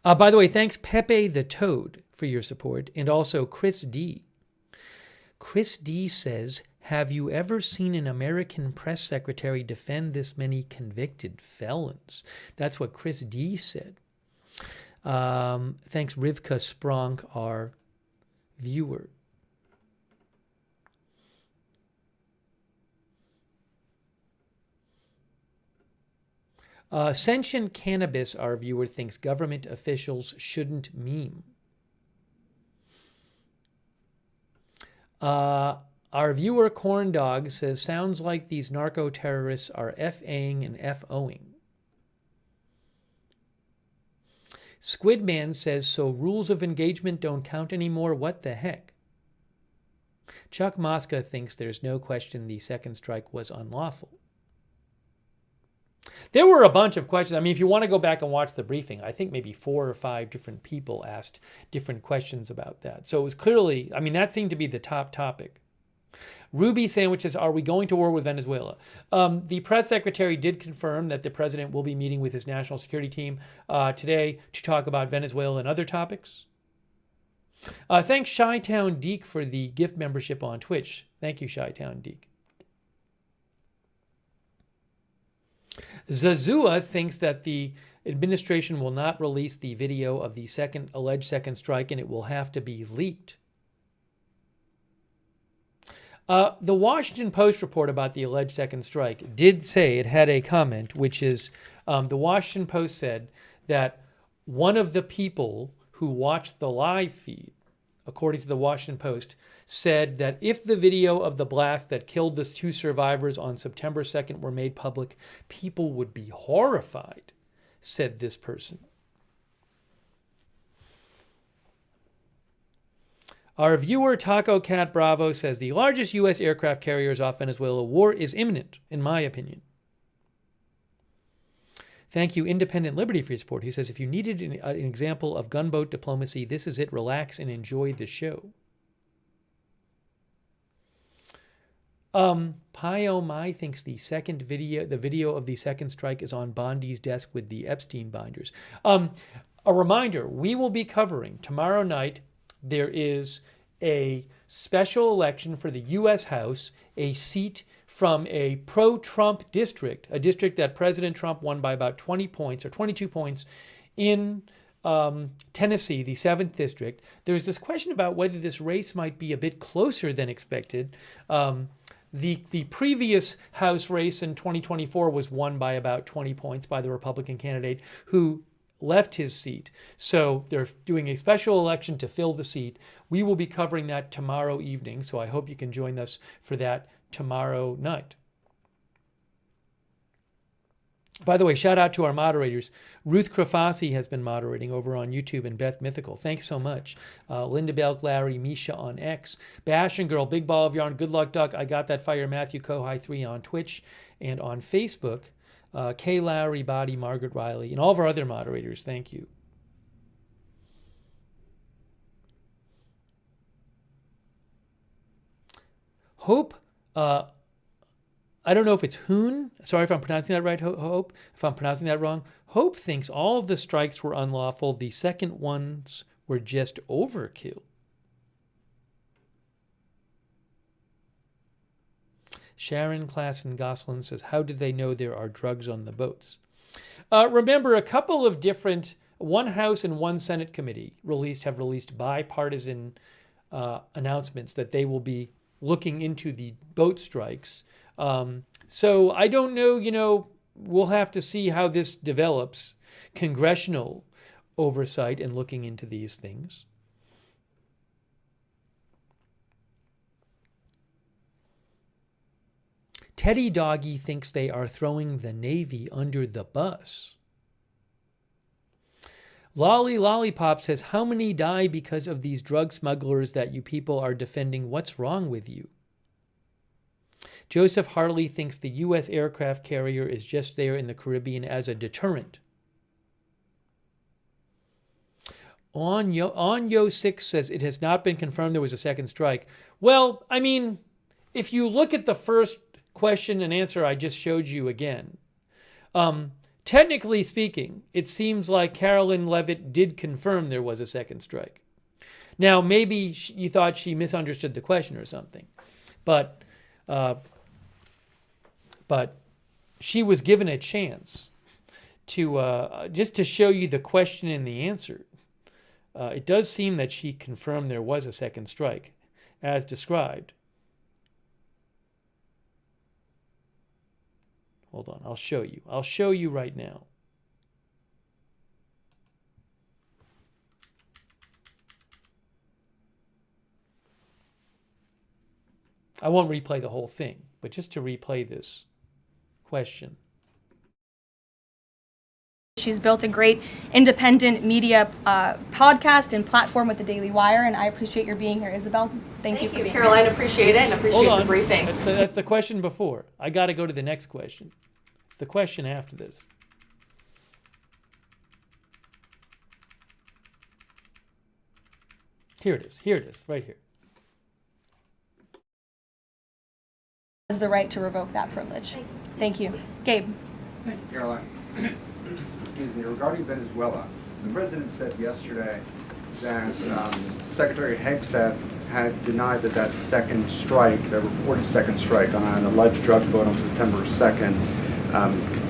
By the way, thanks Pepe the Toad for your support, and also Chris D. Chris D says, have you ever seen an American press secretary defend this many convicted felons? That's what Chris D said. Thanks Rivka Spronk, our viewer. Sentient Cannabis, our viewer, thinks government officials shouldn't meme. Our viewer, Corn Dog, says, sounds like these narco-terrorists are F-ing and F-oing. Squidman says, so rules of engagement don't count anymore? What the heck? Chuck Mosca thinks there's no question the second strike was unlawful. There were a bunch of questions. I mean, if you want to go back and watch the briefing, I think maybe 4 or 5 different people asked different questions about that. So it was clearly, I mean, that seemed to be the top topic. Ruby Sandwiches, are we going to war with Venezuela? The press secretary did confirm that the president will be meeting with his national security team today to talk about Venezuela and other topics. Thanks Chi-Town Deke for the gift membership on Twitch. Thank you, Chi-Town Deke. Zazua thinks that the administration will not release the video of the alleged second strike, and it will have to be leaked. The Washington Post report about the alleged second strike did say, it had a comment, which is, the Washington Post said that one of the people who watched the live feed, according to the Washington Post, said that if the video of the blast that killed the 2 survivors on September 2nd were made public, people would be horrified, said this person. Our viewer, Taco Cat Bravo, says the largest U.S. aircraft carriers off Venezuela. War is imminent, in my opinion. Thank you, Independent Liberty, for your support. He says, if you needed an example of gunboat diplomacy, this is it. Relax and enjoy the show. Pio Mai thinks the video of the second strike is on Bondi's desk with the Epstein binders. A reminder, we will be covering tomorrow night. There is a special election for the U.S. House, a seat from a pro-Trump district, a district that President Trump won by about 20 points or 22 points in Tennessee, the 7th district. There's this question about whether this race might be a bit closer than expected. The previous House race in 2024 was won by about 20 points by the Republican candidate who left his seat. So they're doing a special election to fill the seat. We will be covering that tomorrow evening, so I hope you can join us for that tomorrow night. By the way, shout out to our moderators. Ruth Krafasi has been moderating over on YouTube, and Beth Mythical. Thanks so much. Linda Belk, Larry, Misha on X. Bash and Girl, Big Ball of Yarn, Good Luck Duck, I Got That Fire, Matthew Kohai 3 on Twitch and on Facebook. Kay Lowry, Body, Margaret Riley, and all of our other moderators, thank you. Hope, I don't know if it's Hoon. Sorry if I'm pronouncing that right, Hope. If I'm pronouncing that wrong. Hope thinks all of the strikes were unlawful. The second ones were just overkill. Sharon Klassen-Goslin says, how did they know there are drugs on the boats? Remember, a couple of different, one House and one Senate committee have released bipartisan announcements that they will be looking into the boat strikes. So I don't know, we'll have to see how this develops. Congressional oversight and looking into these things. Teddy Doggy thinks they are throwing the Navy under the bus. Lolly Lollipop says, how many die because of these drug smugglers that you people are defending? What's wrong with you? Joseph Harley thinks the U.S. aircraft carrier is just there in the Caribbean as a deterrent. On Yo 6 says, it has not been confirmed there was a second strike. Well, I mean, if you look at the first question and answer I just showed you again, technically speaking, it seems like Karoline Leavitt did confirm there was a second strike. Now, maybe you thought she misunderstood the question or something, but she was given a chance to just to show you the question and the answer. It does seem that she confirmed there was a second strike, as described. Hold on, I'll show you. I'll show you right now. I won't replay the whole thing, but just to replay this question. She's built a great independent media podcast and platform with the Daily Wire, and I appreciate your being here, Isabel. Thank you for being Caroline, here. appreciate it and appreciate the briefing. That's the question before. I got to go to the next question. It's the question after this. Here it is. Here it is. Right here. Has the right to revoke that privilege. Thank you. Gabe. Thank you, Caroline. Excuse me. Regarding Venezuela, the president said yesterday that Secretary Hegseth had denied that second strike, the reported second strike on an alleged drug vote on September 2nd,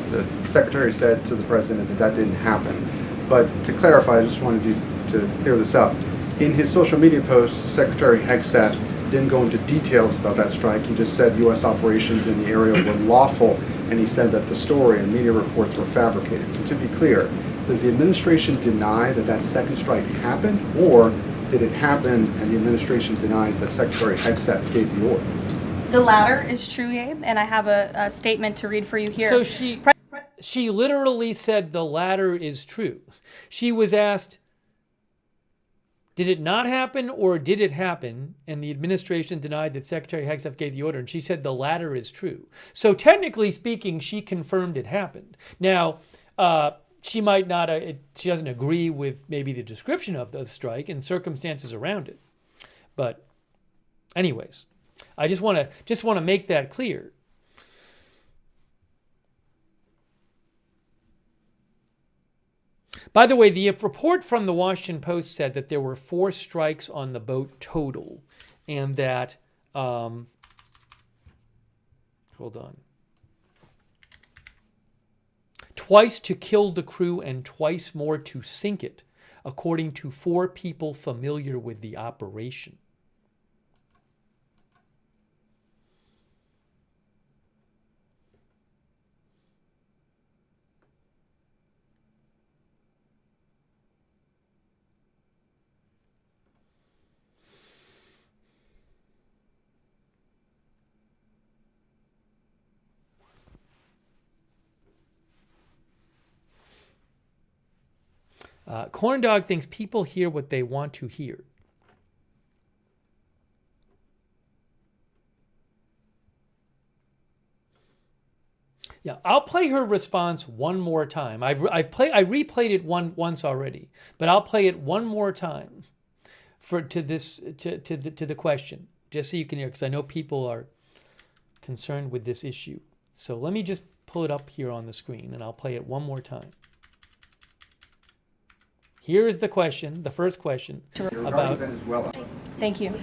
the secretary said to the president that didn't happen. But to clarify, I just wanted you to clear this up. In his social media post, Secretary Hegseth didn't go into details about that strike. He just said U.S. operations in the area were lawful, and he said that the story and media reports were fabricated. So to be clear, does the administration deny that second strike happened, or did it happen and the administration denies that Secretary Hegseth gave the order? The latter is true, Gabe, and I have a statement to read for you here. So she literally said the latter is true. She was asked, did it not happen or did it happen? And the administration denied that Secretary Hegseth gave the order, and she said the latter is true. So technically speaking, she confirmed it happened. Now, she might not, she doesn't agree with maybe the description of the strike and circumstances around it. But anyways, I just want to make that clear. By the way, the report from the Washington Post said that there were 4 strikes on the boat total, and that, hold on, twice to kill the crew and twice more to sink it, according to 4 people familiar with the operation. Corn Dog thinks people hear what they want to hear. Yeah, I'll play her response one more time. I replayed it once already, but I'll play it one more time to the question, just so you can hear, because I know people are concerned with this issue. So let me just pull it up here on the screen, and I'll play it one more time. Here is the question, the first question about Venezuela. Thank you.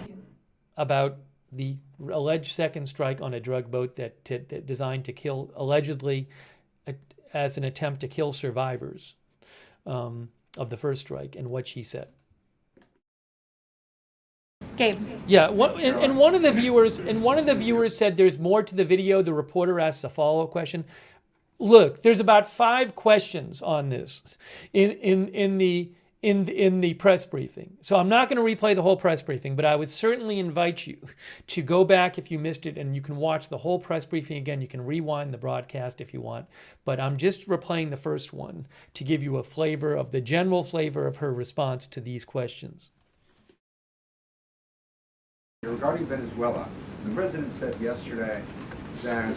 About the alleged second strike on a drug boat that designed to kill, allegedly as an attempt to kill survivors of the first strike, and what she said. Gabe. Yeah, and one of the viewers said there's more to the video. The reporter asks a follow-up question. Look, there's about 5 questions on this in the press briefing. So I'm not going to replay the whole press briefing, but I would certainly invite you to go back if you missed it, and you can watch the whole press briefing again. You can rewind the broadcast if you want, but I'm just replaying the first one to give you a flavor of the general flavor of her response to these questions. Regarding Venezuela, the president said yesterday that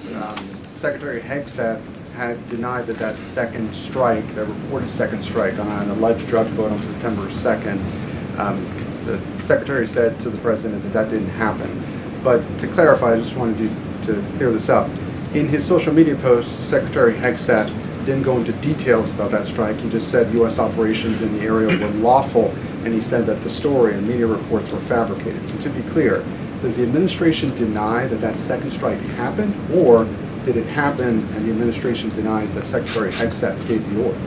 Secretary Hegseth had denied that second strike, the reported second strike on an alleged drug vote on September 2nd. The secretary said to the president that didn't happen. But to clarify, I just wanted you to clear this up. In his social media post, Secretary Hegseth didn't go into details about that strike. He just said U.S. operations in the area were lawful, and he said that the story and media reports were fabricated. So to be clear, does the administration deny that second strike happened, or did it happen and the administration denies that Secretary Hegseth gave the order?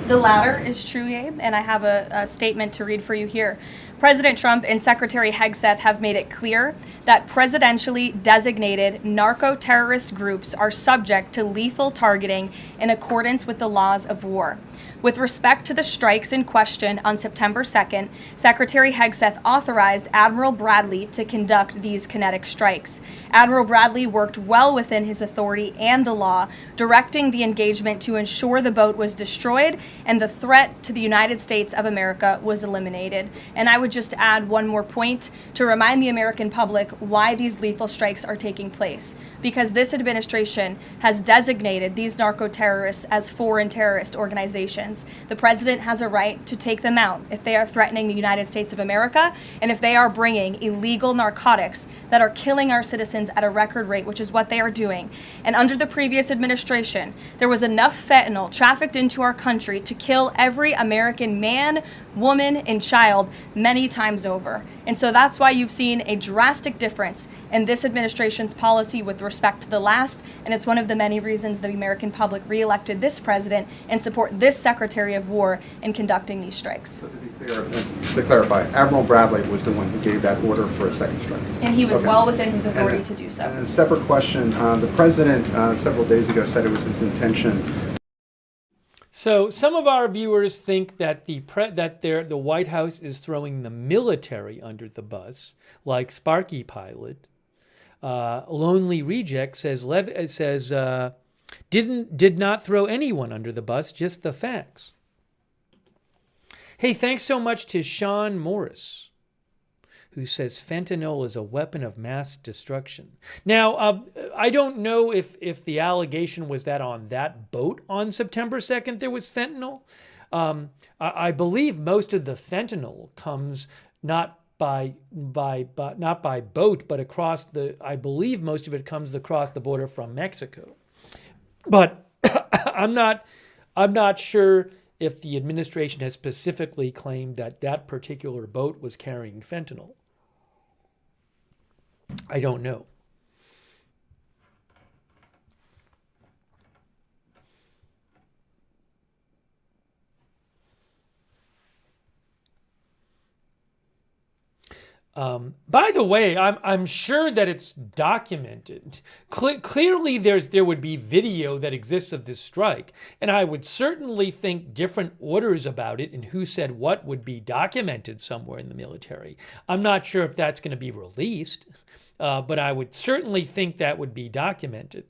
The latter is true, Abe, and I have a statement to read for you here. President Trump and Secretary Hegseth have made it clear that presidentially designated narco-terrorist groups are subject to lethal targeting in accordance with the laws of war. With respect to the strikes in question on September 2nd, Secretary Hegseth authorized Admiral Bradley to conduct these kinetic strikes. Admiral Bradley worked well within his authority and the law, directing the engagement to ensure the boat was destroyed and the threat to the United States of America was eliminated. And I would just add one more point to remind the American public why these lethal strikes are taking place. Because this administration has designated these narco-terrorists as foreign terrorist organizations. The president has a right to take them out if they are threatening the United States of America and if they are bringing illegal narcotics that are killing our citizens at a record rate, which is what they are doing. And under the previous administration, there was enough fentanyl trafficked into our country to kill every American man, woman, and child many times over. And so that's why you've seen a drastic difference in this administration's policy with respect to the last, and it's one of the many reasons the American public re-elected this president and support this Secretary of War in conducting these strikes. So to be clear, to clarify, Admiral Bradley was the one who gave that order for a second strike. And he was Okay. well within his authority to do so. And a separate question, the president several days ago said it was his intention. So some of our viewers think that the White House is throwing the military under the bus, like Sparky Pilot. Lonely Reject says did not throw anyone under the bus, just the facts. Hey, thanks so much to Sean Morris, who says fentanyl is a weapon of mass destruction. Now, I don't know if the allegation was that on that boat on September 2nd there was fentanyl. I believe most of the fentanyl comes not by boat, but across I believe most of it comes across the border from Mexico. But I'm not sure if the administration has specifically claimed that that particular boat was carrying fentanyl. I don't know. By the way, I'm sure that it's documented. Clearly, there would be video that exists of this strike, and I would certainly think different orders about it and who said what would be documented somewhere in the military. I'm not sure if that's going to be released, but I would certainly think that would be documented.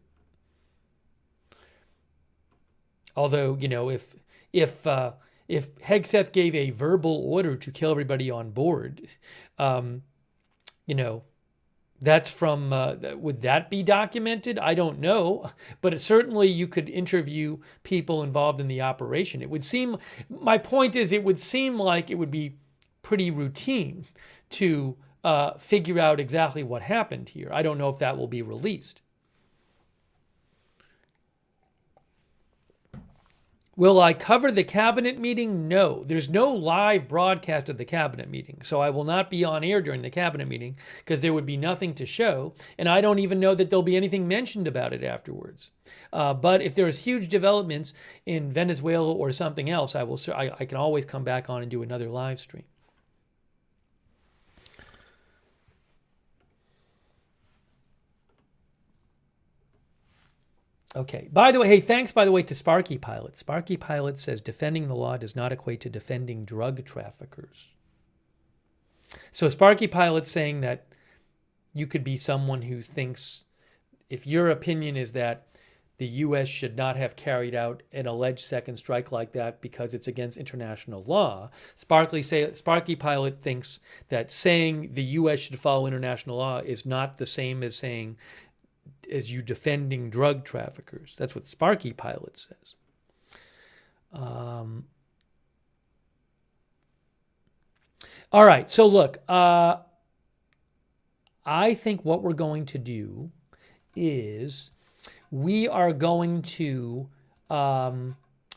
Although, you know, if Hegseth gave a verbal order to kill everybody on board, you know, that's from, would that be documented? I don't know, but certainly you could interview people involved in the operation. It would seem, my point is, it would seem like it would be pretty routine to figure out exactly what happened here. I don't know if that will be released. Will I cover the cabinet meeting? No. There's no live broadcast of the cabinet meeting, so I will not be on air during the cabinet meeting because there would be nothing to show, and I don't even know that there'll be anything mentioned about it afterwards. But if there's huge developments in Venezuela or something else, I can always come back on and do another live stream. Okay. By the way, hey, thanks, by the way, to Sparky Pilot. Sparky Pilot says defending the law does not equate to defending drug traffickers. So Sparky Pilot's saying that you could be someone who thinks, if your opinion is that the U.S. should not have carried out an alleged second strike like that because it's against international law, Sparky Pilot thinks that saying the U.S. should follow international law is not the same as saying as you defending drug traffickers. That's what Sparky Pilot says. All right, so look, I think what we're going to do is we are going to,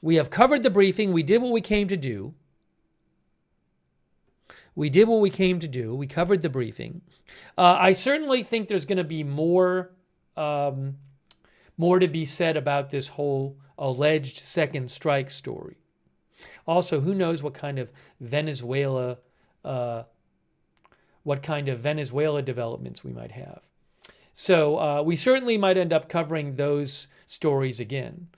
we have covered the briefing. We did what we came to do. We covered the briefing. I certainly think there's going to be more to be said about this whole alleged second strike story. Also, who knows what kind of Venezuela developments we might have. So we certainly might end up covering those stories again.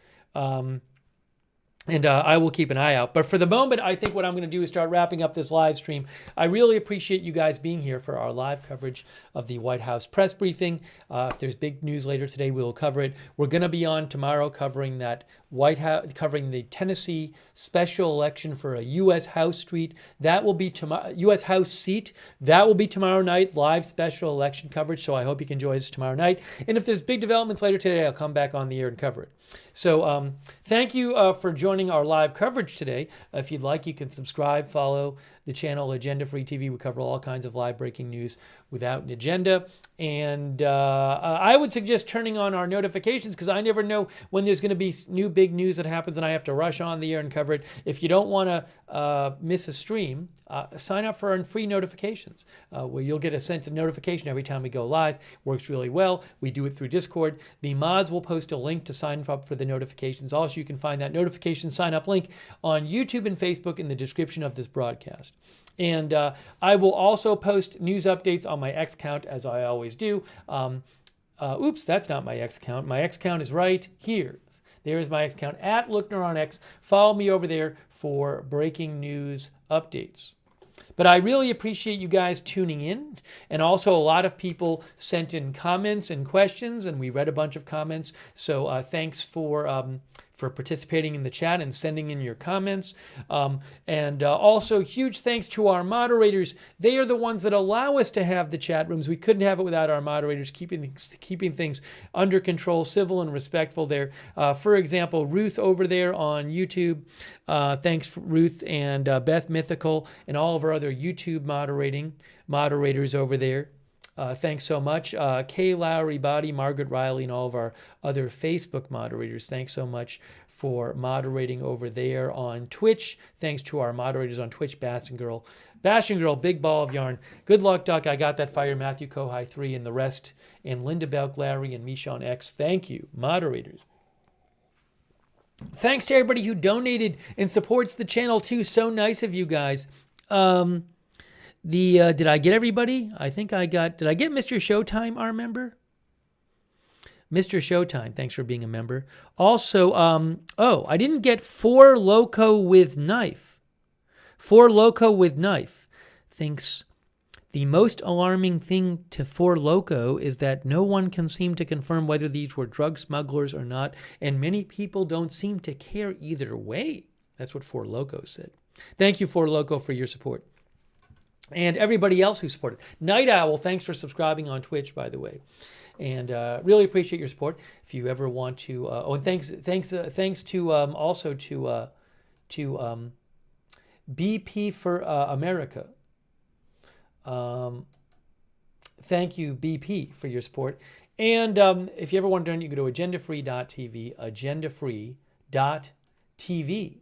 And I will keep an eye out. But for the moment, I think what I'm going to do is start wrapping up this live stream. I really appreciate you guys being here for our live coverage of the White House press briefing. If there's big news later today, we will cover it. We're going to be on tomorrow covering that covering the Tennessee special election for a U.S. House seat. That will be tomorrow. U.S. House seat. That will be tomorrow night. Live special election coverage. So I hope you can join us tomorrow night. And if there's big developments later today, I'll come back on the air and cover it. So thank you for joining our live coverage today. If you'd like, you can subscribe, follow the channel Agenda Free TV. We cover all kinds of live breaking news without an agenda. And I would suggest turning on our notifications because I never know when there's going to be new big news that happens and I have to rush on the air and cover it. If you don't want to miss a stream, sign up for our free notifications where you'll get a sent notification every time we go live. Works really well. We do it through Discord. The mods will post a link to sign up for the notifications. Also, you can find that notification sign up link on YouTube and Facebook in the description of this broadcast. And I will also post news updates on my X account as I always do. Oops, that's not my X account. My X account is right here. There is my X account at Lookner on X. Follow me over there for breaking news updates. But I really appreciate you guys tuning in. And also a lot of people sent in comments and questions, and we read a bunch of comments. So thanks for participating in the chat and sending in your comments. And also huge thanks to our moderators. They are the ones that allow us to have the chat rooms. We couldn't have it without our moderators keeping things under control, civil and respectful there. For example, Ruth over there on YouTube. Thanks, Ruth, and Beth Mythical and all of our other YouTube moderators over there. Thanks so much. Kay Lowry, Body, Margaret Riley, and all of our other Facebook moderators. Thanks so much for moderating over there on Twitch. Thanks to our moderators on Twitch, Bastion Girl, Big Ball of Yarn. Good luck, Duck. I got that fire. Matthew Kohai 3 and the rest. And Linda Belk, Larry, and Misha on X. Thank you, moderators. Thanks to everybody who donated and supports the channel too. So nice of you guys. Did I get everybody? I think I got, did I get Mr. Showtime, our member? Mr. Showtime, thanks for being a member. Also, I didn't get Four Loco with Knife. Four Loco with Knife thinks the most alarming thing to Four Loco is that no one can seem to confirm whether these were drug smugglers or not, and many people don't seem to care either way. That's what Four Loco said. Thank you, Four Loco, for your support. And everybody else who supported. Night Owl, thanks for subscribing on Twitch, by the way. And really appreciate your support. If you ever want to, and thanks to also to BP for America. Thank you, BP, for your support. And if you ever want to donate, you can go to agendafree.tv, agendafree.tv.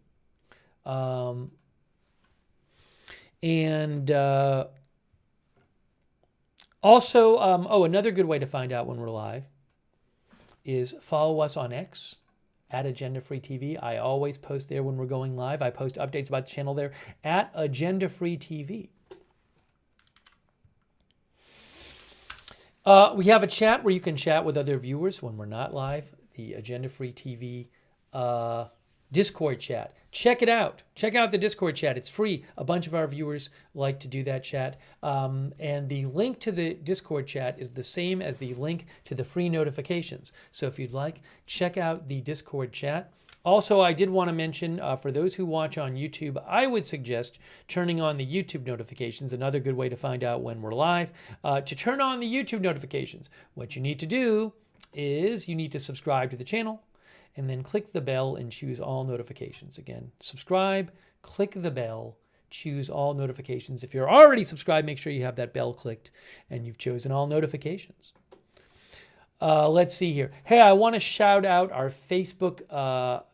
And also, another good way to find out when we're live is follow us on X at Agenda Free TV. I always post there when we're going live. I post updates about the channel there at Agenda Free TV. We have a chat where you can chat with other viewers when we're not live. The Agenda Free TV Discord chat. Check it out. Check out the Discord chat. It's free. A bunch of our viewers like to do that chat. And the link to the Discord chat is the same as the link to the free notifications. So if you'd like, check out the Discord chat. Also, I did want to mention, for those who watch on YouTube, I would suggest turning on the YouTube notifications, another good way to find out when we're live. To turn on the YouTube notifications, what you need to do is you need to subscribe to the channel, and then click the bell and choose all notifications. Again, subscribe, click the bell, choose all notifications. If you're already subscribed, make sure you have that bell clicked and you've chosen all notifications. Let's see here. Hey, I want to shout out our Facebook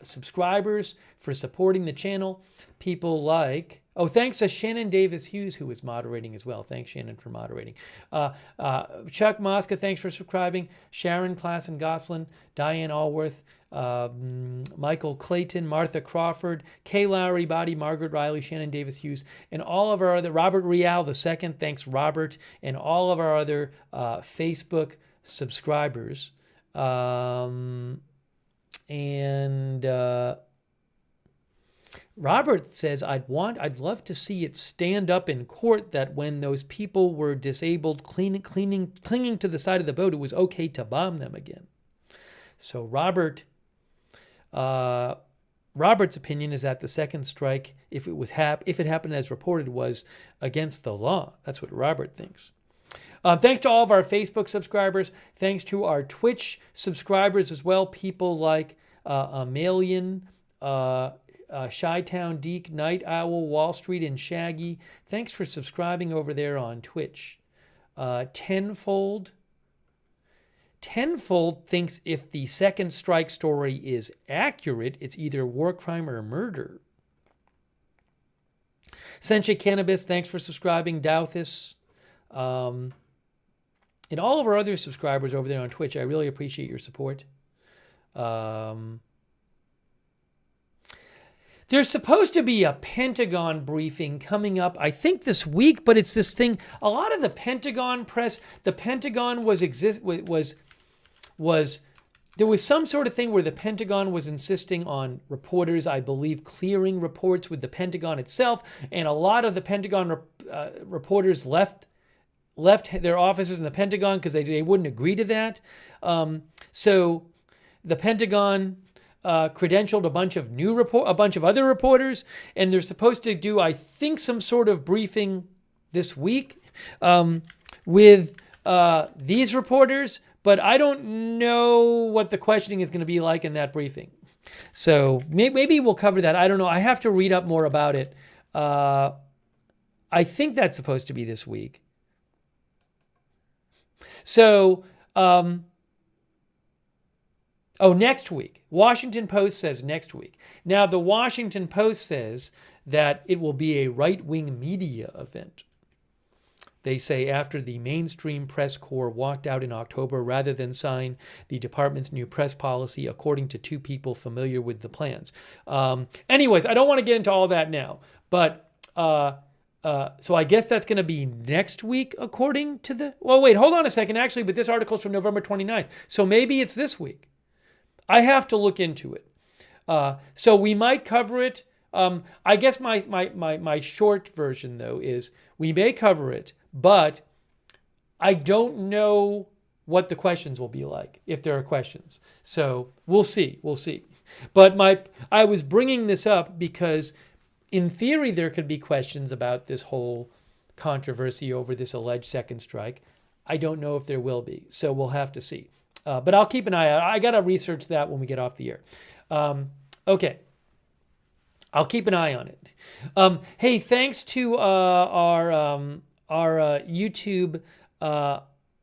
subscribers for supporting the channel. People like Oh, thanks to Shannon Davis Hughes, who was moderating as well. Thanks, Shannon, for moderating. Chuck Mosca, thanks for subscribing. Sharon Klassen Goslin, Diane Allworth, Michael Clayton, Martha Crawford, Kay Lowry Body, Margaret Riley, Shannon Davis Hughes, and all of our other, Robert Rial II, thanks, Robert, and all of our other Facebook subscribers. Robert says, I'd love to see it stand up in court that when those people were disabled, clinging to the side of the boat, it was okay to bomb them again. So Robert's opinion is that the second strike, if it happened as reported, was against the law. That's what Robert thinks. Thanks to all of our Facebook subscribers. Thanks to our Twitch subscribers as well. People like Amalian, Chi-Town Deke, Night Owl, Wall Street, and Shaggy. Thanks for subscribing over there on Twitch. Tenfold thinks if the second strike story is accurate, it's either war crime or murder. Sencha Cannabis, thanks for subscribing. Douthis. And all of our other subscribers over there on Twitch, I really appreciate your support. There's supposed to be a Pentagon briefing coming up, I think this week, but it's this thing. A lot of the Pentagon press, the Pentagon there was some sort of thing where the Pentagon was insisting on reporters, I believe, clearing reports with the Pentagon itself, and a lot of the Pentagon reporters left their offices in the Pentagon because they wouldn't agree to that. So the Pentagon credentialed a bunch of other reporters, and they're supposed to do, I think, some sort of briefing this week with these reporters, but I don't know what the questioning is going to be like in that briefing. So maybe we'll cover that. I don't know. I have to read up more about it. I think that's supposed to be this week. So, next week. Washington Post says next week. Now, the Washington Post says that it will be a right-wing media event. They say after the mainstream press corps walked out in October rather than sign the department's new press policy, according to two people familiar with the plans. Anyways, I don't want to get into all that now, but so I guess that's going to be next week, according to the... Well, wait, hold on a second, actually, but this article is from November 29th, so maybe it's this week. I have to look into it. So we might cover it. I guess my short version, though, is we may cover it, but I don't know what the questions will be like, if there are questions. So we'll see. But I was bringing this up because, in theory, there could be questions about this whole controversy over this alleged second strike. I don't know if there will be, so we'll have to see. But I'll keep an eye out. I got to research that when we get off the air. Okay. I'll keep an eye on it. Hey, thanks to our YouTube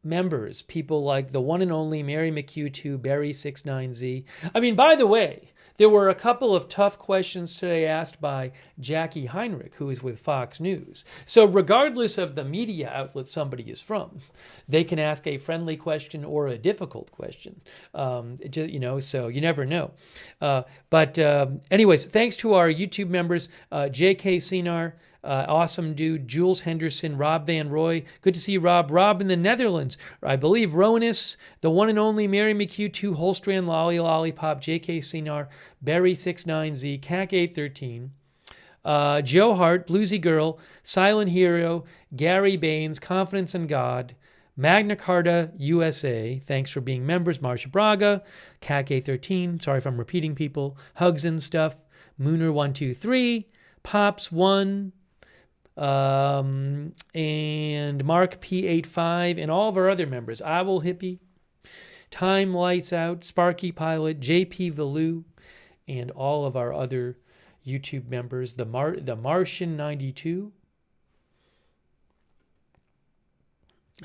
members, people like the one and only Mary McHugh2, Barry69Z. I mean, by the way, there were a couple of tough questions today asked by Jackie Heinrich, who is with Fox News. So regardless of the media outlet somebody is from, they can ask a friendly question or a difficult question. So you never know. But anyways, thanks to our YouTube members, J.K. Sinar, awesome dude, Jules Henderson, Rob Van Roy. Good to see you, Rob. Rob in the Netherlands. I believe Ronis, the one and only Mary McHugh2, Holstrand, Lolly Lollipop, J.K. Sinar, Barry69Z, CAC813, Joe Hart, Bluesy Girl, Silent Hero, Gary Baines, Confidence in God, Magna Carta USA, thanks for being members, Marsha Braga, CAC813, sorry if I'm repeating people, Hugs and Stuff, Mooner123, Pops1, and Mark P85, and all of our other members, Owl Hippie, Time Lights Out, Sparky Pilot, JP Valou, and all of our other YouTube members, the Martian 92.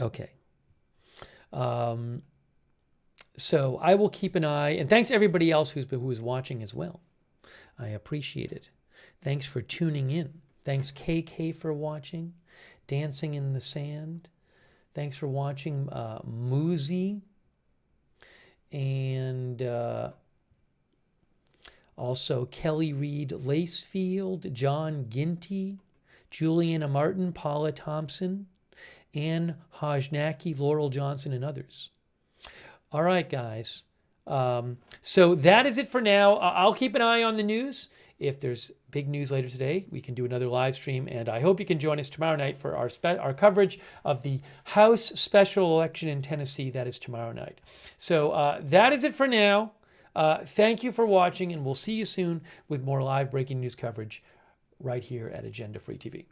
Okay. So I will keep an eye, and thanks everybody else who is watching as well. I appreciate it. Thanks for tuning in. Thanks KK for watching. Dancing in the Sand. Thanks for watching Moozy. And also Kelly Reed Lacefield, John Ginty, Juliana Martin, Paula Thompson, Ann Hojnacki, Laurel Johnson, and others. All right, guys. So that is it for now. I'll keep an eye on the news. If there's big news later today, we can do another live stream. And I hope you can join us tomorrow night for our coverage of the House special election in Tennessee. That is tomorrow night. So that is it for now. Thank you for watching, and we'll see you soon with more live breaking news coverage right here at Agenda Free TV.